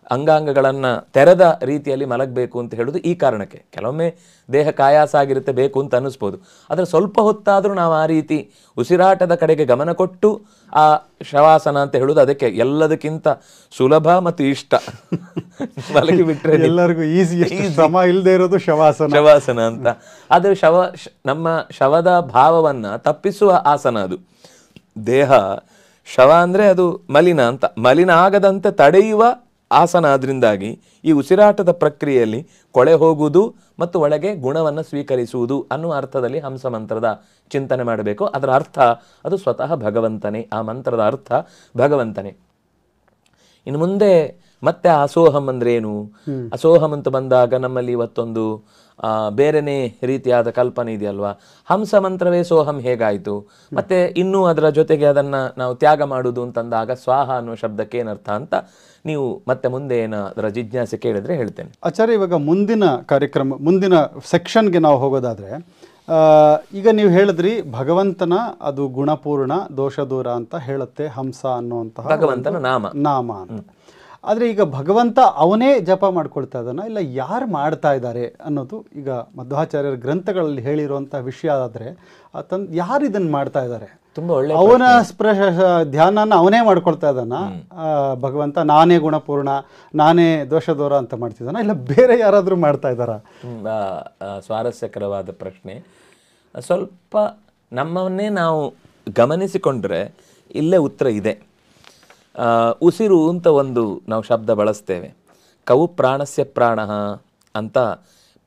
ಅಂಗಾಂಗಗಳನ್ನು ತೆರೆದ ರೀತಿಯಲ್ಲಿ ಮಲಗಬೇಕು ಅಂತ ಹೇಳೋದು ಈ ಕಾರಣಕ್ಕೆ. ಕೆಲವೊಮ್ಮೆ ದೇಹಕ್ಕೆ ಆಯಾಸ ಆಗಿರುತ್ತೆ, ಬೇಕು ಅಂತ ಅನ್ನಿಸ್ಬೋದು, ಆದರೆ ಸ್ವಲ್ಪ ಹೊತ್ತಾದರೂ ನಾವು ಆ ರೀತಿ ಉಸಿರಾಟದ ಕಡೆಗೆ ಗಮನ ಕೊಟ್ಟು ಆ ಶವಾಸನ ಅಂತ ಹೇಳೋದು ಅದಕ್ಕೆ ಎಲ್ಲದಕ್ಕಿಂತ ಸುಲಭ ಮತ್ತು ಇಷ್ಟ. ಮಲಗಿ ಬಿಟ್ಟರೆ ಎಲ್ಲರಿಗೂ ಈಸಿ, ಶ್ರಮ ಇಲ್ಲದೆ ಇರೋದು ಶವಾಸನ ಅಂತ. ಆದರೆ ನಮ್ಮ ಶವದ ಭಾವವನ್ನು ತಪ್ಪಿಸುವ ಆಸನ ಅದು. ದೇಹ ಶವ ಅಂದರೆ ಅದು ಮಲಿನ ಅಂತ, ಮಲಿನ ಆಗದಂತೆ ತಡೆಯುವ ಆಸನ. ಅದರಿಂದಾಗಿ ಈ ಉಸಿರಾಟದ ಪ್ರಕ್ರಿಯೆಯಲ್ಲಿ ಕೊಳೆ ಹೋಗುವುದು ಮತ್ತು ಒಳಗೆ ಗುಣವನ್ನು ಸ್ವೀಕರಿಸುವುದು ಅನ್ನುವ ಅರ್ಥದಲ್ಲಿ ಹಂಸ ಮಂತ್ರದ ಚಿಂತನೆ ಮಾಡಬೇಕು. ಅದರ ಅರ್ಥ ಅದು ಸ್ವತಃ ಭಗವಂತನೇ, ಆ ಮಂತ್ರದ ಅರ್ಥ ಭಗವಂತನೇ. ಇನ್ನು ಮುಂದೆ ಮತ್ತೆ ಅಸೋಹಂ ಅಂದ್ರೆ ಏನು? ಅಸೋಹಂ ಅಂತ ಬಂದಾಗ ನಮ್ಮಲ್ಲಿ ಇವತ್ತೊಂದು ಬೇರೆನೇ ರೀತಿಯಾದ ಕಲ್ಪನೆ ಇದೆಯಲ್ವಾ? ಹಂಸ ಮಂತ್ರವೇ ಸೋಹಂ ಹೇಗಾಯಿತು? ಮತ್ತೆ ಇನ್ನೂ ಅದರ ಜೊತೆಗೆ ಅದನ್ನು ನಾವು ತ್ಯಾಗ ಮಾಡುವುದು ಅಂತಂದಾಗ ಸ್ವಾಹ ಅನ್ನೋ ಶಬ್ದಕ್ಕೆ ಏನರ್ಥ ಅಂತ ನೀವು ಮತ್ತೆ ಮುಂದೆ ಅದರ ಜಿಜ್ಞಾಸೆ ಕೇಳಿದ್ರೆ ಹೇಳ್ತೇನೆ. ಆಚಾರ್ಯ, ಇವಾಗ ಮುಂದಿನ ಕಾರ್ಯಕ್ರಮ, ಮುಂದಿನ ಸೆಕ್ಷನ್ಗೆ ನಾವು ಹೋಗೋದಾದರೆ, ಈಗ ನೀವು ಹೇಳಿದ್ರಿ ಭಗವಂತನ ಅದು ಗುಣಪೂರ್ಣ ದೋಷ ದೂರ ಅಂತ ಹೇಳುತ್ತೆ ಹಂಸ ಅನ್ನುವಂತಹ ಭಗವಂತನ ನಾಮ ಅಂತ. ಆದರೆ ಈಗ ಭಗವಂತ ಅವನೇ ಜಪ ಮಾಡ್ಕೊಳ್ತಾ ಇದ್ದಾನ, ಇಲ್ಲ ಯಾರು ಮಾಡ್ತಾ ಇದ್ದಾರೆ ಅನ್ನೋದು ಈಗ ಮಧ್ವಾಚಾರ್ಯರ ಗ್ರಂಥಗಳಲ್ಲಿ ಹೇಳಿರುವಂಥ ವಿಷಯ. ಆದರೆ ಯಾರು ಇದನ್ನು ಮಾಡ್ತಾ ಇದ್ದಾರೆ? ತುಂಬ ಒಳ್ಳೆ, ಅವನ ಧ್ಯಾನನ ಅವನೇ ಮಾಡ್ಕೊಳ್ತಾ ಇದ್ದಾನ ಭಗವಂತ? ನಾನೇ ಗುಣಪೂರ್ಣ, ನಾನೇ ದೋಷ ದೂರ ಅಂತ ಮಾಡ್ತಿದ್ದಾನ, ಇಲ್ಲ ಬೇರೆ ಯಾರಾದರೂ ಮಾಡ್ತಾ ಇದ್ದಾರಾ? ತುಂಬ ಸ್ವಾರಸ್ಯಕರವಾದ ಪ್ರಶ್ನೆ. ಸ್ವಲ್ಪ ನಮ್ಮನ್ನೇ ನಾವು ಗಮನಿಸಿಕೊಂಡ್ರೆ ಇಲ್ಲೇ ಉತ್ತರ ಇದೆ. ಉಸಿರು ಅಂತ ಒಂದು ನಾವು ಶಬ್ದ ಬಳಸ್ತೇವೆ. ಕವು ಪ್ರಾಣಸ್ಯ ಪ್ರಾಣ ಅಂತ,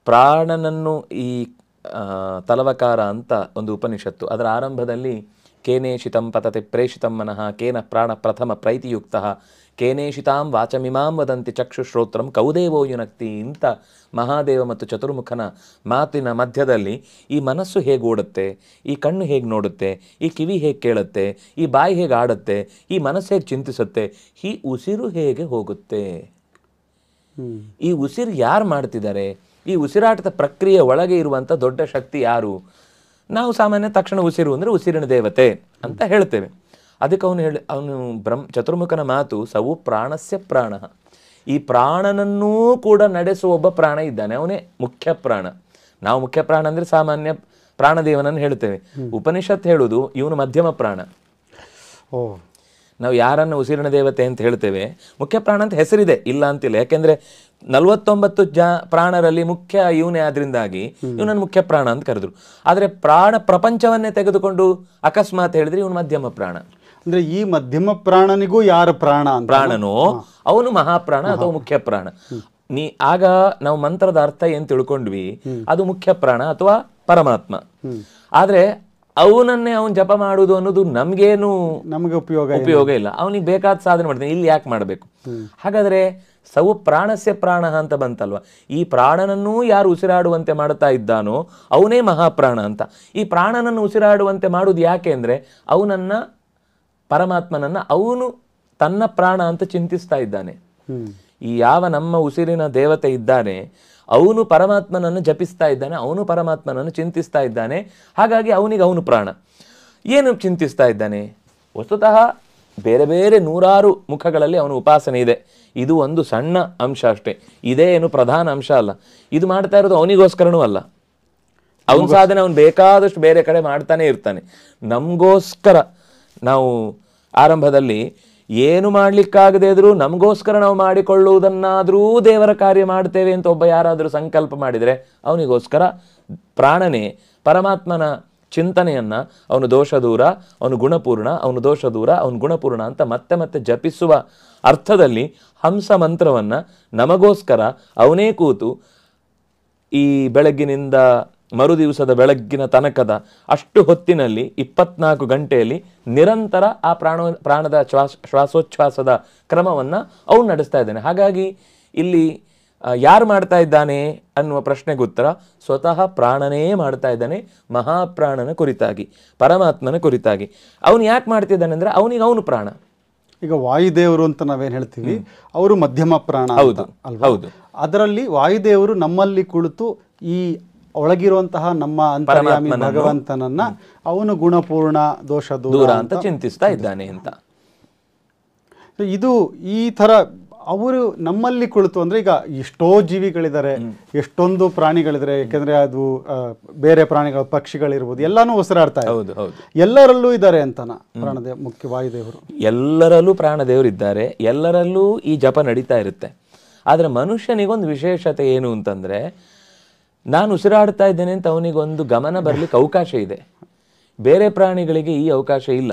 ಪ್ರಾಣನನ್ನು ಈ ತಲವಕಾರ ಅಂತ ಒಂದು ಉಪನಿಷತ್ತು, ಅದರ ಆರಂಭದಲ್ಲಿ ಕೇನೇಷಿತಂ ಪತತೆ ಪ್ರೇಷಿತಂ ಮನಃ ಕೇನ ಪ್ರಾಣ ಪ್ರಥಮ ಪ್ರೈತಿಯುಕ್ತ ಕೇನೇಷಿತಾಂ ವಾಚಮಿಮಾಂ ವದಂತಿ ಚಕ್ಷುಶ್ರೋತ್ರಂ ಕೌದೇವೋ ಯುನಕ್ತಿ ಅಂತ ಮಹಾದೇವ ಮತ್ತು ಚತುರ್ಮುಖನ ಮಾತಿನ ಮಧ್ಯದಲ್ಲಿ ಈ ಮನಸ್ಸು ಹೇಗೆ ಓಡುತ್ತೆ, ಈ ಕಣ್ಣು ಹೇಗೆ ನೋಡುತ್ತೆ, ಈ ಕಿವಿ ಹೇಗೆ ಕೇಳುತ್ತೆ, ಈ ಬಾಯಿ ಹೇಗೆ ಆಡುತ್ತೆ, ಈ ಮನಸ್ಸು ಹೇಗೆ ಚಿಂತಿಸುತ್ತೆ, ಈ ಉಸಿರು ಹೇಗೆ ಹೋಗುತ್ತೆ, ಈ ಉಸಿರು ಯಾರು ಮಾಡ್ತಿದ್ದಾರೆ, ಈ ಉಸಿರಾಟದ ಪ್ರಕ್ರಿಯೆ ಒಳಗೆ ಇರುವಂಥ ದೊಡ್ಡ ಶಕ್ತಿ ಯಾರು? ನಾವು ಸಾಮಾನ್ಯ ತಕ್ಷಣ ಉಸಿರು ಅಂದರೆ ಉಸಿರಿನ ದೇವತೆ ಅಂತ ಹೇಳ್ತೇವೆ. ಅದಕ್ಕೆ ಅವನು ಚತುರ್ಮುಖನ ಮಾತು ಸವು ಪ್ರಾಣಸ್ಯ ಪ್ರಾಣ. ಈ ಪ್ರಾಣನನ್ನೂ ಕೂಡ ನಡೆಸುವ ಒಬ್ಬ ಪ್ರಾಣ ಇದ್ದಾನೆ, ಅವನೇ ಮುಖ್ಯ ಪ್ರಾಣ. ನಾವು ಮುಖ್ಯ ಪ್ರಾಣ ಅಂದರೆ ಸಾಮಾನ್ಯ ಪ್ರಾಣದೇವನನ್ನು ಹೇಳ್ತೇವೆ. ಉಪನಿಷತ್ ಹೇಳುವುದು ಇವನು ಮಧ್ಯಮ ಪ್ರಾಣ. ನಾವು ಯಾರನ್ನು ಉಸಿರಿನ ದೇವತೆ ಅಂತ ಹೇಳ್ತೇವೆ, ಮುಖ್ಯ ಪ್ರಾಣ ಅಂತ ಹೆಸರಿದೆ, ಇಲ್ಲ ಅಂತಿಲ್ಲ. ಯಾಕೆಂದರೆ 49 ಪ್ರಾಣರಲ್ಲಿ ಮುಖ್ಯ ಇವನೇ, ಆದ್ರಿಂದಾಗಿ ಇವನನ್ನು ಮುಖ್ಯ ಪ್ರಾಣ ಅಂತ ಕರೆದ್ರು. ಆದರೆ ಪ್ರಾಣ ಪ್ರಪಂಚವನ್ನೇ ತೆಗೆದುಕೊಂಡು ಅಕಸ್ಮಾತ್ ಹೇಳಿದ್ರೆ ಇವನು ಮಧ್ಯಮ ಪ್ರಾಣ. ಅಂದ್ರೆ ಈ ಮಧ್ಯಮ ಪ್ರಾಣನಿಗೂ ಯಾರು ಪ್ರಾಣನೋ ಅವನು ಮಹಾಪ್ರಾಣ ಅಥವಾ ಮುಖ್ಯ ಪ್ರಾಣ. ಆಗ ನಾವು ಮಂತ್ರದ ಅರ್ಥ ಏನ್ ತಿಳ್ಕೊಂಡ್ವಿ, ಅದು ಮುಖ್ಯ ಪ್ರಾಣ ಅಥವಾ ಪರಮಾತ್ಮ. ಆದ್ರೆ ಅವನನ್ನೇ ಅವನು ಜಪ ಮಾಡುವುದು ಅನ್ನೋದು ನಮಗೆ ಉಪಯೋಗ ಇಲ್ಲ. ಅವನಿಗೆ ಬೇಕಾದ ಸಾಧನೆ ಮಾಡ್ತಾನೆ, ಇಲ್ಲಿ ಯಾಕೆ ಮಾಡಬೇಕು? ಹಾಗಾದ್ರೆ ಸವು ಪ್ರಾಣಸ್ಯ ಪ್ರಾಣ ಅಂತ ಬಂತಲ್ವ, ಈ ಪ್ರಾಣನನ್ನೂ ಯಾರು ಉಸಿರಾಡುವಂತೆ ಮಾಡ್ತಾ ಇದ್ದಾನೋ ಅವನೇ ಮಹಾಪ್ರಾಣ ಅಂತ. ಈ ಪ್ರಾಣನನ್ನು ಉಸಿರಾಡುವಂತೆ ಮಾಡುವುದು ಯಾಕೆ ಅಂದ್ರೆ ಅವನನ್ನ, ಪರಮಾತ್ಮನನ್ನ ಅವನು ತನ್ನ ಪ್ರಾಣ ಅಂತ ಚಿಂತಿಸ್ತಾ ಇದ್ದಾನೆ. ಈ ಯಾವ ನಮ್ಮ ಉಸಿರಿನ ದೇವತೆ ಇದ್ದಾನೆ ಅವನು ಪರಮಾತ್ಮನನ್ನು ಜಪಿಸ್ತಾ ಇದ್ದಾನೆ, ಅವನು ಪರಮಾತ್ಮನನ್ನು ಚಿಂತಿಸ್ತಾ ಇದ್ದಾನೆ. ಹಾಗಾಗಿ ಅವನು ಪ್ರಾಣ. ಏನು ಚಿಂತಿಸ್ತಾ ಇದ್ದಾನೆ? ವಸ್ತುತಃ ಬೇರೆ ಬೇರೆ 100 ಮುಖಗಳಲ್ಲಿ ಅವನ ಉಪಾಸನೆ ಇದೆ. ಇದು ಒಂದು ಸಣ್ಣ ಅಂಶ ಅಷ್ಟೇ, ಇದೇ ಏನು ಪ್ರಧಾನ ಅಂಶ ಅಲ್ಲ. ಇದು ಮಾಡ್ತಾ ಇರೋದು ಅವನಿಗೋಸ್ಕರನೂ ಅಲ್ಲ. ಅವನ ಸಾಧನೆ ಅವನು ಬೇಕಾದಷ್ಟು ಬೇರೆ ಕಡೆ ಮಾಡ್ತಾನೆ ಇರ್ತಾನೆ. ನಮಗೋಸ್ಕರ ನಾವು ಆರಂಭದಲ್ಲಿ ಏನು ಮಾಡ್ಲಿಕ್ಕಾಗದೇ ಇದ್ರೂ ನಮಗೋಸ್ಕರ ನಾವು ಮಾಡಿಕೊಳ್ಳುವುದನ್ನಾದರೂ ದೇವರ ಕಾರ್ಯ ಮಾಡ್ತೇವೆ ಅಂತ ಒಬ್ಬ ಯಾರಾದರೂ ಸಂಕಲ್ಪ ಮಾಡಿದರೆ ಅವನಿಗೋಸ್ಕರ ಪ್ರಾಣನೇ ಪರಮಾತ್ಮನ ಚಿಂತನೆಯನ್ನ ಅವನು ದೋಷ ದೂರ, ಅವನು ಗುಣಪೂರ್ಣ, ಅವನು ದೋಷ ದೂರ, ಅವನು ಗುಣಪೂರ್ಣ ಅಂತ ಮತ್ತೆ ಮತ್ತೆ ಜಪಿಸುವ ಅರ್ಥದಲ್ಲಿ ಹಂಸ ಮಂತ್ರವನ್ನ ನಮಗೋಸ್ಕರ ಅವನೇ ಕೂತು ಈ ಬೆಳಗ್ಗಿನಿಂದ ಮರು ದಿವಸದ ಬೆಳಗ್ಗಿನ ತನಕದ ಅಷ್ಟು ಹೊತ್ತಿನಲ್ಲಿ 24 ಗಂಟೆಯಲ್ಲಿ ನಿರಂತರ ಆ ಪ್ರಾಣದ ಶ್ವಾಸೋಚ್ಛ್ವಾಸದ ಕ್ರಮವನ್ನ ಅವನು ನಡೆಸ್ತಾ ಇದ್ದಾನೆ. ಹಾಗಾಗಿ ಇಲ್ಲಿ ಯಾರು ಮಾಡ್ತಾ ಇದ್ದಾನೆ ಅನ್ನುವ ಪ್ರಶ್ನೆಗೆ ಉತ್ತರ ಸ್ವತಃ ಪ್ರಾಣನೇ ಮಾಡ್ತಾ ಇದ್ದಾನೆ, ಮಹಾಪ್ರಾಣನ ಕುರಿತಾಗಿ, ಪರಮಾತ್ಮನ ಕುರಿತಾಗಿ. ಅವನು ಯಾಕೆ ಮಾಡ್ತಿದ್ದಾನೆ ಅಂದ್ರೆ ಅವನಿಗೆ ಅವನು ಪ್ರಾಣ. ಈಗ ವಾಯುದೇವರು ಅಂತ ನಾವೇನು ಹೇಳ್ತೀವಿ, ಅವರು ಮಧ್ಯಮ ಪ್ರಾಣ. ಹೌದು, ಹೌದು. ಅದರಲ್ಲಿ ವಾಯುದೇವರು ನಮ್ಮಲ್ಲಿ ಕುಳಿತು ಈ ಒಳಗಿರುವಂತಹ ನಮ್ಮ ಅಂತರ್ಯಾಮಿ ಭಗವಂತನನ್ನ ಅವನು ಗುಣಪೂರ್ಣ, ದೋಷ ದೂರ ಅಂತ ಚಿಂತಿಸ್ತಾ ಇದ್ದಾನೆ ಅಂತ. ಇದು ಈ ತರ ಅವರು ನಮ್ಮಲ್ಲಿ ಕುಳಿತು ಅಂದ್ರೆ ಈಗ ಎಷ್ಟೋ ಜೀವಿಗಳಿದ್ದಾರೆ, ಎಷ್ಟೊಂದು ಪ್ರಾಣಿಗಳಿದ್ದಾರೆ. ಯಾಕಂದ್ರೆ ಅದು ಬೇರೆ ಪ್ರಾಣಿಗಳು, ಪಕ್ಷಿಗಳಿರ್ಬೋದು, ಎಲ್ಲಾನು ಉಸಿರಾಡ್ತಾ ಇದೆ. ಎಲ್ಲರಲ್ಲೂ ಇದ್ದಾರೆ ಅಂತನ ಪ್ರಾಣದೇವ, ಮುಖ್ಯ ವಾಯುದೇವರು ಎಲ್ಲರಲ್ಲೂ ಪ್ರಾಣದೇವರು ಇದ್ದಾರೆ, ಎಲ್ಲರಲ್ಲೂ ಈ ಜಪ ನಡೀತಾ ಇರುತ್ತೆ. ಆದ್ರೆ ಮನುಷ್ಯನಿಗೊಂದು ವಿಶೇಷತೆ ಏನು ಅಂತಂದ್ರೆ, ನಾನು ಉಸಿರಾಡ್ತಾ ಇದ್ದೇನೆ ಅಂತ ಅವನಿಗೊಂದು ಗಮನ ಬರ್ಲಿಕ್ಕೆ ಅವಕಾಶ ಇದೆ. ಬೇರೆ ಪ್ರಾಣಿಗಳಿಗೆ ಈ ಅವಕಾಶ ಇಲ್ಲ,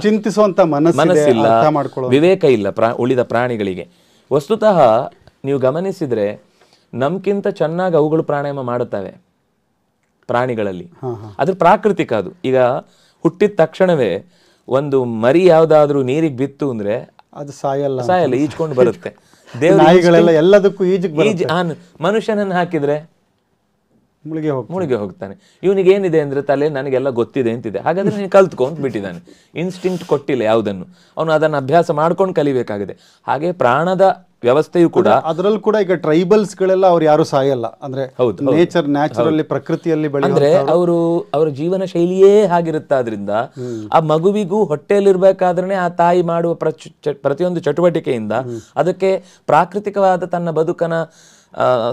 ಚಿಂತಿಸುವಂತ ಮನಸ್ಸಿಲ್ಲ, ವಿವೇಕ ಇಲ್ಲ ಉಳಿದ ಪ್ರಾಣಿಗಳಿಗೆ. ವಸ್ತುತಃ ನೀವು ಗಮನಿಸಿದ್ರೆ ನಮ್ಗಿಂತ ಚೆನ್ನಾಗಿ ಅವುಗಳು ಪ್ರಾಣಾಯಾಮ ಮಾಡುತ್ತವೆ ಪ್ರಾಣಿಗಳಲ್ಲಿ. ಅದ್ರ ಪ್ರಾಕೃತಿಕ ಅದು. ಈಗ ಹುಟ್ಟಿದ ತಕ್ಷಣವೇ ಒಂದು ಮರಿ ಯಾವ್ದಾದ್ರು ನೀರಿಗೆ ಬಿತ್ತು ಅಂದ್ರೆ ಅದು ಸಾಯಲ್ಲ, ಈಜ್ಕೊಂಡು ಬರುತ್ತೆ. ಎಲ್ಲದಕ್ಕೂ ಮನುಷ್ಯನನ್ನು ಹಾಕಿದ್ರೆ ಮುಳುಗೆ ಹೋಗ್ತಾನೆ. ಇವನಿಗೆ ಏನಿದೆ ಅಂದ್ರೆ ತಲೆ ನನಗೆಲ್ಲ ಗೊತ್ತಿದೆ ಅಂತಿದೆ. ಹಾಗಾದ್ರೆ ನೀನು ಕಲ್ತ್ಕೊಂತ ಬಿಟ್ಟಿದ್ದಾನೆ, ಇನ್ಸ್ಟಿಂಕ್ಟ್ ಕೊಟ್ಟಿಲ್ಲ ಯಾವುದನ್ನು, ಅವನು ಅದನ್ನು ಅಭ್ಯಾಸ ಮಾಡ್ಕೊಂಡು ಕಲಿಬೇಕಾಗಿದೆ. ಹಾಗೆ ಪ್ರಾಣದ ವ್ಯವಸ್ಥೆಯು ಕೂಡ, ಅದರಲ್ಲೂ ಕೂಡ ಈಗ ಟ್ರೈಬಲ್ಸ್ ಗಳೆಲ್ಲ ಅವ್ರು ಯಾರು ಸಾಯಲ್ಲ ಅಂದ್ರೆ ನ್ಯಾಚುರಲಿ ಪ್ರಕೃತಿಯಲ್ಲಿ ಅಂದ್ರೆ ಅವರ ಜೀವನ ಶೈಲಿಯೇ ಹಾಗಿರುತ್ತಾದ್ರಿಂದ ಆ ಮಗುವಿಗೂ ಹೊಟ್ಟೆಯಲ್ಲಿರ್ಬೇಕಾದ್ರೆ ಆ ತಾಯಿ ಮಾಡುವ ಪ್ರತಿಯೊಂದು ಚಟುವಟಿಕೆಯಿಂದ ಅದಕ್ಕೆ ಪ್ರಾಕೃತಿಕವಾದ ತನ್ನ ಬದುಕನ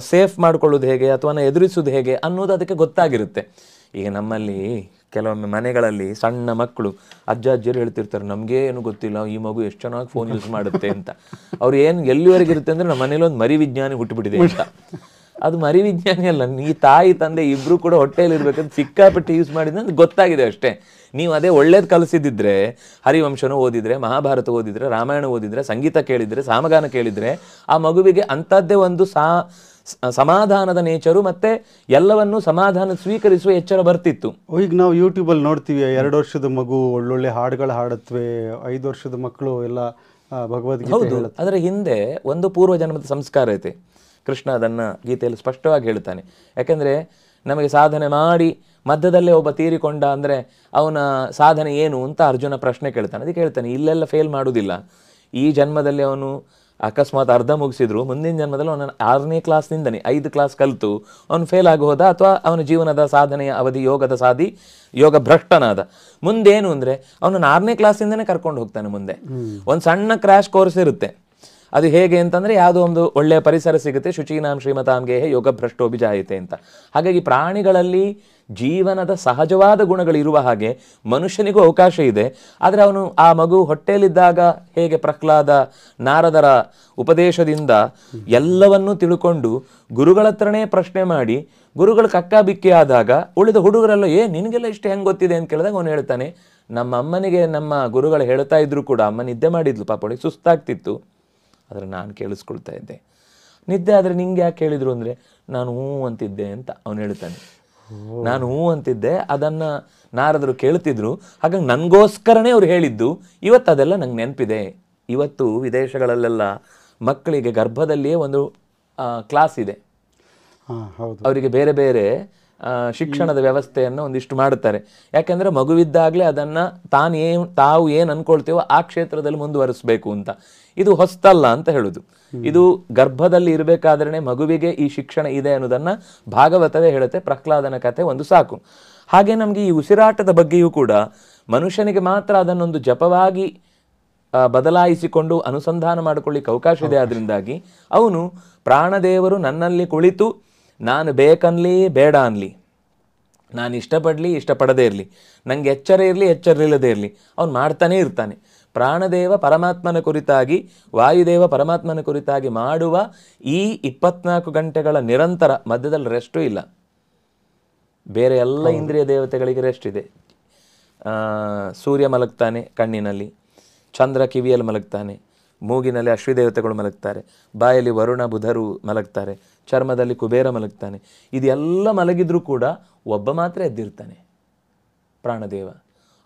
ಸೇಫ್ ಮಾಡ್ಕೊಳ್ಳೋದು ಹೇಗೆ ಅಥವಾ ಎದುರಿಸೋದು ಹೇಗೆ ಅನ್ನೋದು ಅದಕ್ಕೆ ಗೊತ್ತಾಗಿರುತ್ತೆ. ಈಗ ನಮ್ಮಲ್ಲಿ ಕೆಲವೊಮ್ಮೆ ಮನೆಗಳಲ್ಲಿ ಸಣ್ಣ ಮಕ್ಕಳು ಅಜ್ಜ ಅಜ್ಜಿಯರು ಹೇಳ್ತಿರ್ತಾರೆ, ನಮ್ಗೆ ಏನು ಗೊತ್ತಿಲ್ಲ ಈ ಮಗು ಎಷ್ಟು ಚೆನ್ನಾಗಿ ಫೋನ್ ಯೂಸ್ ಮಾಡುತ್ತೆ ಅಂತ. ಅವ್ರು ಏನು ಎಲ್ಲಿವರೆಗೆ ಇರುತ್ತೆ ಅಂದ್ರೆ ನಮ್ಮ ಮನೇಲಿ ಒಂದು ಮರಿ ವಿಜ್ಞಾನಿ ಹುಟ್ಟುಬಿಟ್ಟಿದೆ ಅಂತ. ಅದು ಮರಿ ವಿಜ್ಞಾನಿ ಅಲ್ಲ, ಈ ತಾಯಿ ತಂದೆ ಇಬ್ರು ಕೂಡ ಹೊಟ್ಟೆಯಲ್ಲಿ ಇರ್ಬೇಕಂತ ಸಿಕ್ಕಾಪಟ್ಟೆ ಯೂಸ್ ಮಾಡಿದ್ರೆ ಅಂತ ಗೊತ್ತಾಗಿದೆ ಅಷ್ಟೇ. ನೀವು ಅದೇ ಒಳ್ಳೇದು ಕಲಿಸಿದ್ರೆ, ಹರಿವಂಶನ ಓದಿದ್ರೆ, ಮಹಾಭಾರತ ಓದಿದ್ರೆ, ರಾಮಾಯಣ ಓದಿದ್ರೆ, ಸಂಗೀತ ಕೇಳಿದ್ರೆ, ಸಾಮಗಾನ ಕೇಳಿದ್ರೆ ಆ ಮಗುವಿಗೆ ಅಂಥದ್ದೇ ಒಂದು ಸಮಾಧಾನದ ನೇಚರು ಮತ್ತೆ ಎಲ್ಲವನ್ನೂ ಸಮಾಧಾನ ಸ್ವೀಕರಿಸುವ ಎಚ್ಚರ ಬರ್ತಿತ್ತು. ಈಗ ನಾವು ಯೂಟ್ಯೂಬಲ್ಲಿ ನೋಡ್ತೀವಿ 2 ವರ್ಷದ ಮಗು ಒಳ್ಳೊಳ್ಳೆ ಹಾಡುಗಳು ಹಾಡುತ್ತವೆ, 5 ವರ್ಷದ ಮಕ್ಕಳು ಎಲ್ಲ ಭಗವದ್ಗೀತೆ. ಅದರ ಹಿಂದೆ ಒಂದು ಪೂರ್ವ ಜನ್ಮದ ಸಂಸ್ಕಾರ ಐತೆ. ಕೃಷ್ಣ ಅದನ್ನ ಗೀತೆಯಲ್ಲಿ ಸ್ಪಷ್ಟವಾಗಿ ಹೇಳ್ತಾನೆ. ಯಾಕೆಂದ್ರೆ ನಮಗೆ ಸಾಧನೆ ಮಾಡಿ ಮಧ್ಯದಲ್ಲೇ ಒಬ್ಬ ತೀರಿಕೊಂಡ ಅಂದ್ರೆ ಅವನ ಸಾಧನೆ ಏನು ಅಂತ ಅರ್ಜುನ ಪ್ರಶ್ನೆ ಕೇಳ್ತಾನೆ. ಅದಕ್ಕೆ ಹೇಳ್ತಾನೆ, ಇಲ್ಲೆಲ್ಲ ಫೇಲ್ ಮಾಡುವುದಿಲ್ಲ. ಈ ಜನ್ಮದಲ್ಲಿ ಅವನು ಅಕಸ್ಮಾತ್ ಅರ್ಧ ಮುಗಿಸಿದ್ರು, ಮುಂದಿನ ಜನ್ಮದಲ್ಲಿ ಅವನ 6ನೇ ಕ್ಲಾಸ್ನಿಂದನೇ 5 ಕ್ಲಾಸ್ ಕಲಿತು ಅವನು ಫೇಲ್ ಆಗಿ ಹೋದ, ಅಥವಾ ಅವನ ಜೀವನದ ಸಾಧನೆಯ ಅವಧಿ ಯೋಗ ಭ್ರಷ್ಟನಾದ. ಮುಂದೇನು ಅಂದ್ರೆ ಅವನನ್ನು 6ನೇ ಕ್ಲಾಸಿಂದನೇ ಕರ್ಕೊಂಡು ಹೋಗ್ತಾನೆ. ಮುಂದೆ ಒಂದು ಸಣ್ಣ ಕ್ರ್ಯಾಶ್ ಕೋರ್ಸ್ ಇರುತ್ತೆ. ಅದು ಹೇಗೆ ಅಂತಂದ್ರೆ ಯಾವುದೋ ಒಂದು ಒಳ್ಳೆಯ ಪರಿಸರ ಸಿಗುತ್ತೆ, ಶುಚೀನಾಂ ಶ್ರೀಮತಾಂಗೆ ಯೋಗ ಭ್ರಷ್ಟೋಭಿಜಾಯತೆ ಅಂತ. ಹಾಗಾಗಿ ಪ್ರಾಣಿಗಳಲ್ಲಿ ಜೀವನದ ಸಹಜವಾದ ಗುಣಗಳು ಇರುವ ಹಾಗೆ ಮನುಷ್ಯನಿಗೂ ಅವಕಾಶ ಇದೆ. ಆದರೆ ಅವನು ಆ ಮಗು ಹೊಟ್ಟೆಯಲ್ಲಿದ್ದಾಗ ಹೇಗೆ ಪ್ರಹ್ಲಾದ ನಾರದರ ಉಪದೇಶದಿಂದ ಎಲ್ಲವನ್ನೂ ತಿಳ್ಕೊಂಡು ಗುರುಗಳ ಹತ್ರನೇ ಪ್ರಶ್ನೆ ಮಾಡಿ ಗುರುಗಳು ಕಕ್ಕಾಬಿಕ್ಕಿ ಆದಾಗ ಉಳಿದ ಹುಡುಗರೆಲ್ಲ ನಿನಗೆಲ್ಲ ಇಷ್ಟು ಹೆಂಗೆ ಗೊತ್ತಿದೆ ಅಂತ ಕೇಳಿದಾಗ ಅವನು ಹೇಳ್ತಾನೆ, ನಮ್ಮ ಅಮ್ಮನಿಗೆ ನಮ್ಮ ಗುರುಗಳು ಹೇಳ್ತಾ ಇದ್ರು ಕೂಡ ಅಮ್ಮ ನಿದ್ದೆ ಮಾಡಿದ್ಲು, ಪಾಪಳಿಗೆ ಸುಸ್ತಾಗ್ತಿತ್ತು, ಆದರೆ ನಾನು ಕೇಳಿಸ್ಕೊಳ್ತಾ ಇದ್ದೆ. ನಿದ್ದೆ ಆದರೆ ನಿಂಗೆ ಯಾಕೆ ಹೇಳಿದ್ರು ಅಂದರೆ ನಾನು ಹೂ ಅಂತಿದ್ದೆ ಅಂತ ಅವನು ಹೇಳ್ತಾನೆ. ನಾನು ಹೂ ಅಂತಿದ್ದೆ, ಅದನ್ನ ನಾರದರು ಕೇಳ್ತಿದ್ರು, ಹಾಗಾಗಿ ನನಗೋಸ್ಕರನೇ ಅವ್ರು ಹೇಳಿದ್ದು. ಇವತ್ತು ಅದೆಲ್ಲ ನಂಗೆ ನೆನಪಿದೆ. ಇವತ್ತು ವಿದೇಶಗಳಲ್ಲೆಲ್ಲ ಮಕ್ಕಳಿಗೆ ಗರ್ಭದಲ್ಲಿಯೇ ಒಂದು ಕ್ಲಾಸ್ ಇದೆ. ಅವರಿಗೆ ಬೇರೆ ಬೇರೆ ಶಿಕ್ಷಣದ ವ್ಯವಸ್ಥೆಯನ್ನು ಒಂದಿಷ್ಟು ಮಾಡುತ್ತಾರೆ. ಯಾಕೆಂದ್ರೆ ಮಗುವಿದ್ದಾಗಲೇ ಅದನ್ನ ತಾವು ಏನು ಅನ್ಕೊಳ್ತೀವೋ ಆ ಕ್ಷೇತ್ರದಲ್ಲಿ ಮುಂದುವರಿಸಬೇಕು ಅಂತ. ಇದು ಹೊಸ್ತಲ್ಲ ಅಂತ ಹೇಳುದು. ಇದು ಗರ್ಭದಲ್ಲಿ ಇರಬೇಕಾದ್ರೆ ಮಗುವಿಗೆ ಈ ಶಿಕ್ಷಣ ಇದೆ ಅನ್ನೋದನ್ನ ಭಾಗವತವೇ ಹೇಳುತ್ತೆ. ಪ್ರಹ್ಲಾದನ ಕಥೆ ಒಂದು ಸಾಕು. ಹಾಗೆ ನಮ್ಗೆ ಈ ಉಸಿರಾಟದ ಬಗ್ಗೆಯೂ ಕೂಡ ಮನುಷ್ಯನಿಗೆ ಮಾತ್ರ ಅದನ್ನೊಂದು ಜಪವಾಗಿ ಬದಲಾಯಿಸಿಕೊಂಡು ಅನುಸಂಧಾನ ಮಾಡಿಕೊಳ್ಳಿಕ್ಕೆ ಅವಕಾಶ ಇದೆ. ಆದ್ರಿಂದಾಗಿ ಅವನು ಪ್ರಾಣದೇವರು ನನ್ನಲ್ಲಿ ಕುಳಿತು ನಾನು ಬೇಕನ್ಲಿ ಬೇಡ ಅನ್ಲಿ, ನಾನು ಇಷ್ಟಪಡಲಿ ಇಷ್ಟಪಡದೇ ಇರಲಿ, ನಂಗೆ ಎಚ್ಚರ ಇರಲಿ ಎಚ್ಚರವಿಲ್ಲದೆ ಇರಲಿ, ಅವನು ಮಾಡ್ತಾನೇ ಇರ್ತಾನೆ. ಪ್ರಾಣದೇವ ಪರಮಾತ್ಮನ ಕುರಿತಾಗಿ, ವಾಯುದೇವ ಪರಮಾತ್ಮನ ಕುರಿತಾಗಿ ಮಾಡುವ ಈ 24 ಗಂಟೆಗಳ ನಿರಂತರ, ಮಧ್ಯದಲ್ಲಿ ರೆಸ್ಟೂ ಇಲ್ಲ. ಬೇರೆ ಎಲ್ಲ ಇಂದ್ರಿಯ ದೇವತೆಗಳಿಗೆ ರೆಸ್ಟ್ ಇದೆ. ಸೂರ್ಯ ಮಲಗ್ತಾನೆ ಕಣ್ಣಿನಲ್ಲಿ, ಚಂದ್ರ ಕಿವಿಯಲ್ಲಿ ಮಲಗ್ತಾನೆ, ಮೂಗಿನಲ್ಲಿ ಅಶ್ವಿದೇವತೆಗಳು ಮಲಗ್ತಾರೆ, ಬಾಯಲ್ಲಿ ವರುಣ ಬುಧರು ಮಲಗ್ತಾರೆ, ಚರ್ಮದಲ್ಲಿ ಕುಬೇರ ಮಲಗ್ತಾನೆ. ಇದೆಲ್ಲ ಮಲಗಿದ್ರೂ ಕೂಡ ಒಬ್ಬ ಮಾತ್ರ ಎದ್ದಿರ್ತಾನೆ, ಪ್ರಾಣದೇವ.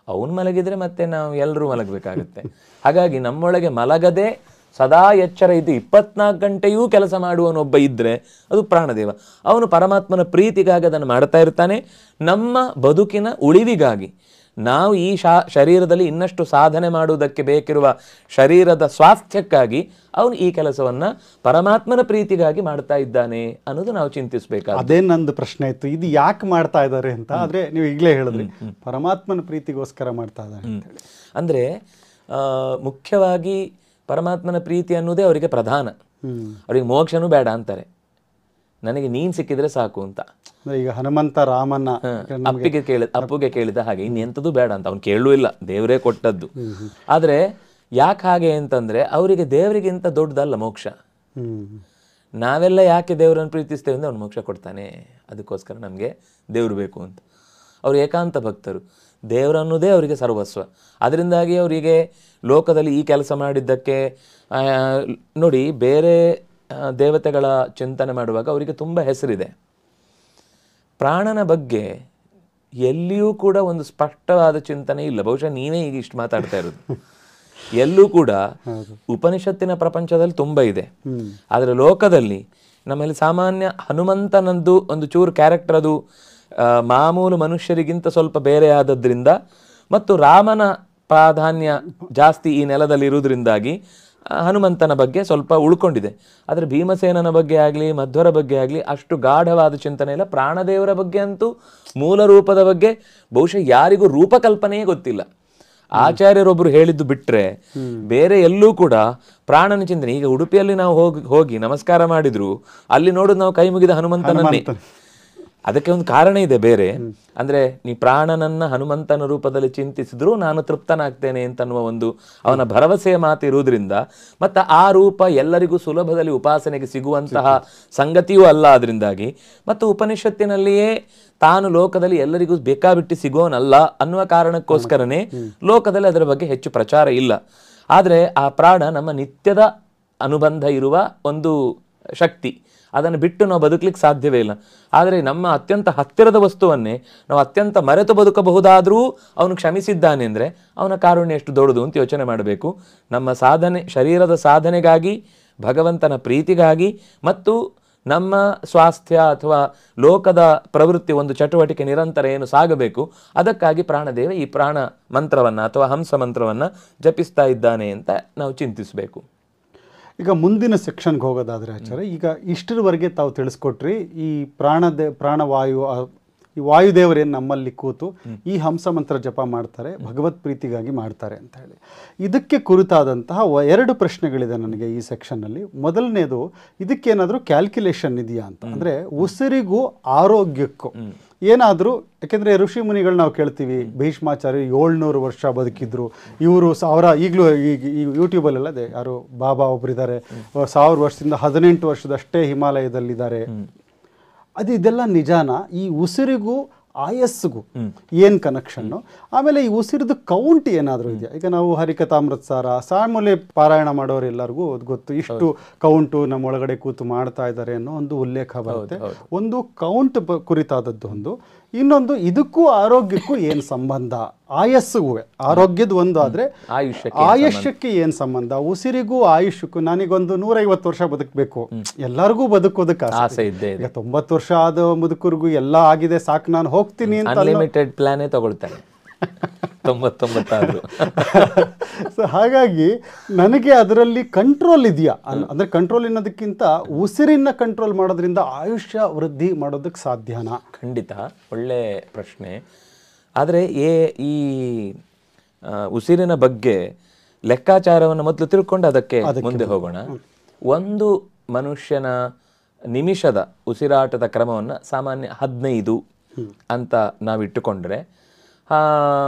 ಅವನು ಮಲಗಿದ್ರೆ ಮತ್ತೆ ನಾವು ಎಲ್ಲರೂ ಮಲಗಬೇಕಾಗುತ್ತೆ. ಹಾಗಾಗಿ ನಮ್ಮೊಳಗೆ ಮಲಗದೆ ಸದಾ ಎಚ್ಚರ ಇದ್ದು 24 ಗಂಟೆಯೂ ಕೆಲಸ ಮಾಡುವನೊಬ್ಬ ಇದ್ದರೆ ಅದು ಪ್ರಾಣದೇವ. ಅವನು ಪರಮಾತ್ಮನ ಪ್ರೀತಿಗಾಗಿ ಅದನ್ನು ಮಾಡ್ತಾ ಇರ್ತಾನೆ. ನಮ್ಮ ಬದುಕಿನ ಉಳಿವಿಗಾಗಿ, ನಾವು ಈ ಶರೀರದಲ್ಲಿ ಇನ್ನಷ್ಟು ಸಾಧನೆ ಮಾಡುವುದಕ್ಕೆ ಬೇಕಿರುವ ಶರೀರದ ಸ್ವಾಸ್ಥ್ಯಕ್ಕಾಗಿ ಅವನು ಈ ಕೆಲಸವನ್ನು ಪರಮಾತ್ಮನ ಪ್ರೀತಿಗಾಗಿ ಮಾಡ್ತಾ ಇದ್ದಾನೆ ಅನ್ನೋದು ನಾವು ಚಿಂತಿಸಬೇಕಾದ. ಅದೇ ನಂದು ಪ್ರಶ್ನೆ ಇತ್ತು, ಇದು ಯಾಕೆ ಮಾಡ್ತಾ ಇದ್ದಾರೆ ಅಂತ. ಆದರೆ ನೀವು ಈಗಲೇ ಹೇಳಿದ್ರಿ ಪರಮಾತ್ಮನ ಪ್ರೀತಿಗೋಸ್ಕರ ಮಾಡ್ತಾ ಇದ್ದಾರೆ ಅಂತ ಹೇಳಿ. ಅಂದರೆ ಮುಖ್ಯವಾಗಿ ಪರಮಾತ್ಮನ ಪ್ರೀತಿ ಅನ್ನೋದೇ ಅವರಿಗೆ ಪ್ರಧಾನ. ಅವರಿಗೆ ಮೋಕ್ಷನೂ ಬೇಡ ಅಂತಾರೆ, ನನಗೆ ನೀನು ಸಿಕ್ಕಿದ್ರೆ ಸಾಕು ಅಂತ. ಈಗ ಹನುಮಂತ ರಾಮನ ಅಪ್ಪುಗೆ ಕೇಳಿದ ಹಾಗೆ ಇನ್ನೆಂಥದ್ದು ಬೇಡ ಅಂತ ಅವ್ನು ಕೇಳಲೂ ಇಲ್ಲ, ದೇವರೇ ಕೊಟ್ಟದ್ದು. ಆದರೆ ಯಾಕೆ ಹಾಗೆ ಅಂತಂದರೆ ಅವರಿಗೆ ದೇವರಿಗಿಂತ ದೊಡ್ಡದಲ್ಲ ಮೋಕ್ಷ. ನಾವೆಲ್ಲ ಯಾಕೆ ದೇವರನ್ನು ಪ್ರೀತಿಸ್ತೇವೆ ಅಂದರೆ ಅವ್ನು ಮೋಕ್ಷ ಕೊಡ್ತಾನೆ, ಅದಕ್ಕೋಸ್ಕರ ನಮಗೆ ದೇವರು ಬೇಕು ಅಂತ. ಅವರು ಏಕಾಂತ ಭಕ್ತರು, ದೇವರನ್ನೋದೇ ಅವರಿಗೆ ಸರ್ವಸ್ವ. ಅದರಿಂದಾಗಿ ಅವರಿಗೆ ಲೋಕದಲ್ಲಿ ಈ ಕೆಲಸ ಮಾಡಿದ್ದಕ್ಕೆ ನೋಡಿ, ಬೇರೆ ದೇವತೆಗಳ ಚಿಂತನೆ ಮಾಡುವಾಗ ಅವರಿಗೆ ತುಂಬ ಹೆಸರಿದೆ. ಪ್ರಾಣನ ಬಗ್ಗೆ ಎಲ್ಲಿಯೂ ಕೂಡ ಒಂದು ಸ್ಪಷ್ಟವಾದ ಚಿಂತನೆ ಇಲ್ಲ. ಬಹುಶಃ ನೀವೇ ಈಗ ಇಷ್ಟು ಮಾತಾಡ್ತಾ ಇರೋದು. ಎಲ್ಲೂ ಕೂಡ ಉಪನಿಷತ್ತಿನ ಪ್ರಪಂಚದಲ್ಲಿ ತುಂಬ ಇದೆ, ಆದರೆ ಲೋಕದಲ್ಲಿ ನಮ್ಮಲ್ಲಿ ಸಾಮಾನ್ಯ ಹನುಮಂತನದ್ದು ಒಂದು ಚೂರು ಕ್ಯಾರೆಕ್ಟರ್ ಅದು ಮಾಮೂಲು ಮನುಷ್ಯರಿಗಿಂತ ಸ್ವಲ್ಪ ಬೇರೆ ಆದದ್ರಿಂದ ಮತ್ತು ರಾಮನ ಪ್ರಾಧಾನ್ಯ ಜಾಸ್ತಿ ಈ ನೆಲದಲ್ಲಿ ಇರುವುದರಿಂದಾಗಿ ಹನುಮಂತನ ಬಗ್ಗೆ ಸ್ವಲ್ಪ ಉಳ್ಕೊಂಡಿದೆ. ಆದರೆ ಭೀಮಸೇನನ ಬಗ್ಗೆ ಆಗಲಿ ಮಧ್ವರ ಬಗ್ಗೆ ಆಗಲಿ ಅಷ್ಟು ಗಾಢವಾದ ಚಿಂತನೆ ಇಲ್ಲ. ಪ್ರಾಣದೇವರ ಬಗ್ಗೆ ಅಂತೂ ಮೂಲ ರೂಪದ ಬಗ್ಗೆ ಬಹುಶಃ ಯಾರಿಗೂ ರೂಪಕಲ್ಪನೆಯೇ ಗೊತ್ತಿಲ್ಲ. ಆಚಾರ್ಯರೊಬ್ಬರು ಹೇಳಿದ್ದು ಬಿಟ್ಟರೆ ಬೇರೆ ಎಲ್ಲೂ ಕೂಡ ಪ್ರಾಣನ ಚಿಂತನೆ. ಈಗ ಉಡುಪಿಯಲ್ಲಿ ನಾವು ಹೋಗಿ ನಮಸ್ಕಾರ ಮಾಡಿದ್ರು ಅಲ್ಲಿ ನೋಡೋದು ನಾವು ಕೈ ಮುಗಿದ ಹನುಮಂತನನ್ನೇ. ಅದಕ್ಕೆ ಒಂದು ಕಾರಣ ಇದೆ ಬೇರೆ. ಅಂದರೆ ನೀ ಪ್ರಾಣನನ್ನ ಹನುಮಂತನ ರೂಪದಲ್ಲಿ ಚಿಂತಿಸಿದ್ರೂ ನಾನು ತೃಪ್ತನಾಗ್ತೇನೆ ಅಂತನ್ನುವ ಒಂದು ಅವನ ಭರವಸೆಯ ಮಾತು ಇರುವುದರಿಂದ, ಮತ್ತು ಆ ರೂಪ ಎಲ್ಲರಿಗೂ ಸುಲಭದಲ್ಲಿ ಉಪಾಸನೆಗೆ ಸಿಗುವಂತಹ ಸಂಗತಿಯೂ ಅಲ್ಲ. ಅದರಿಂದಾಗಿ ಮತ್ತು ಉಪನಿಷತ್ತಿನಲ್ಲಿಯೇ ತಾನು ಲೋಕದಲ್ಲಿ ಎಲ್ಲರಿಗೂ ಬೇಕಾಬಿಟ್ಟು ಸಿಗೋನಲ್ಲ ಅನ್ನುವ ಕಾರಣಕ್ಕೋಸ್ಕರನೇ ಲೋಕದಲ್ಲಿ ಅದರ ಬಗ್ಗೆ ಹೆಚ್ಚು ಪ್ರಚಾರ ಇಲ್ಲ. ಆದರೆ ಆ ಪ್ರಾಣ ನಮ್ಮ ನಿತ್ಯದ ಅನುಬಂಧ ಇರುವ ಒಂದು ಶಕ್ತಿ. ಅದನ್ನು ಬಿಟ್ಟು ನಾವು ಬದುಕಲಿಕ್ಕೆ ಸಾಧ್ಯವೇ ಇಲ್ಲ. ಆದರೆ ನಮ್ಮ ಅತ್ಯಂತ ಹತ್ತಿರದ ವಸ್ತುವನ್ನೇ ನಾವು ಅತ್ಯಂತ ಮರೆತು ಬದುಕಬಹುದಾದರೂ ಅವನು ಕ್ಷಮಿಸಿದ್ದಾನೆ ಅಂದರೆ ಅವನ ಕಾರುಣ್ಯ ಎಷ್ಟು ದೊಡ್ಡದು ಅಂತ ಯೋಚನೆ ಮಾಡಬೇಕು. ನಮ್ಮ ಸಾಧನೆ, ಶರೀರದ ಸಾಧನೆಗಾಗಿ, ಭಗವಂತನ ಪ್ರೀತಿಗಾಗಿ ಮತ್ತು ನಮ್ಮ ಸ್ವಾಸ್ಥ್ಯ ಅಥವಾ ಲೋಕದ ಪ್ರವೃತ್ತಿ ಒಂದು ಚಟುವಟಿಕೆ ನಿರಂತರ ಏನು ಸಾಗಬೇಕು ಅದಕ್ಕಾಗಿ ಪ್ರಾಣದೇವ ಈ ಪ್ರಾಣ ಮಂತ್ರವನ್ನು ಅಥವಾ ಹಂಸ ಮಂತ್ರವನ್ನು ಜಪಿಸ್ತಾ ಇದ್ದಾನೆ ಅಂತ ನಾವು ಚಿಂತಿಸಬೇಕು. ಈಗ ಮುಂದಿನ ಸೆಕ್ಷನ್ಗೆ ಹೋಗೋದಾದರೆ ಆಚಾರ್ಯ, ಈಗ ಇಷ್ಟರವರೆಗೆ ತಾವು ತಿಳಿಸ್ಕೊಟ್ರಿ ಈ ಪ್ರಾಣವಾಯು, ಈ ವಾಯುದೇವರೇನು ನಮ್ಮಲ್ಲಿ ಕೂತು ಈ ಹಂಸ ಮಂತ್ರ ಜಪ ಮಾಡ್ತಾರೆ, ಭಗವತ್ ಪ್ರೀತಿಗಾಗಿ ಮಾಡ್ತಾರೆ ಅಂತ ಹೇಳಿ. ಇದಕ್ಕೆ ಕುರಿತಾದಂತಹ 2 ಪ್ರಶ್ನೆಗಳಿದೆ ನನಗೆ ಈ ಸೆಕ್ಷನ್ನಲ್ಲಿ. ಮೊದಲನೇದು, ಇದಕ್ಕೇನಾದರೂ ಕ್ಯಾಲ್ಕುಲೇಷನ್ ಇದೆಯಾ ಅಂತ. ಅಂದರೆ ಉಸಿರಿಗೂ ಆರೋಗ್ಯಕ್ಕೂ ಏನಾದರೂ, ಯಾಕೆಂದರೆ ಋಷಿ ಮುನಿಗಳು ನಾವು ಕೇಳ್ತೀವಿ, ಭೀಷ್ಮಾಚಾರ್ಯ 700 ವರ್ಷ ಬದುಕಿದ್ರು, ಇವರು ಈಗಲೂ ಈ ಯೂಟ್ಯೂಬಲ್ಲೆಲ್ಲ ಇದೆ, ಯಾರು ಬಾಬಾ ಒಬ್ಬರಿದ್ದಾರೆ 1000 ವರ್ಷದಿಂದ 18 ವರ್ಷದಷ್ಟೇ ಹಿಮಾಲಯದಲ್ಲಿದ್ದಾರೆ. ಇದೆಲ್ಲ ನಿಜಾನ? ಈ ಉಸಿರಿಗೂ ಆಯಸ್ಸಿಗೂ ಏನು ಕನೆಕ್ಷನ್ನು? ಆಮೇಲೆ ಈ ಉಸಿರಿದು ಕೌಂಟ್ ಏನಾದರೂ ಇದೆಯಾ? ಈಗ ನಾವು ಹರಿಕಥಾಮೃತಸಾರ ಸಾಮಾನ್ಯ ಪಾರಾಯಣ ಮಾಡೋರು ಎಲ್ಲರಿಗೂ ಗೊತ್ತು, ಇಷ್ಟು ಕೌಂಟು ನಮ್ಮ ಒಳಗಡೆ ಕೂತು ಮಾಡ್ತಾ ಇದ್ದಾರೆ ಅನ್ನೋ ಒಂದು ಉಲ್ಲೇಖ ಬರುತ್ತೆ. ಒಂದು ಕೌಂಟ್ ಕುರಿತಾದದ್ದು ಒಂದು. ಇನ್ನೊಂದು, ಇದಕ್ಕೂ ಆರೋಗ್ಯಕ್ಕೂ ಏನು ಸಂಬಂಧ? ಆಯಸ್ಸಿಗೂ, ಆರೋಗ್ಯದ ಒಂದು ಆದರೆ ಆಯುಷ್ಯಕ್ಕೆ ಏನು ಸಂಬಂಧ? ಉಸಿರಿಗೂ ಆಯುಷ್ಯಕ್ಕೂ. ನಾನೀಗೊಂದು 150 ವರ್ಷ ಬದುಕಬೇಕು, ಎಲ್ಲರಿಗೂ ಬದುಕೋದಕ್ಕೆ ಆಸೆ ಇದೆ. ಈಗ 90 ವರ್ಷ ಆದ ಮುದುಕರಿಗೂ ಎಲ್ಲ ಆಗಿದೆ, ಸಾಕು ನಾನು ಹೋಗ್ತೀನಿ ಅಂತ ಅನ್ಲಿಮಿಟೆಡ್ ಪ್ಲಾನೇ ತಗೊಳ್ತಾರೆ 99. ಸೊ ಹಾಗಾಗಿ ನನಗೆ ಅದರಲ್ಲಿ ಕಂಟ್ರೋಲ್ ಇದೆಯಾ ಅಂದರೆ, ಕಂಟ್ರೋಲ್ ಅನ್ನೋದಕ್ಕಿಂತ ಉಸಿರಿನ ಕಂಟ್ರೋಲ್ ಮಾಡೋದ್ರಿಂದ ಆಯುಷ್ಯ ವೃದ್ಧಿ ಮಾಡೋದಕ್ಕೆ ಸಾಧ್ಯನಾ? ಖಂಡಿತ, ಒಳ್ಳೆ ಪ್ರಶ್ನೆ. ಆದರೆ ಈ ಉಸಿರಿನ ಬಗ್ಗೆ ಲೆಕ್ಕಾಚಾರವನ್ನು ಮೊದಲು ತಿಳ್ಕೊಂಡು ಅದಕ್ಕೆ ಮುಂದೆ ಹೋಗೋಣ. ಒಂದು ಮನುಷ್ಯನ ನಿಮಿಷದ ಉಸಿರಾಟದ ಕ್ರಮವನ್ನು ಸಾಮಾನ್ಯ 15 ಅಂತ ನಾವಿಟ್ಟುಕೊಂಡ್ರೆ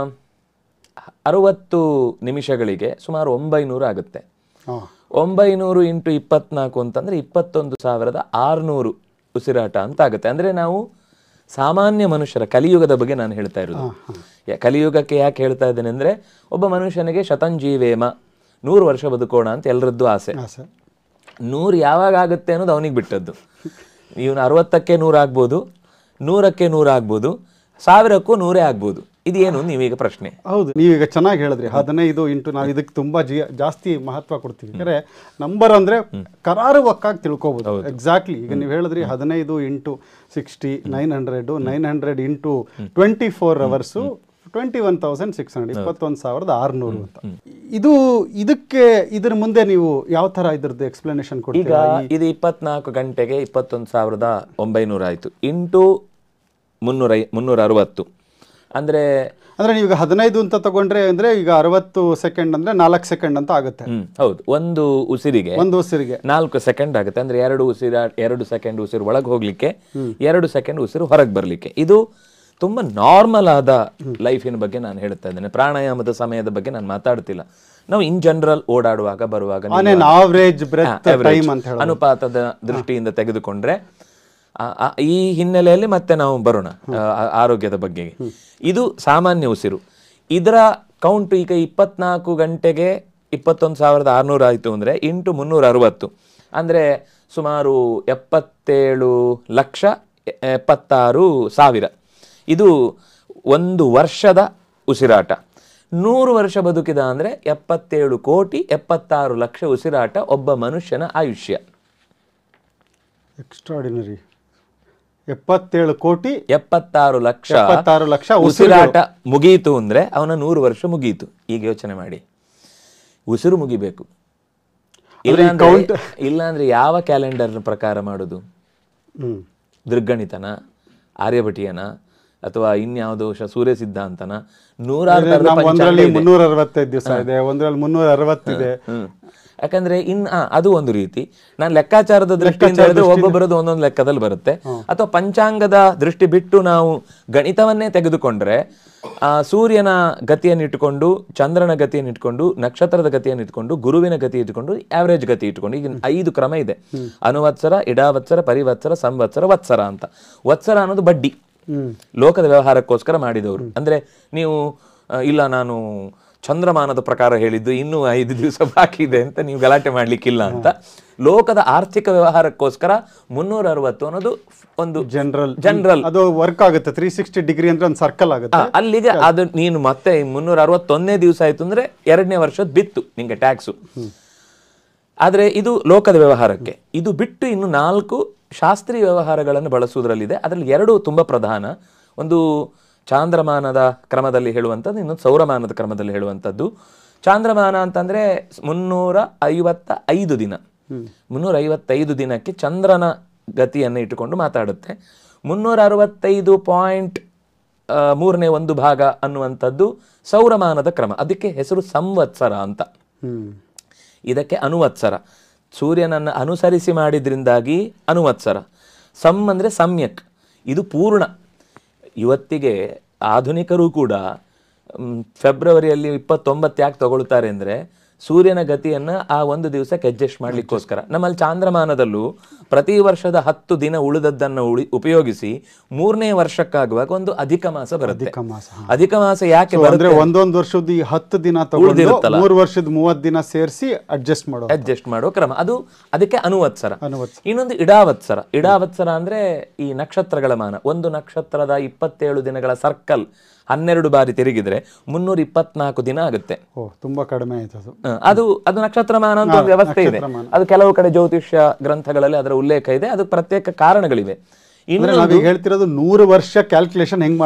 60 ನಿಮಿಷಗಳಿಗೆ ಸುಮಾರು 900 ಆಗುತ್ತೆ. 900 × 24 ಅಂತಂದರೆ 21,600 ಉಸಿರಾಟ ಅಂತ ಆಗುತ್ತೆ. ಅಂದರೆ ನಾವು ಸಾಮಾನ್ಯ ಮನುಷ್ಯರ ಕಲಿಯುಗದ ಬಗ್ಗೆ ನಾನು ಹೇಳ್ತಾ ಇರೋದು. ಕಲಿಯುಗಕ್ಕೆ ಯಾಕೆ ಹೇಳ್ತಾ ಇದ್ದೇನೆ ಅಂದ್ರೆ, ಒಬ್ಬ ಮನುಷ್ಯನಿಗೆ ಶತಂಜೀವೇಮ 100 ವರ್ಷ ಬದುಕೋಣ ಅಂತ ಎಲ್ಲರದ್ದು ಆಸೆ. 100 ಯಾವಾಗ ಆಗುತ್ತೆ ಅನ್ನೋದು ಅವನಿಗೆ ಬಿಟ್ಟದ್ದು. ಇವನು 60ಕ್ಕೆ 100 ಆಗ್ಬೋದು, 100ಕ್ಕೆ 100 ಆಗ್ಬೋದು, 1000ಕ್ಕೂ 100 ಆಗ್ಬೋದು. ಇದೇನು ನೀವೀಗ ಪ್ರಶ್ನೆ? ಹೌದು, ನೀವೀಗ ಚೆನ್ನಾಗಿ ಹೇಳಿದ್ರಿ. 15 ಇಂಟು ನಾವು ಇದಕ್ಕೆ ತುಂಬಾ ಜಾಸ್ತಿ ಮಹತ್ವ ಕೊಡ್ತೀವಿ. ಯಾಕಂದ್ರೆ ನಂಬರ್ ಅಂದ್ರೆ ಕರಾರುವಕ್ಕಾಗಿ ತಿಳ್ಕೊಬಹುದು. ಎಕ್ಸಾಕ್ಟ್ಲಿ ಈಗ ನೀವು ಹೇಳಿದ್ರಿ 15 ಇಂಟು 60 900 ಇಂಟು 24 hours 21,600 21,600 ಅಂತ. ಇದ್ರ ಮುಂದೆ ನೀವು ಯಾವ ತರ ಇದ್ರದ್ದು ಎಕ್ಸ್ಪ್ಲನೇಷನ್ ಕೊಡ್ತೀರಾ? ಈಗ ಇದು 24 ಗಂಟೆಗೆ 21,900 ಆಯ್ತು ಇಂಟು 360 ಅಂದ್ರೆ ನೀವೀಗ 15 ಅಂತ ತಗೊಂಡ್ರೆ ಅಂದ್ರೆ ಈಗ 60 ಸೆಕೆಂಡ್ ಅಂದ್ರೆ 4 ಸೆಕೆಂಡ್ ಅಂತ ಆಗುತ್ತೆ. ಹೌದು, ಒಂದು ಉಸಿರಿಗೆ 4 ಸೆಕೆಂಡ್ ಆಗುತ್ತೆ. ಅಂದ್ರೆ 2 ಸೆಕೆಂಡ್ ಉಸಿರು ಒಳಗೆ ಹೋಗ್ಲಿಕ್ಕೆ, 2 ಸೆಕೆಂಡ್ ಉಸಿರು ಹೊರಗೆ ಬರ್ಲಿಕ್ಕೆ. ಇದು ತುಂಬಾ ನಾರ್ಮಲ್ ಆದ ಲೈಫಿನ ಬಗ್ಗೆ ನಾನು ಹೇಳ್ತಾ ಇದ್ದೇನೆ. ಪ್ರಾಣಾಯಾಮದ ಸಮಯದ ಬಗ್ಗೆ ನಾನು ಮಾತಾಡ್ತಿಲ್ಲ. ನಾವು ಇನ್ ಜನರಲ್ ಓಡಾಡುವಾಗ ಬರುವಾಗ ಅನುಪಾತದ ದೃಷ್ಟಿಯಿಂದ ತೆಗೆದುಕೊಂಡ್ರೆ ಈ ಹಿನ್ನೆಲೆಯಲ್ಲಿ ಮತ್ತೆ ನಾವು ಬರೋಣ ಆರೋಗ್ಯದ ಬಗ್ಗೆ. ಇದು ಸಾಮಾನ್ಯ ಉಸಿರು. ಇದರ ಕೌಂಟ್ ಈಗ 24 ಗಂಟೆಗೆ 21,600 ಆಯಿತು ಅಂದರೆ ಇಂಟು 360 ಅಂದರೆ ಸುಮಾರು 77,76,000. ಇದು 1 ವರ್ಷದ ಉಸಿರಾಟ. 100 ವರ್ಷ ಬದುಕಿದ ಅಂದರೆ 77,76,00,000 ಉಸಿರಾಟ ಒಬ್ಬ ಮನುಷ್ಯನ ಆಯುಷ್ಯ. ಎಕ್ಸ್ಟ್ರಾರ್ಡಿನರಿ. 77,76,00,000 ಉಸಿರಾಟ ಮುಗಿಯಿತು ಅಂದ್ರೆ ಅವನ 100 ವರ್ಷ ಮುಗಿಯಿತು. ಈಗ ಯೋಚನೆ ಮಾಡಿ, ಉಸಿರು ಮುಗಿಬೇಕು. ಇಲ್ಲಾಂದ್ರೆ ಯಾವ ಕ್ಯಾಲೆಂಡರ್ ಪ್ರಕಾರ ಮಾಡುದು? ದೃಗ್ಗಣಿತನ, ಆರ್ಯಭಟೀಯನ, ಅಥವಾ ಇನ್ಯಾವುದೋ ಸೂರ್ಯ ಸಿದ್ಧಾಂತನ? 365 ದಿವಸ ಇದೆ, ಒಂದರಲ್ಲಿ 360 ಇದೆ. ಯಾಕಂದ್ರೆ ಅದು ಒಂದು ರೀತಿ. ನಾನು ಲೆಕ್ಕಾಚಾರದ ದೃಷ್ಟಿಯಿಂದ ಹೇಳಿದ್ರೆ ಒಬ್ಬೊಬ್ಬರದ್ದು ಒಂದೊಂದು ಲೆಕ್ಕದಲ್ಲಿ ಬರುತ್ತೆ. ಅಥವಾ ಪಂಚಾಂಗದ ದೃಷ್ಟಿ ಬಿಟ್ಟು ನಾವು ಗಣಿತವನ್ನೇ ತೆಗೆದುಕೊಂಡ್ರೆ ಸೂರ್ಯನ ಗತಿಯನ್ನು ಇಟ್ಟುಕೊಂಡು, ಚಂದ್ರನ ಗತಿಯನ್ನು ಇಟ್ಕೊಂಡು, ನಕ್ಷತ್ರದ ಗತಿಯನ್ನು ಇಟ್ಕೊಂಡು, ಗುರುವಿನ ಗತಿ ಇಟ್ಕೊಂಡು, ಆವರೇಜ್ ಗತಿ ಇಟ್ಕೊಂಡು, ಈಗ 5 ಕ್ರಮ ಇದೆ: ಅನುವತ್ಸರ, ಇಡಾವತ್ಸರ, ಪರಿವತ್ಸರ, ಸಂವತ್ಸರ, ವತ್ಸರ ಅಂತ. ವತ್ಸರ ಅನ್ನೋದು ಬಡ್ಡಿ, ಲೋಕದ ವ್ಯವಹಾರಕ್ಕೋಸ್ಕರ ಮಾಡಿದವರು. ಅಂದ್ರೆ ನೀವು ಇಲ್ಲ ನಾನು ಚಂದ್ರಮಾನದ ಪ್ರಕಾರ ಹೇಳಿದ್ದು ಇನ್ನೂ 5 ದಿವಸ ಬಾಕಿ ಇದೆ ಅಂತ ನೀವು ಗಲಾಟೆ ಮಾಡ್ಲಿಕ್ಕಿಲ್ಲ ಅಂತ. ಲೋಕದ ಆರ್ಥಿಕ ವ್ಯವಹಾರಕ್ಕೋಸ್ಕರ 360 ಅನ್ನೋದು ಒಂದು ಜನರಲ್ ಅದು ವರ್ಕ್ ಆಗುತ್ತೆ. 360 ಡಿಗ್ರಿ ಅಂದ್ರೆ ಒಂದು ಸರ್ಕಲ್ ಆಗುತ್ತೆ. ಅಲ್ಲಿಗೆ ಅದು ನೀನು ಮತ್ತೆ 361ನೇ ದಿವಸ ಆಯ್ತು ಅಂದ್ರೆ 2ನೇ ವರ್ಷದ ಬಿತ್ತು ನಿಂಗೆ ಟ್ಯಾಕ್ಸು. ಆದ್ರೆ ಇದು ಲೋಕದ ವ್ಯವಹಾರಕ್ಕೆ. ಇದು ಬಿಟ್ಟು ಇನ್ನು 4 ಶಾಸ್ತ್ರೀಯ ವ್ಯವಹಾರಗಳನ್ನು ಬಳಸುವುದರಲ್ಲಿದೆ. ಅದರಲ್ಲಿ 2 ತುಂಬಾ ಪ್ರಧಾನ. ಒಂದು ಚಾಂದ್ರಮಾನದ ಕ್ರಮದಲ್ಲಿ ಹೇಳುವಂಥದ್ದು, ಇನ್ನೊಂದು ಸೌರಮಾನದ ಕ್ರಮದಲ್ಲಿ ಹೇಳುವಂಥದ್ದು. ಚಾಂದ್ರಮಾನ ಅಂತಂದ್ರೆ 355 ದಿನ. 355 ದಿನಕ್ಕೆ ಚಂದ್ರನ ಗತಿಯನ್ನು ಇಟ್ಟುಕೊಂಡು ಮಾತಾಡುತ್ತೆ. 365.3 ಅನ್ನುವಂಥದ್ದು ಸೌರಮಾನದ ಕ್ರಮ. ಅದಕ್ಕೆ ಹೆಸರು ಸಂವತ್ಸರ ಅಂತ. ಇದಕ್ಕೆ ಅನುವತ್ಸರ, ಸೂರ್ಯನನ್ನು ಅನುಸರಿಸಿ ಮಾಡಿದ್ರಿಂದಾಗಿ ಅನುವತ್ಸರ. ಅಂದ್ರೆ ಸಮ್ಯಕ್, ಇದು ಪೂರ್ಣ. ಇವತ್ತಿಗೆ ಆಧುನಿಕರು ಕೂಡ ಫೆಬ್ರವರಿಯಲ್ಲಿ 29 ಯಾಕೆ ತಗೊಳ್ತಾರೆ ಅಂದರೆ ಸೂರ್ಯನ ಗತಿಯನ್ನು ಆ ಒಂದು ದಿವಸಕ್ಕೆ ಅಡ್ಜಸ್ಟ್ ಮಾಡ್ಲಿಕ್ಕೋಸ್ಕರ. ನಮ್ಮಲ್ಲಿ ಚಾಂದ್ರಮಾನದಲ್ಲೂ ಪ್ರತಿ ವರ್ಷದ 10 ದಿನ ಉಳಿದದ್ದನ್ನು ಉಪಯೋಗಿಸಿ 3ನೇ ವರ್ಷಕ್ಕಾಗುವಾಗ ಒಂದು ಅಧಿಕ ಮಾಸ ಬರುತ್ತೆ. ಅಧಿಕ ಮಾಸ ಯಾಕೆ ಬರುತ್ತೆ? ಒಂದೊಂದು ವರ್ಷದ 10 ದಿನ ತಗೊಂಡು 3 ವರ್ಷದ 30 ದಿನ ಸೇರಿಸಿ ಅಡ್ಜಸ್ಟ್ ಮಾಡೋ ಕ್ರಮ. ಅದು ಅದಕ್ಕೆ ಅನುವತ್ಸರ. ಇನ್ನೊಂದು ಇಡಾವತ್ಸರ. ಇಡಾವತ್ಸರ ಅಂದ್ರೆ ಈ ನಕ್ಷತ್ರಗಳ ಮಾನ. ಒಂದು ನಕ್ಷತ್ರದ 27 ದಿನಗಳ ಸರ್ಕಲ್ 12 ಬಾರಿ ತಿರುಗಿದ್ರೆ 324 ದಿನ ಆಗುತ್ತೆ. ತುಂಬಾ ಕಡಿಮೆ ಆಯ್ತು. ಅದು ನಕ್ಷತ್ರಮಾನ ಅಂತ ಒಂದು ವ್ಯವಸ್ಥೆ ಇದೆ. ಅದು ಕೆಲವು ಕಡೆ ಜ್ಯೋತಿಷ್ಯ ಗ್ರಂಥಗಳಲ್ಲಿ ಅದರ ಉಲ್ಲೇಖ ಇದೆ. ಅದಕ್ಕೆ ಪ್ರತ್ಯೇಕ ಕಾರಣಗಳಿವೆ. ಹೇಳ್ತಿರೋದು 100 ವರ್ಷ ಕ್ಯಾಲ್ಕುಲೇಷನ್ ಹೆಂಗ್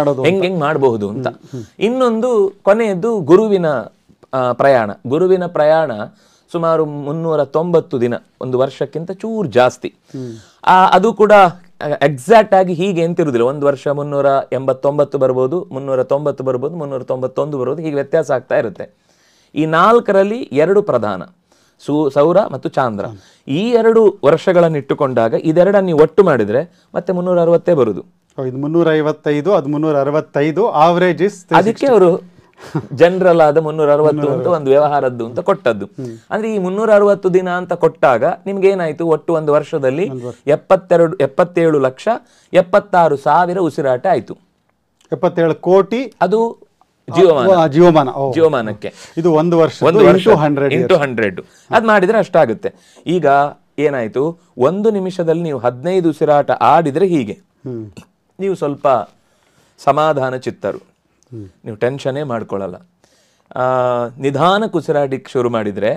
ಮಾಡಬಹುದು ಅಂತ. ಇನ್ನೊಂದು ಕೊನೆಯದ್ದು ಗುರುವಿನ ಪ್ರಯಾಣ. ಗುರುವಿನ ಪ್ರಯಾಣ ಸುಮಾರು 390 ದಿನ, ಒಂದು ವರ್ಷಕ್ಕಿಂತ ಚೂರು ಜಾಸ್ತಿ. ಅದು ಕೂಡ ಎಕ್ಸಾಕ್ಟ್ ಆಗಿ ಹೀಗೆ ಎಂತಿರುವುದಿಲ್ಲ. ಒಂದು ವರ್ಷ 389 ಬರ್ಬೋದು, 390 ಬರ್ಬೋದು, 391 ಬರ್ಬೋದು, ಹೀಗೆ ವ್ಯತ್ಯಾಸ ಆಗ್ತಾ ಇರುತ್ತೆ. ಈ 4ರಲ್ಲಿ 2 ಪ್ರಧಾನ, ಸೌರ ಮತ್ತು ಚಾಂದ್ರ. ಈ 2 ವರ್ಷಗಳನ್ನು ಇಟ್ಟುಕೊಂಡಾಗ ಇದೆರಡನ್ನು ನೀವು ಒಟ್ಟು ಮಾಡಿದ್ರೆ ಮತ್ತೆ 360 ಬರುದು. 355, ಅದು 365, ಆವರೇಜ್ ಇಸ್. ಅದಕ್ಕೆ ಅವರು ಜನರಲ್ ಆದ 360 ಅಂತ ಒಂದು ವ್ಯವಹಾರದ್ದು ಅಂತ ಕೊಟ್ಟದ್ದು. ಅಂದ್ರೆ ಈ 360 ದಿನ ಅಂತ ಕೊಟ್ಟಾಗ ನಿಮ್ಗೆ ಏನಾಯ್ತು, ಒಟ್ಟು ಒಂದು ವರ್ಷದಲ್ಲಿ 77,76,000 ಉಸಿರಾಟ ಆಯ್ತು. 77 ಕೋಟಿ ಅದು ಜೀವಮಾನಕ್ಕೆ. ಇದು ಒಂದು ವರ್ಷ ಇಂಟು 100 ಅದ್ ಮಾಡಿದ್ರೆ ಅಷ್ಟಾಗುತ್ತೆ. ಈಗ ಏನಾಯ್ತು, ಒಂದು ನಿಮಿಷದಲ್ಲಿ ನೀವು 15 ಉಸಿರಾಟ ಆಡಿದ್ರೆ ಹೀಗೆ ನೀವು ಸ್ವಲ್ಪ ಸಮಾಧಾನ ಚಿತ್ತರು, ನೀವು ಟೆನ್ಷನ್ನೇ ಮಾಡ್ಕೊಳ್ಳಲ್ಲ. ನಿಧಾನಕ್ಕೆ ಉಸಿರಾಡಿಕ್ಕೆ ಶುರು ಮಾಡಿದ್ರೆ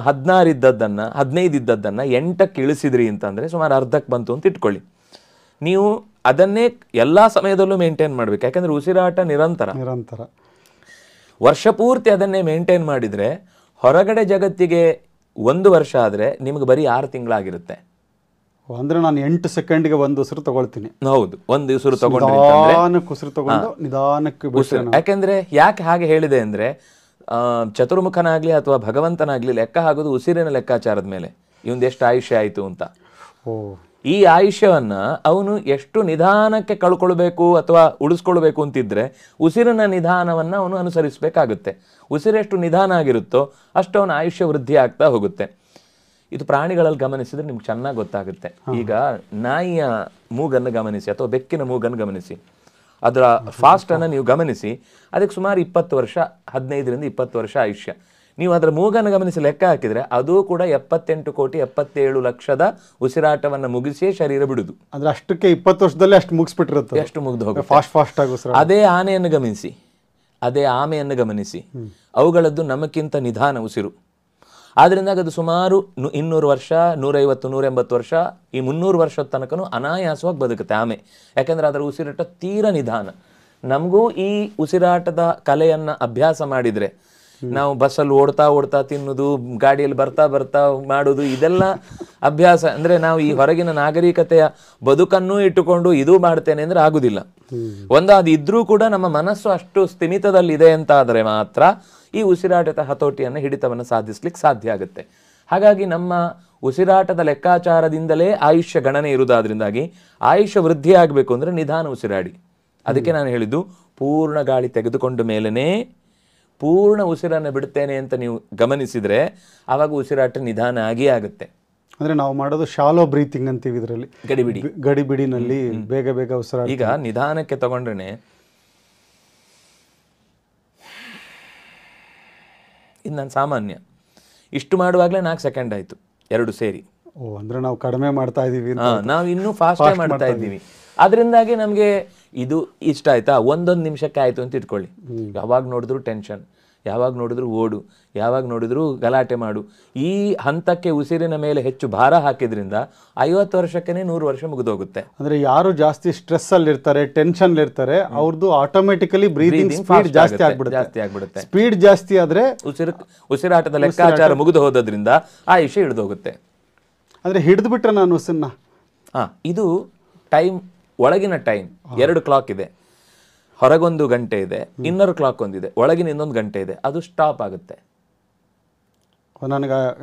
16 ಇದ್ದದ್ದನ್ನ 15 ಇದ್ದದ್ದನ್ನ 8ಕ್ಕೆ ಇಳಿಸಿದ್ರಿ ಅಂತಂದ್ರೆ ಸುಮಾರು ಅರ್ಧಕ್ಕೆ ಬಂತು ಅಂತ ಇಟ್ಕೊಳ್ಳಿ. ನೀವು ಅದನ್ನೇ ಎಲ್ಲಾ ಸಮಯದಲ್ಲೂ ಮೇಂಟೈನ್ ಮಾಡ್ಬೇಕು, ಯಾಕಂದ್ರೆ ಉಸಿರಾಟ ನಿರಂತರ. ವರ್ಷ ಪೂರ್ತಿ ಅದನ್ನೇ ಮೇಂಟೈನ್ ಮಾಡಿದ್ರೆ ಹೊರಗಡೆ ಜಗತ್ತಿಗೆ 1 ವರ್ಷ ಆದ್ರೆ ನಿಮ್ಗೆ ಬರೀ 6 ತಿಂಗಳಾಗಿರುತ್ತೆ. ಅಂದ್ರೆ ನಾನು 8 ಸೆಕೆಂಡ್ಗೆ ಒಂದು ಉಸಿರು ತಗೊಳ್ತೀನಿ. ಹೌದು, ಒಂದು ಉಸಿರು ತಗೊಂಡ್ರೆ ಉಸಿರು ತಗೊಂಡು ನಿಧಾನಕ್ಕೆ. ಯಾಕೆಂದ್ರೆ ಯಾಕೆ ಹಾಗೆ ಹೇಳಿದೆ ಅಂದ್ರೆ ಚತುರ್ಮುಖನಾಗ್ಲಿ ಅಥವಾ ಭಗವಂತನಾಗ್ಲಿ ಲೆಕ್ಕ ಹಾಕೋದು ಉಸಿರಿನ ಲೆಕ್ಕಾಚಾರದ ಮೇಲೆ, ಇವಂದು ಎಷ್ಟು ಆಯುಷ್ಯ ಆಯ್ತು ಅಂತ. ಈ ಆಯುಷ್ಯವನ್ನ ಅವನು ಎಷ್ಟು ನಿಧಾನಕ್ಕೆ ಕಳ್ಕೊಳ್ಬೇಕು ಅಥವಾ ಉಳಿಸ್ಕೊಳ್ಬೇಕು ಅಂತಿದ್ರೆ ಉಸಿರಿನ ನಿಧಾನವನ್ನ ಅವನು ಅನುಸರಿಸಬೇಕಾಗುತ್ತೆ. ಉಸಿರೆಷ್ಟು ನಿಧಾನ ಆಗಿರುತ್ತೋ ಅಷ್ಟು ಅವನ ಆಯುಷ್ಯ ವೃದ್ಧಿ ಆಗ್ತಾ ಹೋಗುತ್ತೆ. ಇದು ಪ್ರಾಣಿಗಳಲ್ಲಿ ಗಮನಿಸಿದ್ರೆ ನಿಮ್ಗೆ ಚೆನ್ನಾಗಿ ಗೊತ್ತಾಗುತ್ತೆ. ಈಗ ನಾಯಿಯ ಮೂಗನ್ನು ಗಮನಿಸಿ ಅಥವಾ ಬೆಕ್ಕಿನ ಮೂಗನ್ನು ಗಮನಿಸಿ, ಅದರ ಫಾಸ್ಟ್ ಅನ್ನ ನೀವು ಗಮನಿಸಿ, ಅದಕ್ಕೆ ಸುಮಾರು 20 ವರ್ಷ 15ರಿಂದ 20 ವರ್ಷ ಆಯುಷ್ಯ. ನೀವು ಅದರ ಮೂಗನ್ನು ಗಮನಿಸಿ ಲೆಕ್ಕ ಹಾಕಿದ್ರೆ ಅದು ಕೂಡ 78,77,00,000 ಉಸಿರಾಟವನ್ನು ಮುಗಿಸಿಯೇ ಶರೀರ ಬಿಡುದು. ಅಂದ್ರೆ ಅಷ್ಟಕ್ಕೆ 20 ವರ್ಷದಲ್ಲಿ ಅಷ್ಟು ಮುಗಿಸ್ಬಿಟ್ಟಿರುತ್ತೆ, ಎಷ್ಟು ಮುಗ್ದು ಹೋಗುತ್ತೆ. ಫಾಸ್ಟ್ ಆಗಿ. ಅದೇ ಆನೆಯನ್ನು ಗಮನಿಸಿ, ಅದೇ ಆಮೆಯನ್ನು ಗಮನಿಸಿ, ಅವುಗಳದ್ದು ನಮಕ್ಕಿಂತ ನಿಧಾನ ಉಸಿರು. ಆದ್ರಿಂದ ಅದು ಸುಮಾರು 200 ವರ್ಷ 150 180 ವರ್ಷ ಈ 300 ವರ್ಷದ ತನಕನೂ ಅನಾಯಾಸವಾಗಿ ಬದುಕುತ್ತೆ ಆಮೆ. ಯಾಕಂದ್ರೆ ಅದರ ಉಸಿರಾಟ ತೀರಾ ನಿಧಾನ. ನಮಗೂ ಈ ಉಸಿರಾಟದ ಕಲೆಯನ್ನ ಅಭ್ಯಾಸ ಮಾಡಿದ್ರೆ, ನಾವು ಬಸ್ಸಲ್ಲಿ ಓಡ್ತಾ ತಿನ್ನುದು, ಗಾಡಿಯಲ್ಲಿ ಬರ್ತಾ ಮಾಡುದು, ಇದೆಲ್ಲ ಅಭ್ಯಾಸ ಅಂದ್ರೆ ನಾವು ಈ ಹೊರಗಿನ ನಾಗರಿಕತೆಯ ಬದುಕನ್ನೂ ಇಟ್ಟುಕೊಂಡು ಇದು ಮಾಡ್ತೇನೆ ಅಂದ್ರೆ ಆಗುದಿಲ್ಲ. ಅದು ಇದ್ರೂ ಕೂಡ ನಮ್ಮ ಮನಸ್ಸು ಅಷ್ಟು ಸ್ಥಿಮಿತದಲ್ಲಿದೆ ಅಂತ ಆದ್ರೆ ಮಾತ್ರ ಈ ಉಸಿರಾಟದ ಹತೋಟಿಯನ್ನು ಹಿಡಿತವನ್ನು ಸಾಧಿಸ್ಲಿಕ್ಕೆ ಸಾಧ್ಯ ಆಗುತ್ತೆ. ಹಾಗಾಗಿ ನಮ್ಮ ಉಸಿರಾಟದ ಲೆಕ್ಕಾಚಾರದಿಂದಲೇ ಆಯುಷ್ಯ ಗಣನೆ ಇರುವುದಾದ್ರಿಂದಾಗಿ ಆಯುಷ್ಯ ವೃದ್ಧಿ ಆಗಬೇಕು ಅಂದ್ರೆ ನಿಧಾನ ಉಸಿರಾಡಿ. ಅದಕ್ಕೆ ನಾನು ಹೇಳಿದ್ದು, ಪೂರ್ಣ ಗಾಳಿ ತೆಗೆದುಕೊಂಡ ಮೇಲೇನೆ ಪೂರ್ಣ ಉಸಿರನ್ನು ಬಿಡ್ತೇನೆ ಅಂತ ನೀವು ಗಮನಿಸಿದ್ರೆ ಆವಾಗ ಉಸಿರಾಟ ನಿಧಾನ ಆಗಿಯೇ ಆಗುತ್ತೆ. ಅಂದ್ರೆ ನಾವು ಮಾಡೋದು ಶಾಲೋ ಬ್ರೀತಿಂಗ್ ಅಂತೀವಿ, ಇದರಲ್ಲಿ ಗಡಿಬಿಡಿನಲ್ಲಿ ಬೇಗ ಉಸಿರಾಟ. ಈಗ ನಿಧಾನಕ್ಕೆ ತಗೊಂಡ್ರೆ ಇದು ನಾನು ಸಾಮಾನ್ಯ ಇಷ್ಟು ಮಾಡುವಾಗಲೇ 4 ಸೆಕೆಂಡ್ ಆಯ್ತು, 2 ಸೇರಿ. ಅಂದ್ರೆ ನಾವು ಕಡಿಮೆ ಮಾಡ್ತಾ ಇದೀವಿ, ನಾವು ಇನ್ನೂ ಫಾಸ್ಟ್ ಮಾಡ್ತಾ ಇದ್ದೀವಿ. ಅದರಿಂದಾಗಿ ನಮಗೆ ಇದು ಇಷ್ಟ ಆಯ್ತಾ, 1 ನಿಮಿಷಕ್ಕೆ ಆಯ್ತು ಅಂತ ಇಟ್ಕೊಳ್ಳಿ. ಯಾವಾಗ ನೋಡಿದ್ರು ಟೆನ್ಷನ್, ಯಾವಾಗ ನೋಡಿದ್ರು ಓಡು, ಯಾವಾಗ ನೋಡಿದ್ರು ಗಲಾಟೆ ಮಾಡು. ಈ ಹಂತಕ್ಕೆ ಉಸಿರಿನ ಮೇಲೆ ಹೆಚ್ಚು ಭಾರ ಹಾಕಿದ್ರಿಂದ 50 ವರ್ಷಕ್ಕೆ 100 ವರ್ಷ ಮುಗಿದೋಗುತ್ತೆ. ಅಂದ್ರೆ ಯಾರು ಜಾಸ್ತಿ ಸ್ಟ್ರೆಸ್ ಅಲ್ಲಿ ಇರ್ತಾರೆ, ಟೆನ್ಷನ್ ಇರ್ತಾರೆ, ಅವ್ರದ್ದು ಆಟೋಮೆಟಿಕಲಿ ಬ್ರೀದಿಂಗ್ ಸ್ಪೀಡ್ ಜಾಸ್ತಿ ಆಗ್ಬಿಡುತ್ತೆ. ಸ್ಪೀಡ್ ಜಾಸ್ತಿ ಆದ್ರೆ ಉಸಿರಾಟದ ಲೆಕ್ಕಾಚಾರ ಮುಗಿದು ಹೋದ್ರಿಂದ ಆಯುಷ್ಯ ಹಿಡಿದೋಗುತ್ತೆ. ಅಂದ್ರೆ ಹಿಡಿದು ಬಿಟ್ರೆ ನಾನು ಉಸಿರನ್ನ ಇದು ಟೈಮ್, ಒಳಗಿನ ಟೈಮ್ 2 ಕ್ಲಾಕ್ ಇದೆ, ಹೊರಗೊಂದು ಗಂಟೆ ಇದೆ, ಇನ್ನರ್ ಕ್ಲಾಕ್ ಒಂದಿದೆ, ಒಳಗಿನ ಇನ್ನೊಂದು ಗಂಟೆ ಇದೆ, ಅದು ಸ್ಟಾಪ್ ಆಗುತ್ತೆ.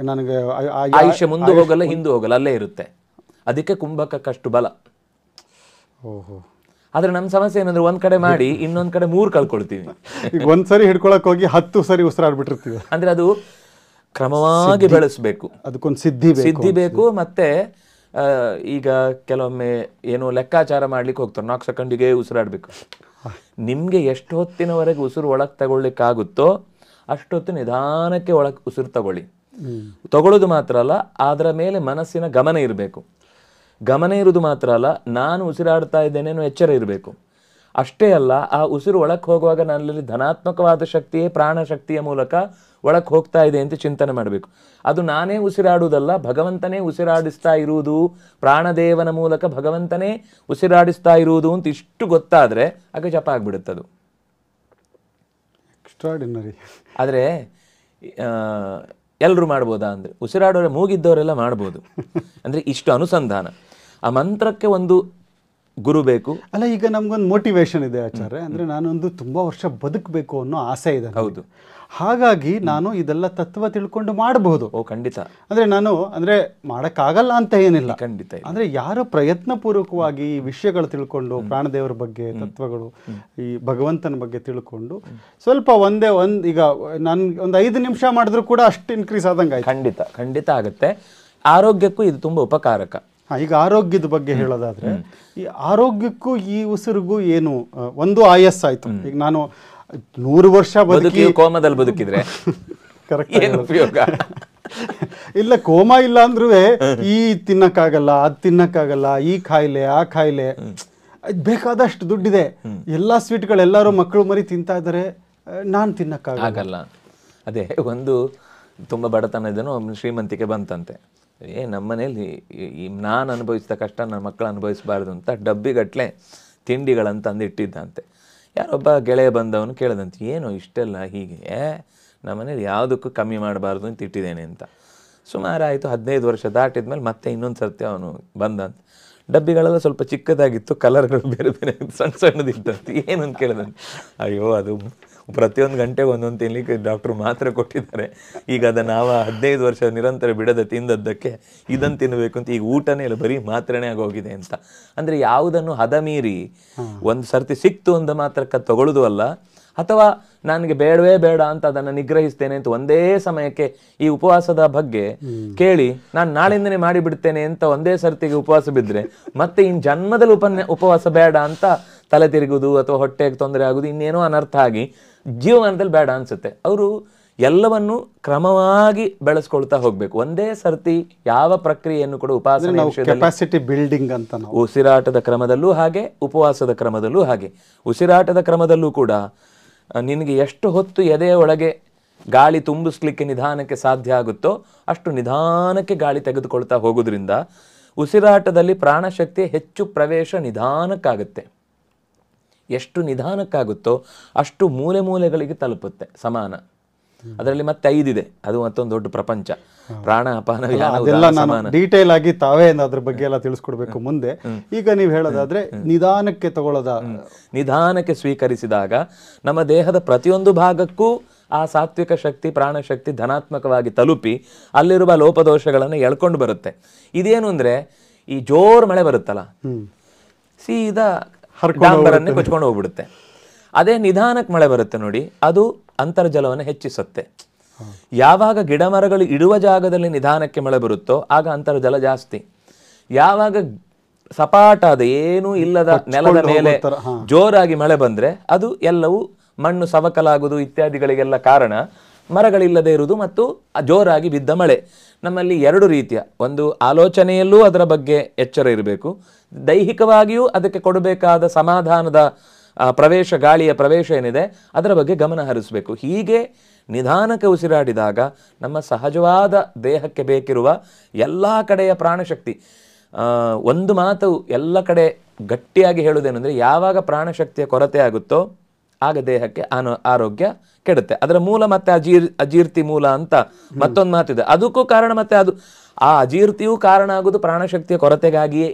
ನನಗೆ ಆಯುಷ್ಯ ಮುಂದೆ ಹೋಗಲ್ಲ, ಹಿಂದೆ ಹೋಗಲ್ಲ, ಅಲ್ಲೇ ಇರುತ್ತೆ. ಅದಕ್ಕೆ ಕುಂಭಕಕ್ಕಷ್ಟು ಬಲ. ಆದ್ರೆ ನಮ್ಮ ಸಮಸ್ಯೆ ಏನಂದ್ರೆ ಒಂದ್ ಕಡೆ ಮಾಡಿ ಇನ್ನೊಂದ್ ಕಡೆ 3 ಕಳ್ಕೊಳ್ತೀವಿ. ಈಗ ಒಂದ್ಸರಿ ಹಿಡ್ಕೊಳಕ್ ಹೋಗಿ 10 ಸರಿ ಉಸಿರಾಡ್ಬಿಟ್ಟಿರ್ತೀವಿ. ಅಂದ್ರೆ ಅದು ಕ್ರಮವಾಗಿ ಬೆಳೆಸ್ಬೇಕು, ಅದಕ್ಕೊಂದು ಸಿದ್ಧಿ ಬೇಕು. ಮತ್ತೆ ಈಗ ಕೆಲವೊಮ್ಮೆ ಏನೋ ಲೆಕ್ಕಾಚಾರ ಮಾಡ್ಲಿಕ್ಕೆ ಹೋಗ್ತಾರೆ, 4 ಸೆಕೆಂಡಿಗೆ ಉಸಿರಾಡ್ಬೇಕು. ನಿಮ್ಗೆ ಎಷ್ಟು ಹೊತ್ತಿನವರೆಗೆ ಉಸಿರು ಒಳಗೆ ತಗೊಳ್ಳಿಕ್ಕಾಗುತ್ತೋ ಅಷ್ಟೊತ್ತು ನಿಧಾನಕ್ಕೆ ಒಳಗೆ ಉಸಿರು ತಗೊಳ್ಳೋದು ಮಾತ್ರ ಅಲ್ಲ, ಅದರ ಮೇಲೆ ಮನಸ್ಸಿನ ಗಮನ ಇರಬೇಕು. ಗಮನ ಇರುವುದು ಮಾತ್ರ ಅಲ್ಲ, ನಾನು ಉಸಿರಾಡ್ತಾ ಇದ್ದೇನೇನೋ ಎಚ್ಚರ ಇರಬೇಕು. ಅಷ್ಟೇ ಅಲ್ಲ, ಆ ಉಸಿರು ಒಳಕ್ಕೆ ಹೋಗುವಾಗ ನನ್ನಲ್ಲಿ ಧನಾತ್ಮಕವಾದ ಶಕ್ತಿಯೇ ಪ್ರಾಣ ಶಕ್ತಿಯ ಮೂಲಕ ಒಳಕ್ಕೆ ಹೋಗ್ತಾ ಇದೆ ಅಂತ ಚಿಂತನೆ ಮಾಡಬೇಕು. ಅದು ನಾನೇ ಉಸಿರಾಡುವುದಲ್ಲ, ಭಗವಂತನೇ ಉಸಿರಾಡಿಸ್ತಾ ಇರುವುದು, ಪ್ರಾಣದೇವನ ಮೂಲಕ ಭಗವಂತನೇ ಉಸಿರಾಡಿಸ್ತಾ ಇರುವುದು ಅಂತ ಇಷ್ಟು ಗೊತ್ತಾದ್ರೆ ಆಗ ಜಪ ಆಗ್ಬಿಡುತ್ತದು. ಎಕ್ಸ್ಟ್ರಾರ್ಡಿನರಿ. ಆದರೆ ಎಲ್ಲರೂ ಮಾಡ್ಬೋದಾ ಅಂದರೆ, ಉಸಿರಾಡೋರೆ ಮೂಗಿದ್ದವರೆಲ್ಲ ಮಾಡ್ಬೋದು. ಅಂದರೆ ಇಷ್ಟು ಅನುಸಂಧಾನ, ಆ ಮಂತ್ರಕ್ಕೆ ಒಂದು ಗುರು ಬೇಕು. ಅಲ್ಲ, ಈಗ ನಮ್ಗೊಂದು ಮೋಟಿವೇಶನ್ ಇದೆ ಆಚಾರ್ಯ, ಅಂದ್ರೆ ನಾನೊಂದು ತುಂಬಾ ವರ್ಷ ಬದುಕಬೇಕು ಅನ್ನೋ ಆಸೆ ಇದೆ. ಹೌದು. ಹಾಗಾಗಿ ನಾನು ಇದೆಲ್ಲ ತತ್ವ ತಿಳ್ಕೊಂಡು ಮಾಡಬಹುದು. ಓ ಖಂಡಿತ. ಅಂದ್ರೆ ಮಾಡಕ್ಕಾಗಲ್ಲ ಅಂತ ಏನಿಲ್ಲ, ಖಂಡಿತ. ಅಂದ್ರೆ ಯಾರು ಪ್ರಯತ್ನ ಪೂರ್ವಕವಾಗಿ ಈ ವಿಷಯಗಳು ತಿಳ್ಕೊಂಡು ಪ್ರಾಣದೇವರ ಬಗ್ಗೆ ತತ್ವಗಳು, ಈ ಭಗವಂತನ ಬಗ್ಗೆ ತಿಳ್ಕೊಂಡು ಸ್ವಲ್ಪ ಈಗ ನಾನು ಒಂದು 5 ನಿಮಿಷ ಮಾಡಿದ್ರು ಕೂಡ ಅಷ್ಟು ಇನ್ಕ್ರೀಸ್ ಆದಂಗೆ ಆಯ್ತು. ಖಂಡಿತ ಆಗುತ್ತೆ. ಆರೋಗ್ಯಕ್ಕೂ ಇದು ತುಂಬಾ ಉಪಕಾರಕ. ಈಗ ಆರೋಗ್ಯದ ಬಗ್ಗೆ ಹೇಳೋದಾದ್ರೆ, ಈ ಆರೋಗ್ಯಕ್ಕೂ ಈ ಉಸಿರಿಗೂ ಏನು ಒಂದು ಆಯಸ್ಸಾಯ್ತು. ಈಗ ನಾನು 100 ವರ್ಷ ಬದುಕಿ ಕೋಮದಲ್ಲಿ ಬದುಕಿದ್ರೆ ಕರೆಕ್ಟ್ ಉಪಯೋಗ ಇಲ್ಲ. ಕೋಮಾ ಇಲ್ಲ ಅಂದ್ರೂ ಈ ತಿನ್ನಕ್ಕಾಗಲ್ಲ, ಅದ್ ತಿನ್ನಕ್ಕಾಗಲ್ಲ, ಈ ಕಾಯಿಲೆ ಆ ಕಾಯಿಲೆ, ಬೇಕಾದಷ್ಟು ದುಡ್ಡಿದೆ, ಎಲ್ಲಾ ಸ್ವೀಟ್ಗಳು ಎಲ್ಲರೂ ಮಕ್ಕಳು ಮರಿ ತಿಂತಾ ಇದ್ದಾರೆ, ನಾನು ತಿನ್ನಕ್ಕಾಗಲ್ಲ. ಅದೇ ಒಂದು ತುಂಬಾ ಬಡತನ ಇದನ್ನು ಶ್ರೀಮಂತಿಕೆ ಬಂತಂತೆ. ನಮ್ಮನೇಲಿ ನಾನು ಅನುಭವಿಸಿದ ಕಷ್ಟ ನನ್ನ ಮಕ್ಕಳು ಅನುಭವಿಸಬಾರ್ದು ಅಂತ ಡಬ್ಬಿಗಟ್ಲೆ ತಿಂಡಿಗಳಂತ ಇಟ್ಟಿದ್ದಂತೆ. ಯಾರೊಬ್ಬ ಗೆಳೆಯ ಬಂದವನು ಕೇಳದಂತೆ, ಏನು ಇಷ್ಟೆಲ್ಲ ಹೀಗೆ, ನಮ್ಮನೇಲಿ ಯಾವುದಕ್ಕೂ ಕಮ್ಮಿ ಮಾಡಬಾರ್ದು ಅಂತ ಇಟ್ಟಿದ್ದೇನೆ ಅಂತ. ಸುಮಾರು ಆಯಿತು, 15 ವರ್ಷ ದಾಟಿದ್ಮೇಲೆ ಮತ್ತೆ ಇನ್ನೊಂದು ಸರ್ತಿ ಅವನು ಬಂದಂತೆ. ಡಬ್ಬಿಗಳೆಲ್ಲ ಸ್ವಲ್ಪ ಚಿಕ್ಕದಾಗಿತ್ತು, ಕಲರ್ಗಳು ಬೇರೆ ಬೇರೆ ಸಣ್ಣದಿತ್ತಂತೆ. ಏನು ಅಂತ ಕೇಳಿದಂತೆ, ಅಯ್ಯೋ ಅದು ಪ್ರತಿಯೊಂದು ಗಂಟೆಗೆ ಒಂದೊಂದು ತಿನ್ಲಿಕ್ಕೆ ಡಾಕ್ಟ್ರು ಮಾತ್ರೆ ಕೊಟ್ಟಿದ್ದಾರೆ, ಈಗ ಅದನ್ನು ನಾವು 15 ವರ್ಷ ನಿರಂತರ ಬಿಡದೆ ತಿಂದದ್ದಕ್ಕೆ ಇದನ್ನು ತಿನ್ನಬೇಕು ಅಂತ ಈಗ ಊಟನೇ ಇಲ್ಲ, ಬರೀ ಮಾತ್ರೆನೇ ಆಗೋಗಿದೆ ಅಂತ. ಅಂದರೆ ಯಾವುದನ್ನು ಹದ ಮೀರಿ ಒಂದು ಸರ್ತಿ ಸಿಕ್ತು ಅಂದ ಮಾತ್ರಕ್ಕೆ ತಗೊಳ್ಳೋದು ಅಲ್ಲ, ಅಥವಾ ನನಗೆ ಬೇಡವೇ ಬೇಡ ಅಂತ ಅದನ್ನು ನಿಗ್ರಹಿಸ್ತೇನೆ ಅಂತ ಒಂದೇ ಸಮಯಕ್ಕೆ ಈ ಉಪವಾಸದ ಬಗ್ಗೆ ಕೇಳಿ ನಾನು ನಾಳಿಂದನೇ ಮಾಡಿಬಿಡ್ತೇನೆ ಅಂತ ಒಂದೇ ಸರ್ತಿಗೆ ಉಪವಾಸ ಬಿದ್ದರೆ ಮತ್ತೆ ಇನ್ನು ಜನ್ಮದಲ್ಲಿ ಉಪವಾಸ ಬೇಡ ಅಂತ ತಲೆ ತಿರುಗುವುದು ಅಥವಾ ಹೊಟ್ಟೆಗೆ ತೊಂದರೆ ಆಗುದು, ಇನ್ನೇನೋ ಅನರ್ಥ ಆಗಿ ಜೀವಮಾನದಲ್ಲಿ ಬೇಡ ಅನ್ಸುತ್ತೆ. ಅವರು ಎಲ್ಲವನ್ನು ಕ್ರಮವಾಗಿ ಬೆಳೆಸ್ಕೊಳ್ತಾ ಹೋಗ್ಬೇಕು. ಒಂದೇ ಸರ್ತಿ ಯಾವ ಪ್ರಕ್ರಿಯೆಯನ್ನು ಕೂಡ ಉಪವಾಸದ ಕೆಪಾಸಿಟಿ ಬಿಲ್ಡಿಂಗ್ ಅಂತ ಉಸಿರಾಟದ ಕ್ರಮದಲ್ಲೂ ಹಾಗೆ, ಉಪವಾಸದ ಕ್ರಮದಲ್ಲೂ ಹಾಗೆ. ಉಸಿರಾಟದ ಕ್ರಮದಲ್ಲೂ ಕೂಡ ನಿನಗೆ ಎಷ್ಟು ಹೊತ್ತು ಎದೆಯ ಒಳಗೆ ಗಾಳಿ ತುಂಬಿಸ್ಲಿಕ್ಕೆ ನಿಧಾನಕ್ಕೆ ಸಾಧ್ಯ ಆಗುತ್ತೋ ಅಷ್ಟು ನಿಧಾನಕ್ಕೆ ಗಾಳಿ ತೆಗೆದುಕೊಳ್ತಾ ಹೋಗೋದ್ರಿಂದ ಉಸಿರಾಟದಲ್ಲಿ ಪ್ರಾಣಶಕ್ತಿ ಹೆಚ್ಚು ಪ್ರವೇಶ ನಿಧಾನಕ್ಕಾಗುತ್ತೆ. ಎಷ್ಟು ನಿಧಾನಕ್ಕಾಗುತ್ತೋ ಅಷ್ಟು ಮೂಲೆ ಮೂಲೆಗಳಿಗೆ ತಲುಪುತ್ತೆ ಸಮಾನ. ಅದರಲ್ಲಿ ಮತ್ತೆ 5 ಇದೆ, ಅದು ಮತ್ತೊಂದು ದೊಡ್ಡ ಪ್ರಪಂಚ. ಪ್ರಾಣ ಅಪಾನ ವ್ಯಾನ ಡೀಟೇಲ್ ಆಗಿ ತಾವೇ ಅದ್ರ ಬಗ್ಗೆ ಎಲ್ಲ ತಿಳಿಸ್ಕೊಡ್ಬೇಕು ಮುಂದೆ. ಈಗ ನೀವು ಹೇಳೋದಾದ್ರೆ ನಿಧಾನಕ್ಕೆ ತಗೊಳ್ಳೋದ, ನಿಧಾನಕ್ಕೆ ಸ್ವೀಕರಿಸಿದಾಗ ನಮ್ಮ ದೇಹದ ಪ್ರತಿಯೊಂದು ಭಾಗಕ್ಕೂ ಆ ಸಾತ್ವಿಕ ಶಕ್ತಿ ಪ್ರಾಣಶಕ್ತಿ ಧನಾತ್ಮಕವಾಗಿ ತಲುಪಿ ಅಲ್ಲಿರುವ ಲೋಪದೋಷಗಳನ್ನು ಎಳ್ಕೊಂಡು ಬರುತ್ತೆ. ಇದೇನು ಅಂದ್ರೆ ಈ ಜೋರ್ ಮಳೆ ಬರುತ್ತಲ್ಲ, ಸೀದಾ ಡಾಂಬರನ್ನೇ ಕೊಚ್ಕೊಂಡು ಹೋಗ್ಬಿಡುತ್ತೆ. ಅದೇ ನಿಧಾನಕ್ಕೆ ಮಳೆ ಬರುತ್ತೆ ನೋಡಿ, ಅದು ಅಂತರ್ಜಲವನ್ನು ಹೆಚ್ಚಿಸುತ್ತೆ. ಯಾವಾಗ ಗಿಡ ಮರಗಳು ಇಡುವ ಜಾಗದಲ್ಲಿ ನಿಧಾನಕ್ಕೆ ಮಳೆ ಬರುತ್ತೋ ಆಗ ಅಂತರ್ಜಲ ಜಾಸ್ತಿ. ಯಾವಾಗ ಸಪಾಟಾದ ಏನೂ ಇಲ್ಲದ ನೆಲದ ಮೇಲೆ ಜೋರಾಗಿ ಮಳೆ ಬಂದ್ರೆ ಅದು ಎಲ್ಲವೂ ಮಣ್ಣು ಸವಕಲಾಗುವುದು ಇತ್ಯಾದಿಗಳಿಗೆಲ್ಲ ಕಾರಣ ಮರಗಳಿಲ್ಲದೆ ಇರುವುದು ಮತ್ತು ಜೋರಾಗಿ ಬಿದ್ದ ಮಳೆ. ನಮ್ಮಲ್ಲಿ 2 ರೀತಿಯ, ಒಂದು ಆಲೋಚನೆಯಲ್ಲೂ ಅದರ ಬಗ್ಗೆ ಎಚ್ಚರ ಇರಬೇಕು, ದೈಹಿಕವಾಗಿಯೂ ಅದಕ್ಕೆ ಕೊಡಬೇಕಾದ ಸಮಾಧಾನದ ಪ್ರವೇಶ, ಗಾಳಿಯ ಪ್ರವೇಶ ಏನಿದೆ ಅದರ ಬಗ್ಗೆ ಗಮನ ಹರಿಸಬೇಕು. ಹೀಗೆ ನಿಧಾನಕ್ಕೆ ಉಸಿರಾಡಿದಾಗ ನಮ್ಮ ಸಹಜವಾದ ದೇಹಕ್ಕೆ ಬೇಕಿರುವ ಎಲ್ಲ ಕಡೆಯ ಪ್ರಾಣಶಕ್ತಿ, ಒಂದು ಮಾತು ಎಲ್ಲ ಕಡೆ ಗಟ್ಟಿಯಾಗಿ ಹೇಳುವುದೇನೆಂದರೆ, ಯಾವಾಗ ಪ್ರಾಣಶಕ್ತಿಯ ಕೊರತೆ ಆಗುತ್ತೋ ಆಗ ದೇಹಕ್ಕೆ ಆರೋಗ್ಯ ಕೆಡುತ್ತೆ. ಅದರ ಮೂಲ ಮತ್ತೆ ಅಜೀರ್ತಿ ಮೂಲ ಅಂತ ಮತ್ತೊಂದು ಮಾತಿದೆ. ಅದಕ್ಕೂ ಕಾರಣ ಮತ್ತೆ ಅದು ಆ ಅಜೀರ್ತಿಯೂ ಕಾರಣ ಆಗುವುದು ಪ್ರಾಣಶಕ್ತಿಯ ಕೊರತೆಗಾಗಿಯೇ.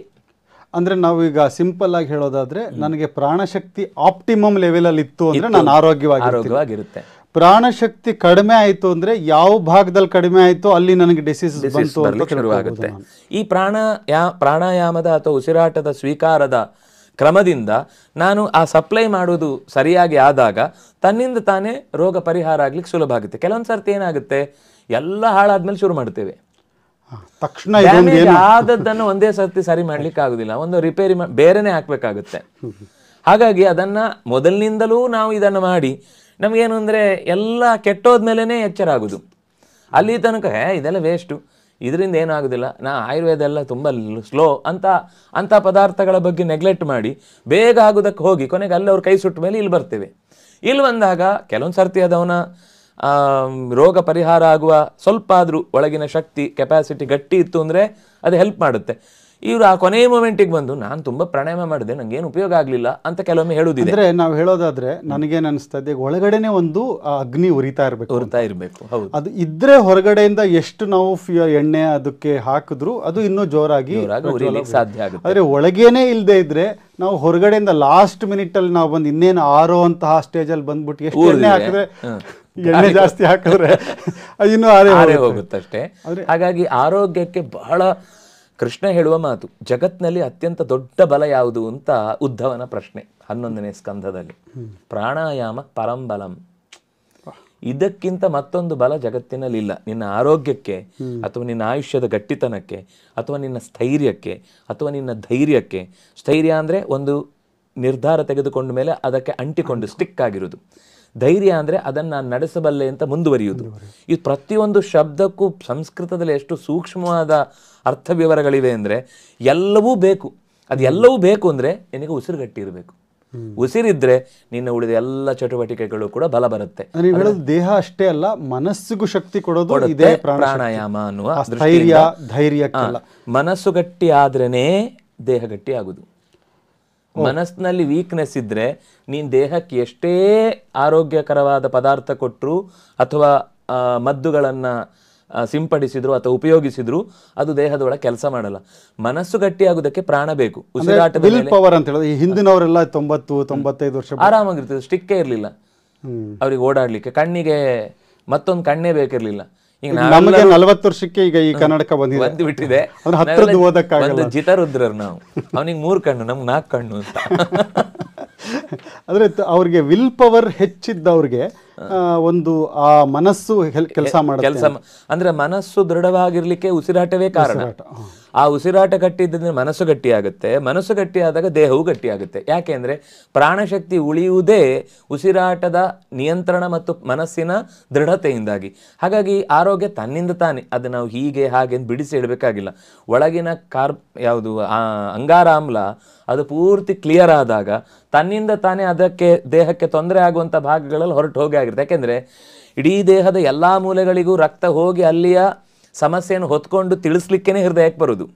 ಅಂದ್ರೆ ನಾವು ಈಗ ಸಿಂಪಲ್ ಆಗಿ ಹೇಳೋದಾದ್ರೆ, ನನಗೆ ಪ್ರಾಣಶಕ್ತಿ ಆಪ್ಟಿಮಮ್ ಲೆವೆಲ್ ಅಲ್ಲಿ ಇತ್ತು ಅಂದ್ರೆ ನಾನು ಆರೋಗ್ಯವಾಗಿರುತ್ತೆ. ಪ್ರಾಣಶಕ್ತಿ ಕಡಿಮೆ ಆಯ್ತು ಅಂದ್ರೆ ಯಾವ ಭಾಗದಲ್ಲಿ ಕಡಿಮೆ ಆಯ್ತು ಅಲ್ಲಿ ನನಗೆ ಡಿಸೀಸ್ ಶುರುವಾಗುತ್ತೆ. ಈ ಪ್ರಾಣಾಯಾಮದ ಅಥವಾ ಉಸಿರಾಟದ ಸ್ವೀಕಾರದ ಕ್ರಮದಿಂದ ನಾನು ಆ ಸಪ್ಲೈ ಮಾಡೋದು ಸರಿಯಾಗಿ ಆದಾಗ ತನ್ನಿಂದ ತಾನೇ ರೋಗ ಪರಿಹಾರ ಆಗ್ಲಿಕ್ಕೆ ಸುಲಭ ಆಗುತ್ತೆ. ಕೆಲವೊಂದು ಸರ್ತಿ ಏನಾಗುತ್ತೆ, ಎಲ್ಲ ಹಾಳಾದ್ಮೇಲೆ ಶುರು ಮಾಡ್ತೇವೆ, ತಕ್ಷಣ ಆದದ್ದನ್ನು ಒಂದೇ ಸರ್ತಿ ಸರಿ ಮಾಡ್ಲಿಕ್ಕೆ ಆಗುದಿಲ್ಲ, ಒಂದು ರಿಪೇರಿ ಬೇರೆನೆ ಹಾಕ್ಬೇಕಾಗುತ್ತೆ. ಹಾಗಾಗಿ ಅದನ್ನ ಮೊದಲಿನಿಂದಲೂ ನಾವು ಇದನ್ನು ಮಾಡಿ ನಮಗೇನು ಅಂದ್ರೆ ಎಲ್ಲ ಕೆಟ್ಟೋದ್ಮೇಲೆ ಎಚ್ಚರ ಆಗುದು. ಅಲ್ಲಿ ತನಕ ಇದೆಲ್ಲ ವೇಸ್ಟು, ಇದರಿಂದ ಏನಾಗುದಿಲ್ಲ, ಆಯುರ್ವೇದ ಎಲ್ಲ ತುಂಬ ಸ್ಲೋ ಅಂತ ಪದಾರ್ಥಗಳ ಬಗ್ಗೆ ನೆಗ್ಲೆಕ್ಟ್ ಮಾಡಿ ಬೇಗ ಆಗೋದಕ್ಕೆ ಹೋಗಿ ಕೊನೆಗೆ ಅಲ್ಲಿ ಅವ್ರ ಕೈ ಸುಟ್ಟ ಮೇಲೆ ಇಲ್ಲಿ ಬರ್ತೇವೆ. ಇಲ್ಲಿ ಬಂದಾಗ ಕೆಲವೊಂದು ಸರ್ತಿ ಅದವನ ರೋಗ ಪರಿಹಾರ ಆಗುವ ಸ್ವಲ್ಪ ಆದರೂ ಒಳಗಿನ ಶಕ್ತಿ ಕೆಪಾಸಿಟಿ ಗಟ್ಟಿ ಇತ್ತು ಅಂದರೆ ಅದು ಹೆಲ್ಪ್ ಮಾಡುತ್ತೆ. ಇವರು ಆ ಕೊನೆಯ ಮೂಮೆಂಟಿಗೆ ಬಂದು ನಾನು ತುಂಬ ಪ್ರಾಣಾಯಾಮ ಮಾಡಿದೆ, ನಂಗೇನು ಉಪಯೋಗ ಆಗಲಿಲ್ಲ ಅಂತ ಕೆಲವೊಮ್ಮೆ ಹೇಳುವುದಿದೆ. ಅಂದರೆ ನಾವು ಹೇಳೋದಾದ್ರೆ ನನಗೇನು ಅನಿಸ್ತದೆ, ಒಳಗಡೆನೆ ಒಂದು ಅಗ್ನಿ ಉರಿತಾ ಇರಬೇಕು. ಹೌದು, ಅದು ಇದ್ರೆ ಹೊರಗಡೆಯಿಂದ ಎಷ್ಟು ನಾವು ಎಣ್ಣೆ ಅದಕ್ಕೆ ಹಾಕಿದ್ರು ಅದು ಇನ್ನೂ ಜೋರಾಗಿ ಸಾಧ್ಯ ಆಗುತ್ತೆ. ಆದರೆ ಒಳಗೇನೆ ಇಲ್ಲದೆ ಇದ್ರೆ ನಾವು ಹೊರಗಡೆಯಿಂದ ಲಾಸ್ಟ್ ಮಿನಿಟ್ ಅಲ್ಲಿ ನಾವು ಬಂದು ಇನ್ನೇನು ಆರೋ ಅಂತಹ ಸ್ಟೇಜ್ ಅಲ್ಲಿ ಬಂದ್ಬಿಟ್ಟು ಎಷ್ಟು ಎಣ್ಣೆ ಹಾಕಿದ್ರೆ ಎಣ್ಣೆ ಜಾಸ್ತಿ ಹಾಕಿದ್ರೆ ಇನ್ನೂ ಆರೇ ಹೋಗುತ್ತಷ್ಟೇ. ಹಾಗಾಗಿ ಆರೋಗ್ಯಕ್ಕೆ ಬಹಳ ಕೃಷ್ಣ ಹೇಳುವ ಮಾತು, ಜಗತ್ನಲ್ಲಿ ಅತ್ಯಂತ ದೊಡ್ಡ ಬಲ ಯಾವುದು ಅಂತ ಉದ್ಧವನ ಪ್ರಶ್ನೆ 11ನೇ ಸ್ಕಂಧದಲ್ಲಿ. ಪ್ರಾಣಾಯಾಮ ಪರಂಬಲಂ. ಇದಕ್ಕಿಂತ ಮತ್ತೊಂದು ಬಲ ಜಗತ್ತಿನಲ್ಲಿ ಇಲ್ಲ. ನಿನ್ನ ಆರೋಗ್ಯಕ್ಕೆ ಅಥವಾ ನಿನ್ನ ಆಯುಷ್ಯದ ಗಟ್ಟಿತನಕ್ಕೆ ಅಥವಾ ನಿನ್ನ ಸ್ಥೈರ್ಯಕ್ಕೆ ಅಥವಾ ನಿನ್ನ ಧೈರ್ಯಕ್ಕೆ. ಸ್ಥೈರ್ಯ ಅಂದರೆ ಒಂದು ನಿರ್ಧಾರ ತೆಗೆದುಕೊಂಡ ಮೇಲೆ ಅದಕ್ಕೆ ಅಂಟಿಕೊಂಡು ಸ್ಟಿಕ್ ಆಗಿರುವುದು. ಧೈರ್ಯ ಅಂದರೆ ಅದನ್ನು ನಾನು ನಡೆಸಬಲ್ಲೆ ಅಂತ ಮುಂದುವರಿಯುವುದು. ಈ ಪ್ರತಿಯೊಂದು ಶಬ್ದಕ್ಕೂ ಸಂಸ್ಕೃತದಲ್ಲಿ ಎಷ್ಟು ಸೂಕ್ಷ್ಮವಾದ ಅರ್ಥ ವಿವರಗಳಿವೆ ಅಂದರೆ ಎಲ್ಲವೂ ಬೇಕು. ಅದು ಎಲ್ಲವೂ ಬೇಕು ಅಂದರೆ ನಿನಗೆ ಉಸಿರುಗಟ್ಟಿ ಇರಬೇಕು. ಉಸಿರಿದ್ರೆ ನಿನ್ನ ಉಳಿದ ಎಲ್ಲ ಚಟುವಟಿಕೆಗಳು ಕೂಡ ಬಲ ಬರುತ್ತೆ. ನೀವು ಹೇಳೋದು ದೇಹ ಅಷ್ಟೇ ಅಲ್ಲ, ಮನಸ್ಸಿಗೂ ಶಕ್ತಿ ಕೊಡೋದು ಇದೇ ಪ್ರಾಣಾಯಾಮ ಅನ್ನುವ ಧೈರ್ಯ. ಮನಸ್ಸು ಗಟ್ಟಿ ಆದ್ರೇನೆ ದೇಹ ಗಟ್ಟಿ ಆಗುದು. ಮನಸ್ಸಿನಲ್ಲಿ ವೀಕ್ನೆಸ್ ಇದ್ರೆ ನೀನ್ ದೇಹಕ್ಕೆ ಎಷ್ಟೇ ಆರೋಗ್ಯಕರವಾದ ಪದಾರ್ಥ ಕೊಟ್ಟರು ಅಥವಾ ಮದ್ದುಗಳನ್ನ ಸಿಂಪಡಿಸಿದ್ರು ಅಥವಾ ಉಪಯೋಗಿಸಿದ್ರು ಅದು ದೇಹದೊಳಗೆ ಕೆಲಸ ಮಾಡಲ್ಲ. ಮನಸ್ಸು ಗಟ್ಟಿ ಆಗುದಕ್ಕೆ ಪ್ರಾಣ ಬೇಕು. ಉಸಿರಾಟದ ಪವರ್ ಅಂತ ಹೇಳೋದು. ಈ ಹಿಂದಿನವರೆಲ್ಲ 90-95 ವರ್ಷ ಆರಾಮಾಗಿರ್ತದೆ, ಸ್ಟಿಕ್ಕೇ ಇರ್ಲಿಲ್ಲ ಅವ್ರಿಗೆ ಓಡಾಡ್ಲಿಕ್ಕೆ. ಕಣ್ಣಿಗೆ ಮತ್ತೊಂದು ಕಣ್ಣೇ ಬೇಕಿರ್ಲಿಲ್ಲ. ಈಗ ನಮಗೆ 40 ವರ್ಷಕ್ಕೆ ಈಗ ಈ ಕನ್ನಡಕ ಬಂದ್ಬಿಟ್ಟಿದೆ. ಒಂದು ಜಿತರುದ್ರರು ನಾವು, ಅವನಿಗೆ 3 ಕಣ್ಣು, ನಮ್ಗೆ 4 ಕಣ್ಣು ಅಂತ. ಅಂದ್ರೆ ಅವ್ರಿಗೆ ವಿಲ್ ಪವರ್ ಹೆಚ್ಚಿದ್ದವ್ರಿಗೆ ಒಂದು ಆ ಮನಸ್ಸು ಕೆಲಸ ಅಂದ್ರೆ ಮನಸ್ಸು ದೃಢವಾಗಿರ್ಲಿಕ್ಕೆ ಉಸಿರಾಟವೇ ಕಾರಣ. ಆ ಉಸಿರಾಟ ಗಟ್ಟಿದ್ರೆ ಮನಸ್ಸು ಗಟ್ಟಿ ಆಗುತ್ತೆ. ಮನಸ್ಸು ಗಟ್ಟಿ ಆದಾಗ ದೇಹವು ಗಟ್ಟಿ ಆಗುತ್ತೆ. ಯಾಕೆಂದ್ರೆ ಪ್ರಾಣಶಕ್ತಿ ಉಳಿಯುವುದೇ ಉಸಿರಾಟದ ನಿಯಂತ್ರಣ ಮತ್ತು ಮನಸ್ಸಿನ ದೃಢತೆಯಿಂದಾಗಿ. ಹಾಗಾಗಿ ಆರೋಗ್ಯ ತನ್ನಿಂದ ತಾನೇ, ಅದು ನಾವು ಹೀಗೆ ಹಾಗೆ ಬಿಡಿಸಿ ಇಡಬೇಕಾಗಿಲ್ಲ. ಒಳಗಿನ ಯಾವುದು ಅಂಗಾರಾಮ್ಲ ಅದು ಪೂರ್ತಿ ಕ್ಲಿಯರ್ ಆದಾಗ ತನ್ನಿಂದ ತಾನೇ ಅದಕ್ಕೆ ದೇಹಕ್ಕೆ ತೊಂದರೆ ಆಗುವಂಥ ಭಾಗಗಳಲ್ಲಿ ಹೊರಟು ಹೋಗಿ ಆಗಿರುತ್ತೆ. ಯಾಕೆಂದರೆ ಇಡೀ ದೇಹದ ಎಲ್ಲ ಮೂಲೆಗಳಿಗೂ ರಕ್ತ ಹೋಗಿ ಅಲ್ಲಿಯ ಸಮಸ್ಯೆಯನ್ನು ಹೊತ್ಕೊಂಡು ತಿಳಿಸ್ಲಿಕ್ಕೇನೆ ಹೃದಯಕ್ಕೆ ಬರೋದು.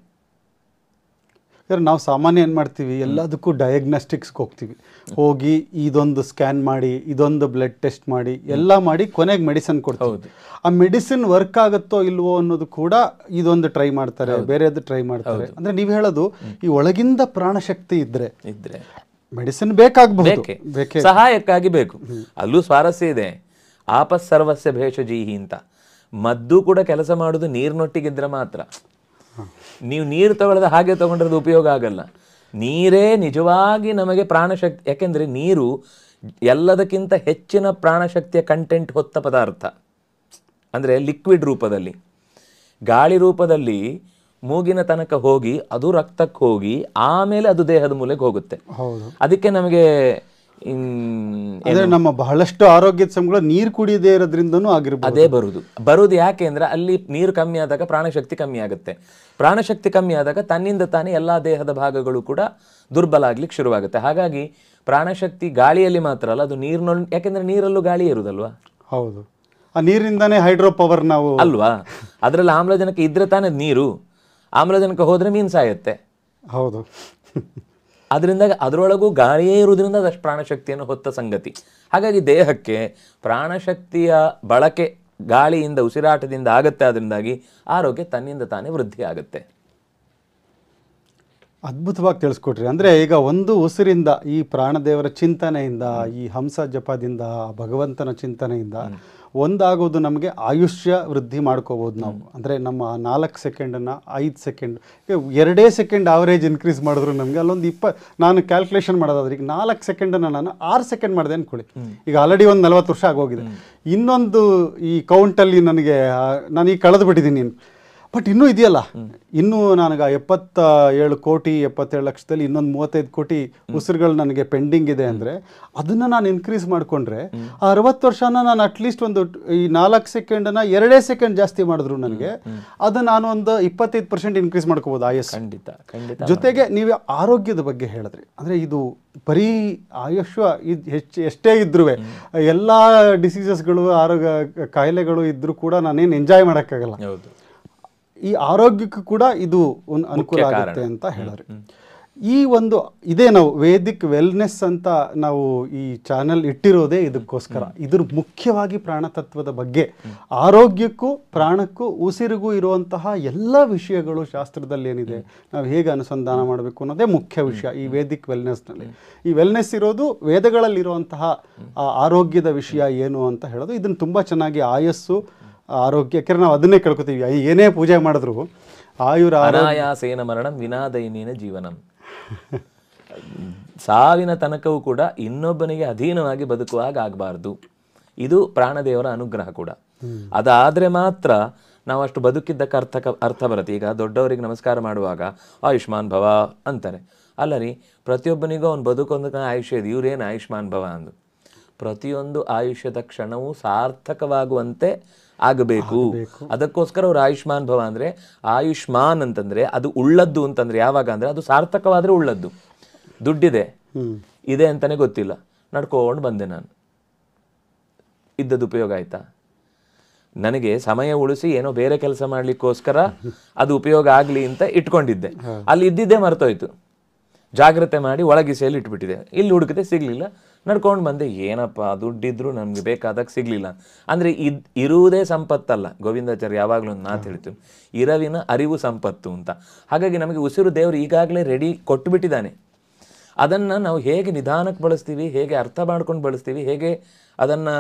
ನಾವು ಸಾಮಾನ್ಯ ಏನು ಮಾಡ್ತೀವಿ, ಎಲ್ಲದಕ್ಕೂ ಡಯಾಗ್ನೋಸ್ಟಿಕ್ಸ್ಗೆ ಹೋಗ್ತೀವಿ. ಹೋಗಿ ಇದೊಂದು ಸ್ಕ್ಯಾನ್ ಮಾಡಿ, ಇದೊಂದು ಬ್ಲಡ್ ಟೆಸ್ಟ್ ಮಾಡಿ, ಎಲ್ಲ ಮಾಡಿ ಕೊನೆಗೆ ಮೆಡಿಸಿನ್ ಕೊಡ್ತೀವಿ. ಆ ಮೆಡಿಸಿನ್ ವರ್ಕ್ ಆಗುತ್ತೋ ಇಲ್ವೋ ಅನ್ನೋದು ಕೂಡ ಇದೊಂದು ಟ್ರೈ ಮಾಡ್ತಾರೆ, ಬೇರೆದು ಟ್ರೈ ಮಾಡ್ತಾರೆ. ಅಂದರೆ ನೀವು ಹೇಳೋದು ಈ ಒಳಗಿಂದ ಪ್ರಾಣಶಕ್ತಿ ಇದ್ರೆ ಮೆಡಿಸಿನ್ ಬೇಕಾಗಬಹುದು, ಸಹಾಯಕ್ಕಾಗಿ ಬೇಕು. ಅಲ್ಲೂ ಸ್ವಾರಸ್ಯ ಇದೆ. ಆಪಸ್ ಸರ್ವಸ್ಯ ಭೇಷಜೀಹಿ ಅಂತ. ಮದ್ದು ಕೂಡ ಕೆಲಸ ಮಾಡೋದು ನೀರಿನೊಟ್ಟಿಗಿದ್ರೆ ಮಾತ್ರ. ನೀವು ನೀರು ತಗೊಳ್ಳೋದು ಹಾಗೆ ತಗೊಂಡ್ರದ್ದು ಉಪಯೋಗ ಆಗಲ್ಲ. ನೀರೇ ನಿಜವಾಗಿ ನಮಗೆ ಪ್ರಾಣಶಕ್ತಿ. ಯಾಕೆಂದರೆ ನೀರು ಎಲ್ಲದಕ್ಕಿಂತ ಹೆಚ್ಚಿನ ಪ್ರಾಣಶಕ್ತಿಯ ಕಂಟೆಂಟ್ ಹೊತ್ತ ಪದಾರ್ಥ. ಅಂದರೆ ಲಿಕ್ವಿಡ್ ರೂಪದಲ್ಲಿ, ಗಾಳಿ ರೂಪದಲ್ಲಿ ಮೂಗಿನ ತನಕ ಹೋಗಿ ಅದು ರಕ್ತಕ್ಕೆ ಹೋಗಿ ಆಮೇಲೆ ಅದು ದೇಹದ ಮೂಲೆಗೆ ಹೋಗುತ್ತೆ. ಅದಕ್ಕೆ ನಮಗೆ ನಮ್ಮ ಬಹಳಷ್ಟು ಆರೋಗ್ಯದ ಸಮಸ್ಯೆಗಳು ನೀರು ಕುಡಿಯದೇ ಇರೋದ್ರಿಂದನೂ ಆಗಿರ್ಬೋದು. ಅದೇ ಬರುದು ಯಾಕೆ ಅಂದ್ರೆ ಅಲ್ಲಿ ನೀರು ಕಮ್ಮಿ ಆದಾಗ ಪ್ರಾಣಶಕ್ತಿ ಕಮ್ಮಿ ಆಗುತ್ತೆ. ಪ್ರಾಣಶಕ್ತಿ ಕಮ್ಮಿ ಆದಾಗ ತನ್ನಿಂದ ತಾನೇ ಎಲ್ಲಾ ದೇಹದ ಭಾಗಗಳು ಕೂಡ ದುರ್ಬಲ ಆಗ್ಲಿಕ್ಕೆ ಶುರುವಾಗುತ್ತೆ. ಹಾಗಾಗಿ ಪ್ರಾಣಶಕ್ತಿ ಗಾಳಿಯಲ್ಲಿ ಮಾತ್ರ ಅಲ್ಲ, ಅದು ನೀರಿನಲ್ಲಿ. ಯಾಕೆಂದ್ರೆ ನೀರಲ್ಲೂ ಗಾಳಿ ಇರುದಲ್ವಾ? ಹೌದು, ಆ ನೀರಿಂದಾನೇ ಹೈಡ್ರೋ ಪವರ್ ನಾವು ಅಲ್ವಾ? ಅದರಲ್ಲಿ ಆಮ್ಲಜನಕ ಇದ್ರೆ ತಾನೇ ನೀರು. ಆಮ್ಲಜನಕ ಹೋದ್ರೆ ಮೀನು ಸಾಯುತ್ತೆ. ಹೌದು. ಅದರಿಂದ ಅದರೊಳಗೂ ಗಾಳಿಯೇ ಇರುವುದರಿಂದ ಅದಷ್ಟು ಪ್ರಾಣಶಕ್ತಿಯನ್ನು ಹೊತ್ತ ಸಂಗತಿ. ಹಾಗಾಗಿ ದೇಹಕ್ಕೆ ಪ್ರಾಣಶಕ್ತಿಯ ಬಳಕೆ ಗಾಳಿಯಿಂದ, ಉಸಿರಾಟದಿಂದ ಆಗುತ್ತೆ. ಅದರಿಂದಾಗಿ ಆರೋಗ್ಯ ತನ್ನಿಂದ ತಾನೇ ವೃದ್ಧಿ ಆಗುತ್ತೆ. ಅದ್ಭುತವಾಗಿ ತಿಳಿಸ್ಕೊಟ್ರಿ. ಅಂದರೆ ಈಗ ಒಂದು ಉಸಿರಿಂದ, ಈ ಪ್ರಾಣದೇವರ ಚಿಂತನೆಯಿಂದ, ಈ ಹಂಸ ಜಪದಿಂದ, ಭಗವಂತನ ಚಿಂತನೆಯಿಂದ ಒಂದಾಗೋದು ನಮಗೆ ಆಯುಷ್ಯ ವೃದ್ಧಿ ಮಾಡ್ಕೋಬೋದು ನಾವು. ಅಂದರೆ ನಮ್ಮ 4 ಸೆಕೆಂಡನ್ನು 5 ಸೆಕೆಂಡ್, 2 ಸೆಕೆಂಡ್ ಆವರೇಜ್ ಇನ್ಕ್ರೀಸ್ ಮಾಡಿದ್ರು ನಮಗೆ ಅಲ್ಲೊಂದು ನಾನು ಕ್ಯಾಲ್ಕುಲೇಷನ್ ಮಾಡೋದಾದ್ರೆ ಈಗ 4 ಸೆಕೆಂಡನ್ನು ನಾನು 6 ಸೆಕೆಂಡ್ ಮಾಡಿದೆ ಅಂದ್ಕೊಳ್ಳಿ. ಈಗ ಆಲ್ರೆಡಿ ಒಂದು 40 ವರ್ಷ ಆಗೋಗಿದೆ. ಇನ್ನೊಂದು ಈ ಕೌಂಟಲ್ಲಿ ನಾನು ಈಗ ಕಳೆದು ಬಿಟ್ಟಿದ್ದೀನಿ. ಬಟ್ ಇನ್ನೂ ಇದೆಯಲ್ಲ, ಇನ್ನೂ ನನಗೆ 77 ಕೋಟಿ 77 ಲಕ್ಷದಲ್ಲಿ ಇನ್ನೊಂದು 35 ಕೋಟಿ ಉಸಿರುಗಳು ನನಗೆ ಪೆಂಡಿಂಗ್ ಇದೆ ಅಂದರೆ ಅದನ್ನು ನಾನು ಇನ್ಕ್ರೀಸ್ ಮಾಡಿಕೊಂಡ್ರೆ ಆ 60 ವರ್ಷನ ನಾನು ಅಟ್ಲೀಸ್ಟ್ ಒಂದು ಈ 4 ಸೆಕೆಂಡನ್ನು 2 ಸೆಕೆಂಡ್ ಜಾಸ್ತಿ ಮಾಡಿದ್ರು ನನಗೆ ಅದು ನಾನು ಒಂದು 25% ಇನ್ಕ್ರೀಸ್ ಮಾಡ್ಕೋಬೋದು ಆಯಸ್ಸು. ಖಂಡಿತ. ಜೊತೆಗೆ ನೀವು ಆರೋಗ್ಯದ ಬಗ್ಗೆ ಹೇಳಿದ್ರಿ. ಅಂದರೆ ಇದು ಬರೀ ಆಯುಷ್ಯ ಎಷ್ಟೇ ಇದ್ರೂ ಎಲ್ಲ ಡಿಸೀಸಸ್ಗಳು, ಆರೋಗ್ಯ ಕಾಯಿಲೆಗಳು ಇದ್ರೂ ಕೂಡ ನಾನೇನು ಎಂಜಾಯ್ ಮಾಡೋಕ್ಕಾಗಲ್ಲ. ಈ ಆರೋಗ್ಯಕ್ಕೂ ಕೂಡ ಇದು ಒಂದು ಅನುಕೂಲ ಆಗುತ್ತೆ ಅಂತ ಹೇಳಿದ್ರಿ. ಈ ಒಂದು ಇದೇ ನಾವು ವೇದಿಕ್ ವೆಲ್ನೆಸ್ ಅಂತ ನಾವು ಈ ಚಾನೆಲ್ ಇಟ್ಟಿರೋದೇ ಇದಕ್ಕೋಸ್ಕರ. ಇದ್ರ ಮುಖ್ಯವಾಗಿ ಪ್ರಾಣತತ್ವದ ಬಗ್ಗೆ, ಆರೋಗ್ಯಕ್ಕೂ ಪ್ರಾಣಕ್ಕೂ ಉಸಿರಿಗೂ ಇರುವಂತಹ ಎಲ್ಲ ವಿಷಯಗಳು ಶಾಸ್ತ್ರದಲ್ಲಿ ಏನಿದೆ, ನಾವು ಹೇಗೆ ಅನುಸಂಧಾನ ಮಾಡಬೇಕು ಅನ್ನೋದೇ ಮುಖ್ಯ ವಿಷಯ ಈ ವೇದಿಕ್ ವೆಲ್ನೆಸ್ನಲ್ಲಿ. ಈ ವೆಲ್ನೆಸ್ ಇರೋದು ವೇದಗಳಲ್ಲಿರುವಂತಹ ಆರೋಗ್ಯದ ವಿಷಯ ಏನು ಅಂತ ಹೇಳೋದು. ಇದನ್ನು ತುಂಬ ಚೆನ್ನಾಗಿ ಆಯಸ್ಸು, ಆರೋಗ್ಯ, ಯಾಕೆಂದ್ರೆ ನಾವು ಅದನ್ನೇ ಕೇಳ್ಕೊತೀವಿ, ಏನೇ ಪೂಜೆ ಮಾಡಿದ್ರು ಅನಾಯಾಸೇನ ಮರಣಂ ವಿನಾದೈನೇನ ಜೀವನಂ. ಸಾವಿನ ತನಕವೂ ಕೂಡ ಇನ್ನೊಬ್ಬನಿಗೆ ಅಧೀನವಾಗಿ ಬದುಕುವಾಗ ಆಗಬಾರ್ದು. ಇದು ಪ್ರಾಣದೇವರ ಅನುಗ್ರಹ ಕೂಡ. ಅದಾದ್ರೆ ಮಾತ್ರ ನಾವು ಅಷ್ಟು ಬದುಕಿದ್ದಕ್ಕೆ ಅರ್ಥ ಬರುತ್ತೆ. ಈಗ ದೊಡ್ಡವರಿಗೆ ನಮಸ್ಕಾರ ಮಾಡುವಾಗ ಆಯುಷ್ಮಾನ್ ಭವ ಅಂತಾರೆ. ಅಲ್ಲ ರೀ, ಪ್ರತಿಯೊಬ್ಬನಿಗೂ ಅವ್ನು ಬದುಕೊಂದು ಆಯುಷ್ಯ ಇದೆ, ಇವ್ರೇನು ಆಯುಷ್ಮಾನ್ ಭವ ಅಂದು. ಪ್ರತಿಯೊಂದು ಆಯುಷ್ಯದ ಕ್ಷಣವೂ ಸಾರ್ಥಕವಾಗುವಂತೆ ಆಗಬೇಕು. ಅದಕ್ಕೋಸ್ಕರ ಅವ್ರು ಆಯುಷ್ಮಾನ್ ಭವ ಅಂದರೆ, ಆಯುಷ್ಮಾನ್ ಅಂತಂದರೆ ಅದು ಉಳ್ಳದ್ದು ಅಂತಂದರೆ ಯಾವಾಗ ಅಂದರೆ ಅದು ಸಾರ್ಥಕವಾದರೆ ಉಳ್ಳದ್ದು. ದುಡ್ಡಿದೆ ಇದೆ ಅಂತಲೇ ಗೊತ್ತಿಲ್ಲ, ನಡ್ಕೊಂಡು ಬಂದೆ, ನಾನು ಇದ್ದದ್ದು ಉಪಯೋಗ ಆಯಿತಾ? ನನಗೆ ಸಮಯ ಉಳಿಸಿ ಏನೋ ಬೇರೆ ಕೆಲಸ ಮಾಡಲಿಕ್ಕೋಸ್ಕರ ಅದು ಉಪಯೋಗ ಆಗಲಿ ಅಂತ ಇಟ್ಕೊಂಡಿದ್ದೆ. ಅಲ್ಲಿ ಇದ್ದಿದ್ದೇ ಮರ್ತೋಯ್ತು. ಜಾಗ್ರತೆ ಮಾಡಿ ಒಳಗಿಸೆಯಲ್ಲಿ ಇಟ್ಬಿಟ್ಟಿದೆ. ಇಲ್ಲಿ ಹುಡುಕಿದೆ, ಸಿಗಲಿಲ್ಲ, ನಡ್ಕೊಂಡು ಬಂದೆ. ಏನಪ್ಪ ದುಡ್ಡಿದ್ರು ನಮ್ಗೆ ಬೇಕಾದಾಗ ಸಿಗಲಿಲ್ಲ ಅಂದರೆ ಇರುವುದೇ ಸಂಪತ್ತಲ್ಲ. ಗೋವಿಂದಾಚಾರ್ಯ ಯಾವಾಗಲೂ ಒಂದು ಮಾತು ಹೇಳ್ತೀವಿ, ಇರವಿನ ಅರಿವು ಸಂಪತ್ತು ಅಂತ. ಹಾಗಾಗಿ ನಮಗೆ ಉಸಿರು ದೇವರು ಈಗಾಗಲೇ ರೆಡಿ ಕೊಟ್ಟುಬಿಟ್ಟಿದ್ದಾನೆ. ಅದನ್ನು ನಾವು ಹೇಗೆ ನಿಧಾನಕ್ಕೆ ಬಳಸ್ತೀವಿ, ಹೇಗೆ ಅರ್ಥ ಮಾಡ್ಕೊಂಡು ಬಳಸ್ತೀವಿ, ಹೇಗೆ ಅದನ್ನು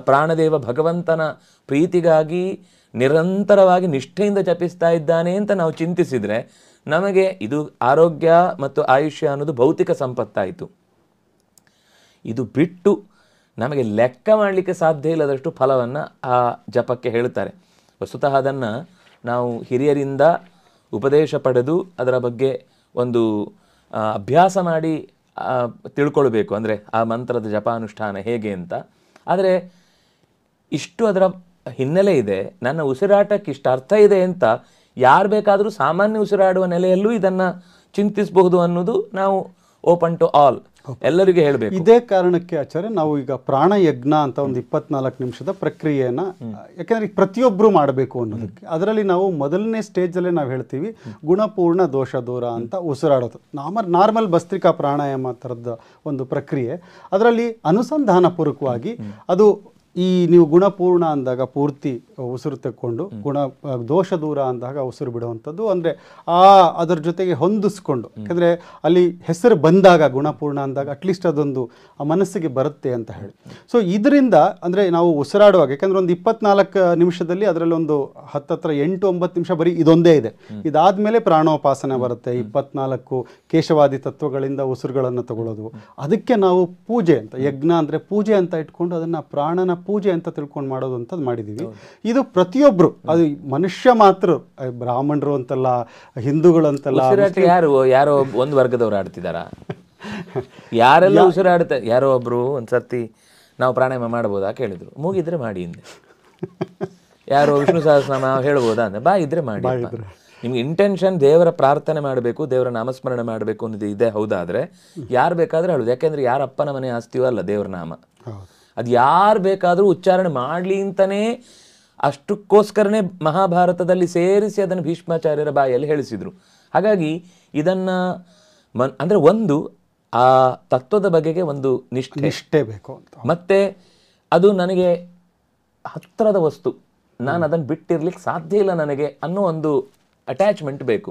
ಪ್ರಾಣದೇವ ಭಗವಂತನ ಪ್ರೀತಿಗಾಗಿ ನಿರಂತರವಾಗಿ ನಿಷ್ಠೆಯಿಂದ ಜಪಿಸ್ತಾ ಇದ್ದಾನೆ ಅಂತ ನಾವು ಚಿಂತಿಸಿದರೆ ನಮಗೆ ಇದು ಆರೋಗ್ಯ ಮತ್ತು ಆಯುಷ್ಯ ಅನ್ನೋದು ಭೌತಿಕ ಸಂಪತ್ತಾಯಿತು. ಇದು ಬಿಟ್ಟು ನಮಗೆ ಲೆಕ್ಕ ಮಾಡಲಿಕ್ಕೆ ಸಾಧ್ಯ ಇಲ್ಲದಷ್ಟು ಫಲವನ್ನು ಆ ಜಪಕ್ಕೆ ಹೇಳ್ತಾರೆ. ವಸ್ತುತಃ ಅದನ್ನು ನಾವು ಹಿರಿಯರಿಂದ ಉಪದೇಶ ಪಡೆದು ಅದರ ಬಗ್ಗೆ ಒಂದು ಅಭ್ಯಾಸ ಮಾಡಿ ತಿಳ್ಕೊಳ್ಬೇಕು. ಅಂದರೆ ಆ ಮಂತ್ರದ ಜಪಾನುಷ್ಠಾನ ಹೇಗೆ ಅಂತ. ಆದರೆ ಇಷ್ಟು ಅದರ ಹಿನ್ನೆಲೆ ಇದೆ, ನನ್ನ ಉಸಿರಾಟಕ್ಕೆ ಇಷ್ಟು ಅರ್ಥ ಇದೆ ಅಂತ ಯಾರು ಬೇಕಾದರೂ ಸಾಮಾನ್ಯ ಉಸಿರಾಡುವ ನೆಲೆಯಲ್ಲೂ ಇದನ್ನು ಚಿಂತಿಸಬಹುದು ಅನ್ನೋದು ನಾವು ಓಪನ್ ಟು ಆಲ್ ಎಲ್ಲರಿಗೂ ಹೇಳಬೇಕು. ಇದೇ ಕಾರಣಕ್ಕೆ ಆಚಾರ್ಯ ನಾವು ಈಗ ಪ್ರಾಣಯಜ್ಞ ಅಂತ ಒಂದು 24 ನಿಮಿಷದ ಪ್ರಕ್ರಿಯೆಯನ್ನು, ಯಾಕೆಂದರೆ ಪ್ರತಿಯೊಬ್ಬರು ಮಾಡಬೇಕು ಅನ್ನೋದಕ್ಕೆ, ಅದರಲ್ಲಿ ನಾವು ಮೊದಲನೇ ಸ್ಟೇಜಲ್ಲೇ ನಾವು ಹೇಳ್ತೀವಿ ಗುಣಪೂರ್ಣ ದೋಷ ದೂರ ಅಂತ ಉಸಿರಾಡೋದು. ನಾರ್ಮಲ್ ಭಸ್ತ್ರಿಕಾ ಪ್ರಾಣಾಯಾಮ ಥರದ ಒಂದು ಪ್ರಕ್ರಿಯೆ. ಅದರಲ್ಲಿ ಅನುಸಂಧಾನಪೂರ್ವಕವಾಗಿ ಅದು ನೀವು ಗುಣಪೂರ್ಣ ಅಂದಾಗ ಪೂರ್ತಿ ಉಸಿರು ತೆಕ್ಕೊಂಡು, ದೋಷ ದೂರ ಅಂದಾಗ ಉಸಿರು ಬಿಡುವಂಥದ್ದು. ಅಂದರೆ ಅದರ ಜೊತೆಗೆ ಹೊಂದಿಸ್ಕೊಂಡು, ಯಾಕೆಂದರೆ ಅಲ್ಲಿ ಹೆಸರು ಬಂದಾಗ ಗುಣಪೂರ್ಣ ಅಂದಾಗ ಅಟ್ಲೀಸ್ಟ್ ಅದೊಂದು ಆ ಮನಸ್ಸಿಗೆ ಬರುತ್ತೆ ಅಂತ ಹೇಳಿ. ಸೊ ಇದರಿಂದ ಅಂದರೆ ನಾವು ಉಸಿರಾಡುವಾಗ, ಯಾಕೆಂದರೆ ಒಂದು 24 ನಿಮಿಷದಲ್ಲಿ ಅದರಲ್ಲಿ ಒಂದು 8-9 ನಿಮಿಷ ಬರೀ ಇದೊಂದೇ ಇದೆ. ಇದಾದಮೇಲೆ ಪ್ರಾಣೋಪಾಸನೆ ಬರುತ್ತೆ. 24 ಕೇಶವಾದಿ ತತ್ವಗಳಿಂದ ಉಸಿರುಗಳನ್ನು ತಗೊಳ್ಳೋದು. ಅದಕ್ಕೆ ನಾವು ಪೂಜೆ ಅಂತ, ಯಜ್ಞ ಅಂದರೆ ಪೂಜೆ ಅಂತ ಇಟ್ಕೊಂಡು ಅದನ್ನು ಪ್ರಾಣನ ಪೂಜೆ ಅಂತ ತಿಳ್ಕೊಂಡು ಮಾಡೋದು ಅಂತದ್ದು ಮಾಡಿದ್ದೀವಿ. ಇದು ಪ್ರತಿಯೊಬ್ಬರು, ಅದು ಮನುಷ್ಯ ಮಾತ್ರ, ಬ್ರಾಹ್ಮಣರು ಅಂತಲ್ಲ, ಹಿಂದೂಗಳು ಅಂತಲ್ಲ. ಯಾರೋ ಒಂದು ವರ್ಗದವ್ರು ಆಡ್ತಿದಾರ? ಯಾರೆಲ್ಲ ಉಸಿರಾಡ್ತಾರೆ? ಯಾರೋ ಒಬ್ರು ಒಂದ್ಸರ್ತಿ ನಾವು ಪ್ರಾಣಾಯಾಮ ಮಾಡ್ಬೋದಾ ಕೇಳಿದ್ರು. ಮೂಗಿದ್ರೆ ಮಾಡಿ ಹಿಂದೆ. ಯಾರೋ ವಿಷ್ಣು ಸಹಸ್ರನಾಮ ಹೇಳ್ಬೋದಾ ಅಂದ್ರೆ ಬಾ ಇದ್ರೆ ಮಾಡಿ. ನಿಮ್ಗೆ ಇಂಟೆನ್ಷನ್ ದೇವರ ಪ್ರಾರ್ಥನೆ ಮಾಡಬೇಕು, ದೇವರ ನಾಮಸ್ಮರಣೆ ಮಾಡಬೇಕು ಅನ್ನೋದು ಇದೆ ಹೌದಾದ್ರೆ ಯಾರು ಬೇಕಾದ್ರೆ ಹೇಳೋದು. ಯಾಕೆಂದ್ರೆ ಯಾರ ಅಪ್ಪನ ಮನೆ ಆಸ್ತಿಯೋ ಅಲ್ಲ ದೇವ್ರ ನಾಮ. ಅದು ಯಾರು ಬೇಕಾದರೂ ಉಚ್ಚಾರಣೆ ಮಾಡಲಿ ಅಂತಲೇ ಅಷ್ಟಕ್ಕೋಸ್ಕರನೇ ಮಹಾಭಾರತದಲ್ಲಿ ಸೇರಿಸಿ ಅದನ್ನು ಭೀಷ್ಮಾಚಾರ್ಯರ ಬಾಯಲ್ಲಿ ಹೇಳಿಸಿದರು. ಹಾಗಾಗಿ ಇದನ್ನು ಅಂದರೆ ಒಂದು ಆ ತತ್ವದ ಬಗೆಗೆ ಒಂದು ನಿಷ್ಠೆ ಬೇಕು ಅಂತ, ಮತ್ತೆ ಅದು ನನಗೆ ಹತ್ತಿರದ ವಸ್ತು, ನಾನು ಅದನ್ನು ಬಿಟ್ಟಿರ್ಲಿಕ್ಕೆ ಸಾಧ್ಯ ಇಲ್ಲ ನನಗೆ ಅನ್ನೋ ಒಂದು ಅಟ್ಯಾಚ್ಮೆಂಟ್ ಬೇಕು.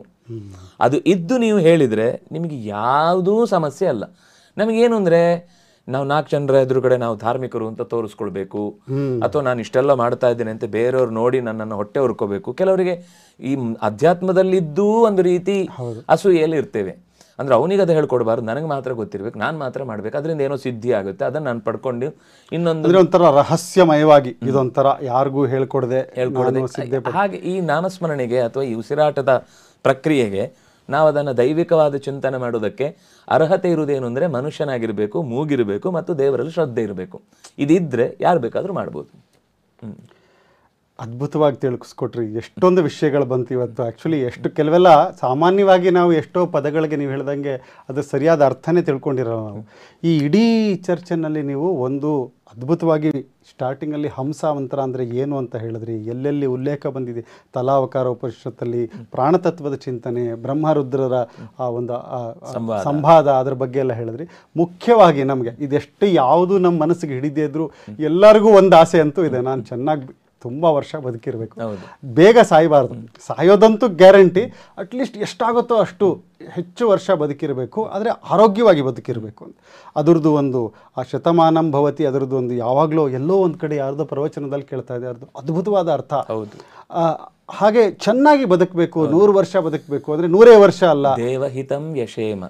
ಅದು ಇದ್ದು ನೀವು ಹೇಳಿದರೆ ನಿಮಗೆ ಯಾವುದೂ ಸಮಸ್ಯೆ ಅಲ್ಲ. ನಮಗೇನು ಅಂದರೆ ನಾವು 4 ಜನರ ಎದುರುಗಡೆ ನಾವು ಧಾರ್ಮಿಕರು ಅಂತ ತೋರಿಸ್ಕೊಳ್ಬೇಕು, ಅಥವಾ ನಾನು ಇಷ್ಟೆಲ್ಲ ಮಾಡ್ತಾ ಇದ್ದೇನೆ ಅಂತ ಬೇರೆಯವ್ರು ನೋಡಿ ನನ್ನನ್ನು ಹೊಟ್ಟೆ ಹುರ್ಕೋಬೇಕು. ಕೆಲವರಿಗೆ ಈ ಅಧ್ಯಾತ್ಮದಲ್ಲಿದ್ದೂ ಒಂದು ರೀತಿ ಅಸೂಯೆಯಲ್ಲಿ ಇರ್ತೇವೆ. ಅಂದ್ರೆ ಅವನಿಗೆ ಅದು ಹೇಳ್ಕೊಡ್ಬಾರ್ದು, ನನಗೆ ಮಾತ್ರ ಗೊತ್ತಿರ್ಬೇಕು, ನಾನು ಮಾತ್ರ ಮಾಡ್ಬೇಕು, ಅದರಿಂದ ಏನೋ ಸಿದ್ಧಿ ಆಗುತ್ತೆ, ಅದನ್ನು ನಾನು ಪಡ್ಕೊಂಡು ಇನ್ನೊಂದು ಒಂಥರ ರಹಸ್ಯಮಯವಾಗಿ ಇದೊಂಥರ ಯಾರಿಗೂ ಹೇಳ್ಕೊಡದೆ. ಹಾಗೆ ಈ ನಾಮಸ್ಮರಣೆಗೆ ಅಥವಾ ಈ ಉಸಿರಾಟದ ಪ್ರಕ್ರಿಯೆಗೆ ನಾವು ಅದನ್ನು ದೈವಿಕವಾದ ಚಿಂತನೆ ಮಾಡೋದಕ್ಕೆ ಅರ್ಹತೆ ಇರುವುದೇನು ಅಂದರೆ ಮನುಷ್ಯನಾಗಿರಬೇಕು, ಮೂಗಿರಬೇಕು ಮತ್ತು ದೇವರಲ್ಲಿ ಶ್ರದ್ಧೆ ಇರಬೇಕು. ಇದಿದ್ದರೆ ಯಾರು ಬೇಕಾದರೂ ಮಾಡ್ಬೋದು. ಅದ್ಭುತವಾಗಿ ತಿಳಿಸ್ಕೊಟ್ರಿ. ಎಷ್ಟೊಂದು ವಿಷಯಗಳು ಬಂತು ಇವತ್ತು. ಆ್ಯಕ್ಚುಲಿ ಕೆಲವೆಲ್ಲ ಸಾಮಾನ್ಯವಾಗಿ ನಾವು ಎಷ್ಟೋ ಪದಗಳಿಗೆ ನೀವು ಹೇಳ್ದಂಗೆ ಅದು ಸರಿಯಾದ ಅರ್ಥನೇ ತಿಳ್ಕೊಂಡಿರಲ್ಲ ನಾವು. ಈ ಇಡೀ ಚರ್ಚೆನಲ್ಲಿ ನೀವು ಒಂದು ಅದ್ಭುತವಾಗಿ ಸ್ಟಾರ್ಟಿಂಗಲ್ಲಿ ಹಂಸ ಮಂತ್ರ ಅಂದರೆ ಏನು ಅಂತ ಹೇಳಿದ್ರಿ, ಎಲ್ಲೆಲ್ಲಿ ಉಲ್ಲೇಖ ಬಂದಿದೆ ತಲಾವಕಾರ ಉಪನಿಷತ್ತಲ್ಲಿ, ಪ್ರಾಣತತ್ವದ ಚಿಂತನೆ, ಬ್ರಹ್ಮರುದ್ರರ ಆ ಒಂದು ಸಂವಾದ, ಅದ್ರ ಬಗ್ಗೆ ಎಲ್ಲ ಹೇಳಿದ್ರಿ. ಮುಖ್ಯವಾಗಿ ನಮಗೆ ಇದೆಷ್ಟು ಯಾವುದು ನಮ್ಮ ಮನಸ್ಸಿಗೆ ಹಿಡಿದೇ ಇದ್ರೂ ಎಲ್ಲರಿಗೂ ಒಂದು ಆಸೆ ಅಂತೂ ಇದೆ, ನಾನು ಚೆನ್ನಾಗಿ ತುಂಬ ವರ್ಷ ಬದುಕಿರಬೇಕು, ಬೇಗ ಸಾಯಬಾರ್ದು. ಸಾಯೋದಂತೂ ಗ್ಯಾರಂಟಿ, ಅಟ್ಲೀಸ್ಟ್ ಎಷ್ಟಾಗುತ್ತೋ ಅಷ್ಟು ಹೆಚ್ಚು ವರ್ಷ ಬದುಕಿರಬೇಕು, ಆದರೆ ಆರೋಗ್ಯವಾಗಿ ಬದುಕಿರಬೇಕು ಅಂತ. ಅದರದ್ದು ಒಂದು ಆ ಶತಮಾನಂ ಭವತಿ, ಅದರದ್ದು ಒಂದು ಯಾವಾಗಲೂ ಎಲ್ಲೋ ಒಂದು ಕಡೆ ಯಾರ್ದೋ ಪ್ರವಚನದಲ್ಲಿ ಕೇಳ್ತಾ ಇದೆ, ಅದ್ರದ್ದು ಅದ್ಭುತವಾದ ಅರ್ಥ. ಹಾಗೆ ಚೆನ್ನಾಗಿ ಬದುಕಬೇಕು, 100 ವರ್ಷ ಬದುಕಬೇಕು ಅಂದರೆ 100 ವರ್ಷ ಅಲ್ಲ. ದೇವಹಿತಂ ಯಶೇಮ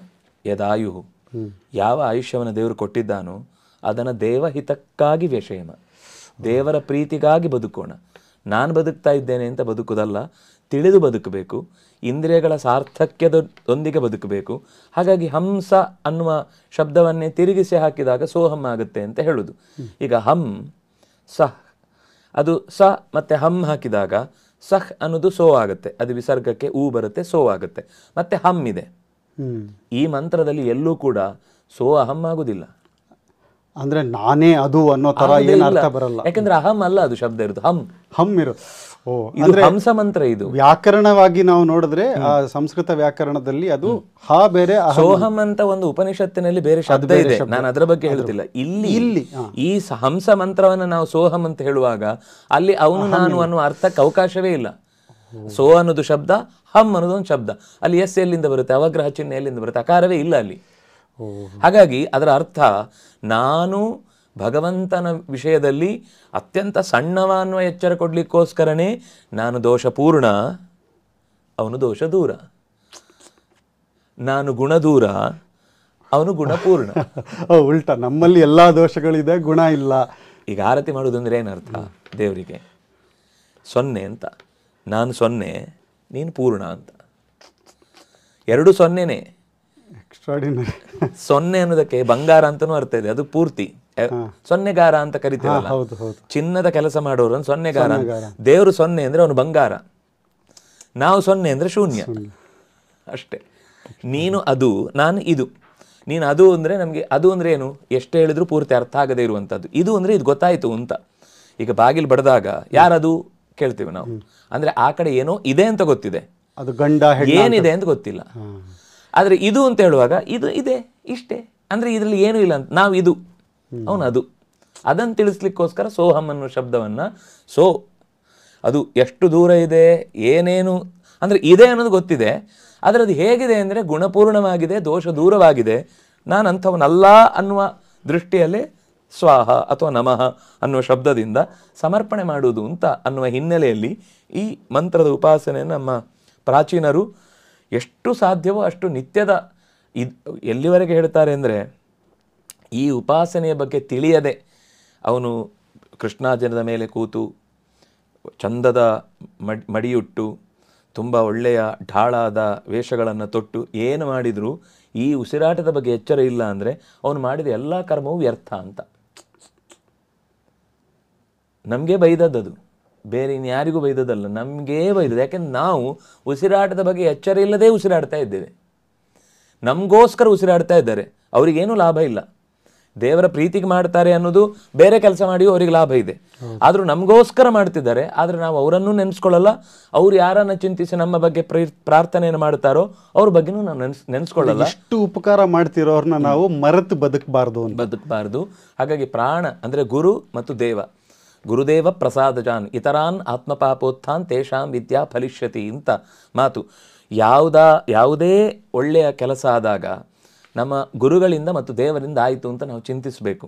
ಯದಾಯು, ಯಾವ ಆಯುಷ್ಯವನ್ನು ದೇವರು ಕೊಟ್ಟಿದ್ದಾನೋ ಅದನ್ನು ದೇವಹಿತಕ್ಕಾಗಿ ವ್ಯಶೇಮ, ದೇವರ ಪ್ರೀತಿಗಾಗಿ ಬದುಕೋಣ. ನಾನು ಬದುಕ್ತಾ ಇದ್ದೇನೆ ಅಂತ ಬದುಕುವುದಲ್ಲ, ತಿಳಿದು ಬದುಕಬೇಕು, ಇಂದ್ರಿಯಗಳ ಸಾರ್ಥಕ್ಯದೊಂದಿಗೆ ಬದುಕಬೇಕು. ಹಾಗಾಗಿ ಹಂಸ ಅನ್ನುವ ಶಬ್ದವನ್ನೇ ತಿರುಗಿಸಿ ಹಾಕಿದಾಗ ಸೋಹಂ ಆಗುತ್ತೆ ಅಂತ ಹೇಳುದು. ಈಗ ಹಂ ಸಹ್, ಅದು ಸ ಮತ್ತೆ ಹಂ ಹಾಕಿದಾಗ ಸಹ್ ಅನ್ನೋದು ಸೋ ಆಗುತ್ತೆ, ಅದು ವಿಸರ್ಗಕ್ಕೆ ಊ ಬರುತ್ತೆ, ಸೋ ಆಗುತ್ತೆ. ಮತ್ತೆ ಹಂ ಇದೆ. ಈ ಮಂತ್ರದಲ್ಲಿ ಎಲ್ಲೂ ಕೂಡ ಸೋ ಅಹಂ ಆಗುದಿಲ್ಲ. ಅಂದ್ರೆ ನಾನೇ ಅದು ಅನ್ನೋ ತರ ಏನು ಅರ್ಥ ಬರಲ್ಲ, ಯಾಕಂದ್ರೆ ಅಹಂ ಅಲ್ಲ ಅದು ಶಬ್ದ ಇರುದು, ಹಂ ಹಂ ಇರು. ಅಂದ್ರೆ ಹಂಸ ಮಂತ್ರ. ಇದು ವ್ಯಾಕರಣವಾಗಿ ನಾವು ನೋಡಿದ್ರೆ ಆ ಸಂಸ್ಕೃತ ವ್ಯಾಕರಣದಲ್ಲಿ ಅದು ಹ ಬೇರೆ, ಸೋಹಂ ಅಂತ ಒಂದು ಉಪನಿಷತ್ತಿನಲ್ಲಿ ಬೇರೆ ಶಬ್ದ ಇದೆ, ನಾನು ಅದರ ಬಗ್ಗೆ ಹೇಳುತ್ತಿಲ್ಲ. ಇಲ್ಲಿ ಈ ಹಂಸ ಮಂತ್ರವನ್ನ ನಾವು ಸೋಹಂ ಅಂತ ಹೇಳುವಾಗ ಅಲ್ಲಿ ಅವನು ನಾನು ಅನ್ನುವ ಅರ್ಥಕ್ಕೆ ಅವಕಾಶವೇ ಇಲ್ಲ. ಸೋ ಅನ್ನೋದು ಶಬ್ದ, ಹಂ ಅನ್ನೋದು ಒಂದು ಶಬ್ದ. ಅಲ್ಲಿ ಎಸ್ ಎಲ್ಲಿಂದ ಬರುತ್ತೆ, ಅವಗ್ರಹ ಚಿಹ್ನೆ ಎಲ್ಲಿಂದ ಬರುತ್ತೆ, ಅಕಾರವೇ ಇಲ್ಲ ಅಲ್ಲಿ. ಹಾಗಾಗಿ ಅದರ ಅರ್ಥ ನಾನು ಭಗವಂತನ ವಿಷಯದಲ್ಲಿ ಅತ್ಯಂತ ಸಣ್ಣವ ಅನ್ನುವ ಎಚ್ಚರ ಕೊಡ್ಲಿಕ್ಕೋಸ್ಕರನೇ ನಾನು ದೋಷಪೂರ್ಣ, ಅವನು ದೋಷ ದೂರ. ನಾನು ಗುಣ ದೂರ, ಅವನು ಗುಣಪೂರ್ಣ. ಉಲ್ಟಾ, ನಮ್ಮಲ್ಲಿ ಎಲ್ಲಾ ದೋಷಗಳಿದೆ, ಗುಣ ಇಲ್ಲ. ಈಗ ಆರತಿ ಮಾಡುವುದು ಅಂದ್ರೆ ಏನರ್ಥ? ದೇವರಿಗೆ 0 ಅಂತ, ನಾನು 0, ನೀನು ಪೂರ್ಣ ಅಂತ. 2 0ನೇ. ಎಕ್ಸ್ಟ್ರಾರ್ಡಿನರಿ. 0 ಅನ್ನೋದಕ್ಕೆ ಬಂಗಾರ ಅಂತನೂ ಅರ್ಥ ಇದೆ, ಅದು ಪೂರ್ತಿ. 0ಗಾರ ಅಂತ ಕರಿತೀವಲ್ಲ, ಚಿನ್ನದ ಕೆಲಸ ಮಾಡೋರು 0ಗಾರ. ದೇವರು 0 ಅಂದ್ರೆ ಅವನು ಬಂಗಾರ, ನಾವು 0 ಅಂದ್ರೆ ಶೂನ್ಯ ಅಷ್ಟೇ. ನೀನು ಅದು, ನಾನು ಇದು. ನೀನು ಅದು ಅಂದ್ರೆ ನಮ್ಗೆ ಅದು ಅಂದ್ರೆ ಏನು, ಎಷ್ಟು ಹೇಳಿದ್ರು ಪೂರ್ತಿ ಅರ್ಥ ಆಗದೆ ಇರುವಂತದ್ದು. ಇದು ಅಂದ್ರೆ ಇದು ಗೊತ್ತಾಯ್ತು ಅಂತ. ಈಗ ಬಾಗಿಲು ಬಡದಾಗ ಯಾರದು ಕೇಳ್ತೀವಿ ನಾವು, ಅಂದ್ರೆ ಆ ಕಡೆ ಏನೋ ಇದೆ ಅಂತ ಗೊತ್ತಿದೆ, ಅದು ಗಂಡ ಏನಿದೆ ಅಂತ ಗೊತ್ತಿಲ್ಲ. ಆದ್ರೆ ಇದು ಅಂತ ಹೇಳುವಾಗ ಇದು ಇದೆ ಇಷ್ಟೇ, ಅಂದ್ರೆ ಇದ್ರಲ್ಲಿ ಏನೂ ಇಲ್ಲ ಅಂತ. ನಾವು ಇದು, ಅವನು ಅದು. ಅದನ್ನು ತಿಳಿಸ್ಲಿಕ್ಕೋಸ್ಕರ ಸೋಹಂ ಅನ್ನೋ ಶಬ್ದವನ್ನ, ಸೋ ಅದು ಎಷ್ಟು ದೂರ ಇದೆ, ಏನೇನು ಅಂದ್ರೆ ಇದೆ ಅನ್ನೋದು ಗೊತ್ತಿದೆ, ಆದರೆ ಅದು ಹೇಗಿದೆ ಅಂದರೆ ಗುಣಪೂರ್ಣವಾಗಿದೆ, ದೋಷ ದೂರವಾಗಿದೆ, ನಾನು ಅಂಥವನಲ್ಲ ಅನ್ನುವ ದೃಷ್ಟಿಯಲ್ಲೇ ಸ್ವಾಹ ಅಥವಾ ನಮಃ ಅನ್ನುವ ಶಬ್ದದಿಂದ ಸಮರ್ಪಣೆ ಮಾಡುವುದು ಅಂತ ಅನ್ನುವ ಹಿನ್ನೆಲೆಯಲ್ಲಿ ಈ ಮಂತ್ರದ ಉಪಾಸನೆಯನ್ನು ನಮ್ಮ ಪ್ರಾಚೀನರು ಎಷ್ಟು ಸಾಧ್ಯವೋ ಅಷ್ಟು ನಿತ್ಯದ ಎಲ್ಲಿವರೆಗೆ ಹೇಳ್ತಾರೆ ಅಂದರೆ, ಈ ಉಪಾಸನೆಯ ಬಗ್ಗೆ ತಿಳಿಯದೆ ಅವನು ಕೃಷ್ಣಾರ್ಜುನದ ಮೇಲೆ ಕೂತು ಚಂದದ ಮಡಿಯುಟ್ಟು ತುಂಬ ಒಳ್ಳೆಯ ಢಾಳಾದ ವೇಷಗಳನ್ನು ತೊಟ್ಟು ಏನು ಮಾಡಿದರೂ ಈ ಉಸಿರಾಟದ ಬಗ್ಗೆ ಎಚ್ಚರ ಇಲ್ಲ ಅಂದರೆ ಅವನು ಮಾಡಿದ ಎಲ್ಲ ಕರ್ಮವೂ ವ್ಯರ್ಥ ಅಂತ. ನಮಗೆ ಬೈದದ್ದು, ಬೇರೆ ಇನ್ಯಾರಿಗೂ ಬೈದದ್ದಲ್ಲ, ನಮಗೇ ಬೈದದ್ದು. ಯಾಕೆಂದ್ರೆ ನಾವು ಉಸಿರಾಟದ ಬಗ್ಗೆ ಎಚ್ಚರ ಇಲ್ಲದೆ ಉಸಿರಾಡ್ತಾ ಇದ್ದೇವೆ. ನಮಗೋಸ್ಕರ ಉಸಿರಾಡ್ತಾ ಇದ್ದಾರೆ, ಅವರಿಗೇನು ಲಾಭ ಇಲ್ಲ. ದೇವರ ಪ್ರೀತಿಗೆ ಮಾಡ್ತಾರೆ ಅನ್ನೋದು ಬೇರೆ ಕೆಲಸ ಮಾಡಿಯೂ ಅವರಿಗೆ ಲಾಭ ಇದೆ, ಆದರೂ ನಮಗೋಸ್ಕರ ಮಾಡ್ತಿದ್ದಾರೆ. ಆದರೆ ನಾವು ಅವರನ್ನು ನೆನೆಸ್ಕೊಳ್ಳಲ್ಲ, ಅವ್ರು ಯಾರನ್ನ ಚಿಂತಿಸಿ ನಮ್ಮ ಬಗ್ಗೆ ಪ್ರಾರ್ಥನೆಯನ್ನು ಮಾಡ್ತಾರೋ ಅವ್ರ ಬಗ್ಗೆನೂ ನಾವು ನೆನೆಸ್ಕೊಳ್ಳಲ್ಲ. ಎಷ್ಟು ಉಪಕಾರ ಮಾಡ್ತಿರೋರ್ನ ನಾವು ಮರೆತು ಬದುಕಬಾರ್ದು. ಹಾಗಾಗಿ ಪ್ರಾಣ ಅಂದರೆ ಗುರು ಮತ್ತು ದೇವ, ಗುರುದೇವ ಪ್ರಸಾದಜಾನ್ ಇತರಾನ್ ಆತ್ಮಪಾಪೋತ್ಥಾನ್ ತೇಷಾಂ ವಿದ್ಯಾ ಫಲಿಷ್ಯತಿ ಅಂತ ಮಾತು. ಯಾವುದೇ ಒಳ್ಳೆಯ ಕೆಲಸ ಆದಾಗ ನಮ್ಮ ಗುರುಗಳಿಂದ ಮತ್ತು ದೇವರಿಂದ ಆಯಿತು ಅಂತ ನಾವು ಚಿಂತಿಸಬೇಕು.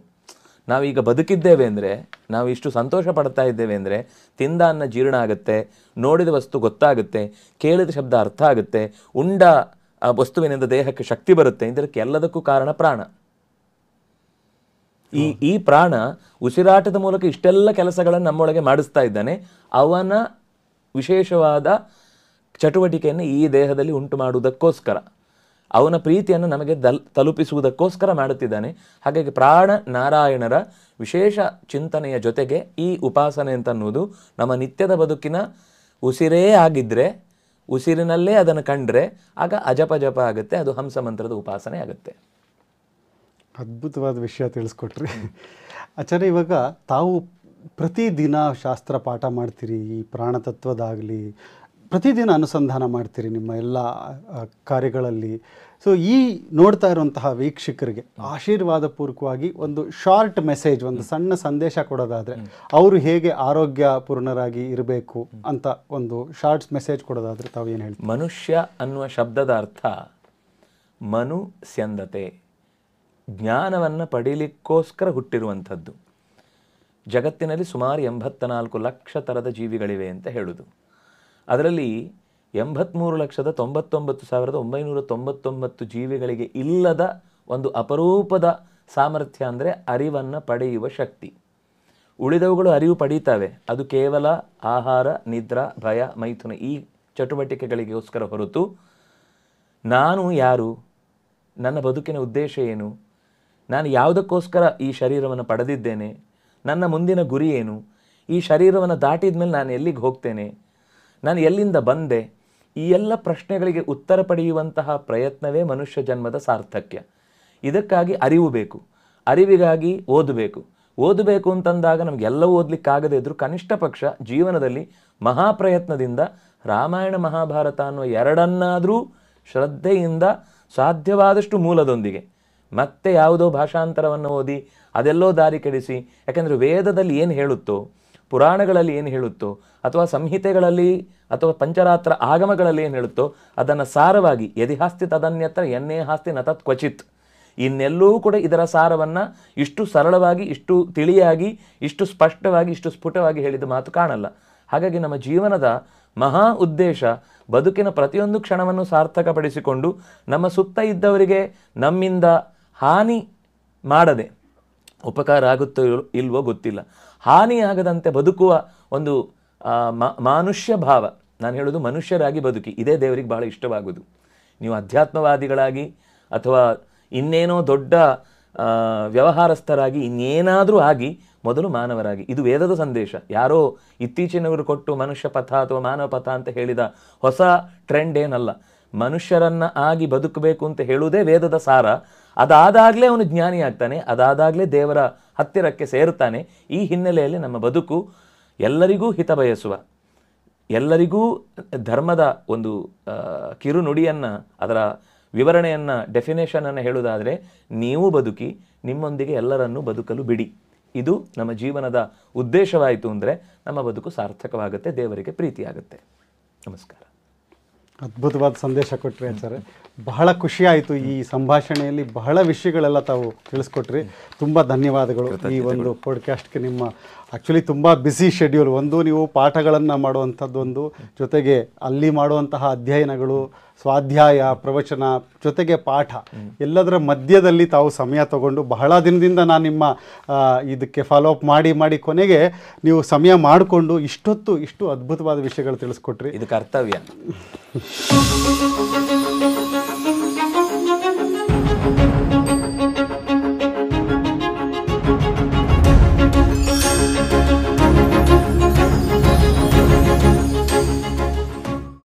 ನಾವೀಗ ಬದುಕಿದ್ದೇವೆ ಅಂದರೆ, ನಾವು ಇಷ್ಟು ಸಂತೋಷ ಪಡ್ತಾ ಇದ್ದೇವೆ ಅಂದರೆ, ತಿಂದ ಅನ್ನ ಜೀರ್ಣ ಆಗುತ್ತೆ, ನೋಡಿದ ವಸ್ತು ಗೊತ್ತಾಗುತ್ತೆ, ಕೇಳಿದ ಶಬ್ದ ಅರ್ಥ ಆಗುತ್ತೆ, ಉಂಡ ವಸ್ತುವಿನಿಂದ ದೇಹಕ್ಕೆ ಶಕ್ತಿ ಬರುತ್ತೆ. ಇದಕ್ಕೆ ಎಲ್ಲದಕ್ಕೂ ಕಾರಣ ಪ್ರಾಣ. ಈ ಪ್ರಾಣ ಉಸಿರಾಟದ ಮೂಲಕ ಇಷ್ಟೆಲ್ಲ ಕೆಲಸಗಳನ್ನು ನಮ್ಮೊಳಗೆ ಮಾಡಿಸ್ತಾ ಇದ್ದಾನೆ. ಅವನ ವಿಶೇಷವಾದ ಚಟುವಟಿಕೆಯನ್ನು ಈ ದೇಹದಲ್ಲಿ ಉಂಟು ಮಾಡುವುದಕ್ಕೋಸ್ಕರ ಅವನ ಪ್ರೀತಿಯನ್ನು ನಮಗೆ ತಲುಪಿಸುವುದಕ್ಕೋಸ್ಕರ ಮಾಡುತ್ತಿದ್ದಾನೆ. ಹಾಗಾಗಿ ಪ್ರಾಣ ನಾರಾಯಣರ ವಿಶೇಷ ಚಿಂತನೆಯ ಜೊತೆಗೆ ಈ ಉಪಾಸನೆ ಅಂತನ್ನುವುದು ನಮ್ಮ ನಿತ್ಯದ ಬದುಕಿನ ಉಸಿರೇ ಆಗಿದ್ದರೆ, ಉಸಿರಿನಲ್ಲೇ ಅದನ್ನು ಕಂಡ್ರೆ ಆಗ ಅಜಪ ಜಪ ಆಗುತ್ತೆ, ಅದು ಹಂಸ ಮಂತ್ರದ ಉಪಾಸನೆ ಆಗುತ್ತೆ. ಅದ್ಭುತವಾದ ವಿಷಯ ತಿಳಿಸ್ಕೊಟ್ರಿ ಆಚಾರ್ಯ. ಇವಾಗ ತಾವು ಪ್ರತಿದಿನ ಶಾಸ್ತ್ರ ಪಾಠ ಮಾಡ್ತೀರಿ, ಈ ಪ್ರಾಣತತ್ವದಾಗಲಿ ಪ್ರತಿದಿನ ಅನುಸಂಧಾನ ಮಾಡ್ತೀರಿ ನಿಮ್ಮ ಎಲ್ಲ ಕಾರ್ಯಗಳಲ್ಲಿ. ಸೊ ಈ ನೋಡ್ತಾ ಇರುವಂತಹ ವೀಕ್ಷಕರಿಗೆ ಆಶೀರ್ವಾದ ಪೂರ್ವಕವಾಗಿ ಒಂದು ಶಾರ್ಟ್ ಮೆಸೇಜ್, ಒಂದು ಸಣ್ಣ ಸಂದೇಶ ಕೊಡೋದಾದರೆ ಅವರು ಹೇಗೆ ಆರೋಗ್ಯಪೂರ್ಣರಾಗಿ ಇರಬೇಕು ಅಂತ ಒಂದು ಶಾರ್ಟ್ ಮೆಸೇಜ್ ಕೊಡೋದಾದರೆ ತಾವು ಏನು ಹೇಳ್ತೀವಿ? ಮನುಷ್ಯ ಅನ್ನುವ ಶಬ್ದದ ಅರ್ಥ ಮನುಸ್ಯಂದತೆ, ಜ್ಞಾನವನ್ನು ಪಡೀಲಿಕ್ಕೋಸ್ಕರ ಹುಟ್ಟಿರುವಂಥದ್ದು. ಜಗತ್ತಿನಲ್ಲಿ ಸುಮಾರು 84 ಲಕ್ಷ ಥರದ ಜೀವಿಗಳಿವೆ ಅಂತ ಹೇಳುವುದು. ಅದರಲ್ಲಿ 83,99,999 ಜೀವಿಗಳಿಗೆ ಇಲ್ಲದ ಒಂದು ಅಪರೂಪದ ಸಾಮರ್ಥ್ಯ ಅಂದರೆ ಅರಿವನ್ನು ಪಡೆಯುವ ಶಕ್ತಿ. ಉಳಿದವುಗಳು ಅರಿವು ಪಡೀತಾವೆ, ಅದು ಕೇವಲ ಆಹಾರ, ನಿದ್ರಾ, ಭಯ, ಮೈಥುನ ಈ ಚಟುವಟಿಕೆಗಳಿಗೋಸ್ಕರ ಹೊರತು ನಾನು ಯಾರು, ನನ್ನ ಬದುಕಿನ ಉದ್ದೇಶ ಏನು, ನಾನು ಯಾವುದಕ್ಕೋಸ್ಕರ ಈ ಶರೀರವನ್ನು ಪಡೆದಿದ್ದೇನೆ, ನನ್ನ ಮುಂದಿನ ಗುರಿ ಏನು, ಈ ಶರೀರವನ್ನು ದಾಟಿದ ಮೇಲೆ ನಾನು ಎಲ್ಲಿಗೆ ಹೋಗ್ತೇನೆ, ನಾನು ಎಲ್ಲಿಂದ ಬಂದೆ, ಈ ಎಲ್ಲ ಪ್ರಶ್ನೆಗಳಿಗೆ ಉತ್ತರ ಪಡೆಯುವಂತಹ ಪ್ರಯತ್ನವೇ ಮನುಷ್ಯ ಜನ್ಮದ ಸಾರ್ಥಕ್ಯ. ಇದಕ್ಕಾಗಿ ಅರಿವು ಬೇಕು. ಅರಿವಿಗಾಗಿ ಓದಬೇಕು ಅಂತಂದಾಗ ನಮಗೆಲ್ಲವೂ ಓದಲಿಕ್ಕಾಗದೇ ಇದ್ದರೂ ಕನಿಷ್ಠ ಪಕ್ಷ ಜೀವನದಲ್ಲಿ ಮಹಾಪ್ರಯತ್ನದಿಂದ ರಾಮಾಯಣ ಮಹಾಭಾರತ ಅನ್ನುವ ಎರಡನ್ನಾದರೂ ಶ್ರದ್ಧೆಯಿಂದ ಸಾಧ್ಯವಾದಷ್ಟು ಮೂಲದೊಂದಿಗೆ, ಮತ್ತೆ ಯಾವುದೋ ಭಾಷಾಂತರವನ್ನು ಓದಿ ಅದೆಲ್ಲೋ ದಾರಿ ಕೆಡಿಸಿ, ಯಾಕೆಂದರೆ ವೇದದಲ್ಲಿ ಏನು ಹೇಳುತ್ತೋ, ಪುರಾಣಗಳಲ್ಲಿ ಏನು ಹೇಳುತ್ತೋ, ಅಥವಾ ಸಂಹಿತೆಗಳಲ್ಲಿ ಅಥವಾ ಪಂಚರಾತ್ರ ಆಗಮಗಳಲ್ಲಿ ಏನು ಹೇಳುತ್ತೋ ಅದನ್ನು ಸಾರವಾಗಿ ಯದಿಹಾಸ್ತಿ ತದನ್ಯತ್ರ ಎನ್ನೇ ಹಾಸ್ತಿ ನ ತತ್ ಕ್ವಚಿತ್, ಇನ್ನೆಲ್ಲೂ ಕೂಡ ಇದರ ಸಾರವನ್ನು ಇಷ್ಟು ಸರಳವಾಗಿ, ಇಷ್ಟು ತಿಳಿಯಾಗಿ, ಇಷ್ಟು ಸ್ಪಷ್ಟವಾಗಿ, ಇಷ್ಟು ಸ್ಫುಟವಾಗಿ ಹೇಳಿದ ಮಾತು ಕಾಣಲ್ಲ. ಹಾಗಾಗಿ ನಮ್ಮ ಜೀವನದ ಮಹಾ ಉದ್ದೇಶ ಬದುಕಿನ ಪ್ರತಿಯೊಂದು ಕ್ಷಣವನ್ನು ಸಾರ್ಥಕಪಡಿಸಿಕೊಂಡು ನಮ್ಮ ಸುತ್ತ ಇದ್ದವರಿಗೆ ನಮ್ಮಿಂದ ಹಾನಿ ಮಾಡದೆ, ಉಪಕಾರ ಆಗುತ್ತೋ ಇಲ್ವೋ ಗೊತ್ತಿಲ್ಲ, ಹಾನಿಯಾಗದಂತೆ ಬದುಕುವ ಒಂದು ಮಾನುಷ್ಯ ಭಾವ. ನಾನು ಹೇಳೋದು ಮನುಷ್ಯರಾಗಿ ಬದುಕಿ, ಇದೇ ದೇವರಿಗೆ ಭಾಳ ಇಷ್ಟವಾಗುವುದು. ನೀವು ಅಧ್ಯಾತ್ಮವಾದಿಗಳಾಗಿ ಅಥವಾ ಇನ್ನೇನೋ ದೊಡ್ಡ ವ್ಯವಹಾರಸ್ಥರಾಗಿ ಇನ್ನೇನಾದರೂ ಆಗಿ ಮೊದಲು ಮಾನವರಾಗಿ. ಇದು ವೇದದ ಸಂದೇಶ. ಯಾರೋ ಇತ್ತೀಚಿನವರು ಕೊಟ್ಟು ಮನುಷ್ಯ ಪಥ ಅಥವಾ ಮಾನವ ಪಥ ಅಂತ ಹೇಳಿದ ಹೊಸ ಟ್ರೆಂಡ್ ಏನಲ್ಲ. ಮನುಷ್ಯರನ್ನ ಆಗಿ ಬದುಕಬೇಕು ಅಂತ ಹೇಳುವುದೇ ವೇದದ ಸಾರ. ಅದಾದಾಗಲೇ ಅವನು ಜ್ಞಾನಿ ಆಗ್ತಾನೆ, ಅದಾದಾಗಲೇ ದೇವರ ಹತ್ತಿರಕ್ಕೆ ಸೇರುತ್ತಾನೆ. ಈ ಹಿನ್ನೆಲೆಯಲ್ಲಿ ನಮ್ಮ ಬದುಕು ಎಲ್ಲರಿಗೂ ಹಿತ ಬಯಸುವ, ಎಲ್ಲರಿಗೂ ಧರ್ಮದ ಒಂದು ಕಿರುನುಡಿಯನ್ನು, ಅದರ ವಿವರಣೆಯನ್ನು, ಡೆಫಿನೇಷನನ್ನು ಹೇಳುವುದಾದರೆ ನೀವು ಬದುಕಿ, ನಿಮ್ಮೊಂದಿಗೆ ಎಲ್ಲರನ್ನೂ ಬದುಕಲು ಬಿಡಿ. ಇದು ನಮ್ಮ ಜೀವನದ ಉದ್ದೇಶವಾಯಿತು ಅಂದರೆ ನಮ್ಮ ಬದುಕು ಸಾರ್ಥಕವಾಗುತ್ತೆ, ದೇವರಿಗೆ ಪ್ರೀತಿಯಾಗುತ್ತೆ. ನಮಸ್ಕಾರ. ಅದ್ಭುತವಾದ ಸಂದೇಶ ಕೊಟ್ರಿ ಆಚಾರ್ಯ. ಬಹಳ ಖುಷಿಯಾಯಿತು ಈ ಸಂಭಾಷಣೆಯಲ್ಲಿ, ಬಹಳ ವಿಷಯಗಳೆಲ್ಲ ತಾವು ತಿಳಿಸ್ಕೊಟ್ರಿ. ತುಂಬ ಧನ್ಯವಾದಗಳು. ಈ ಒಂದು ಪಾಡ್ಕಾಸ್ಟ್ಗೆ ನಿಮ್ಮ ಆ್ಯಕ್ಚುಲಿ ತುಂಬ ಬ್ಯುಸಿ ಶೆಡ್ಯೂಲ್, ಒಂದು ನೀವು ಪಾಠಗಳನ್ನು ಮಾಡುವಂಥದ್ದೊಂದು, ಜೊತೆಗೆ ಅಲ್ಲಿ ಮಾಡುವಂತಹ ಅಧ್ಯಯನಗಳು, ಸ್ವಾಧ್ಯಾಯ, ಪ್ರವಚನ, ಜೊತೆಗೆ ಪಾಠ, ಎಲ್ಲದರ ಮಧ್ಯದಲ್ಲಿ ತಾವು ಸಮಯ ತಗೊಂಡು ಬಹಳ ದಿನದಿಂದ ನಾನು ನಿಮ್ಮ ಇದಕ್ಕೆ ಫಾಲೋ ಅಪ್ ಮಾಡಿ ಕೊನೆಗೆ ನೀವು ಸಮಯ ಮಾಡಿಕೊಂಡು ಇಷ್ಟು ಅದ್ಭುತವಾದ ವಿಷಯಗಳು ತಿಳಿಸ್ಕೊಟ್ರಿ. ಇದು ಕರ್ತವ್ಯ.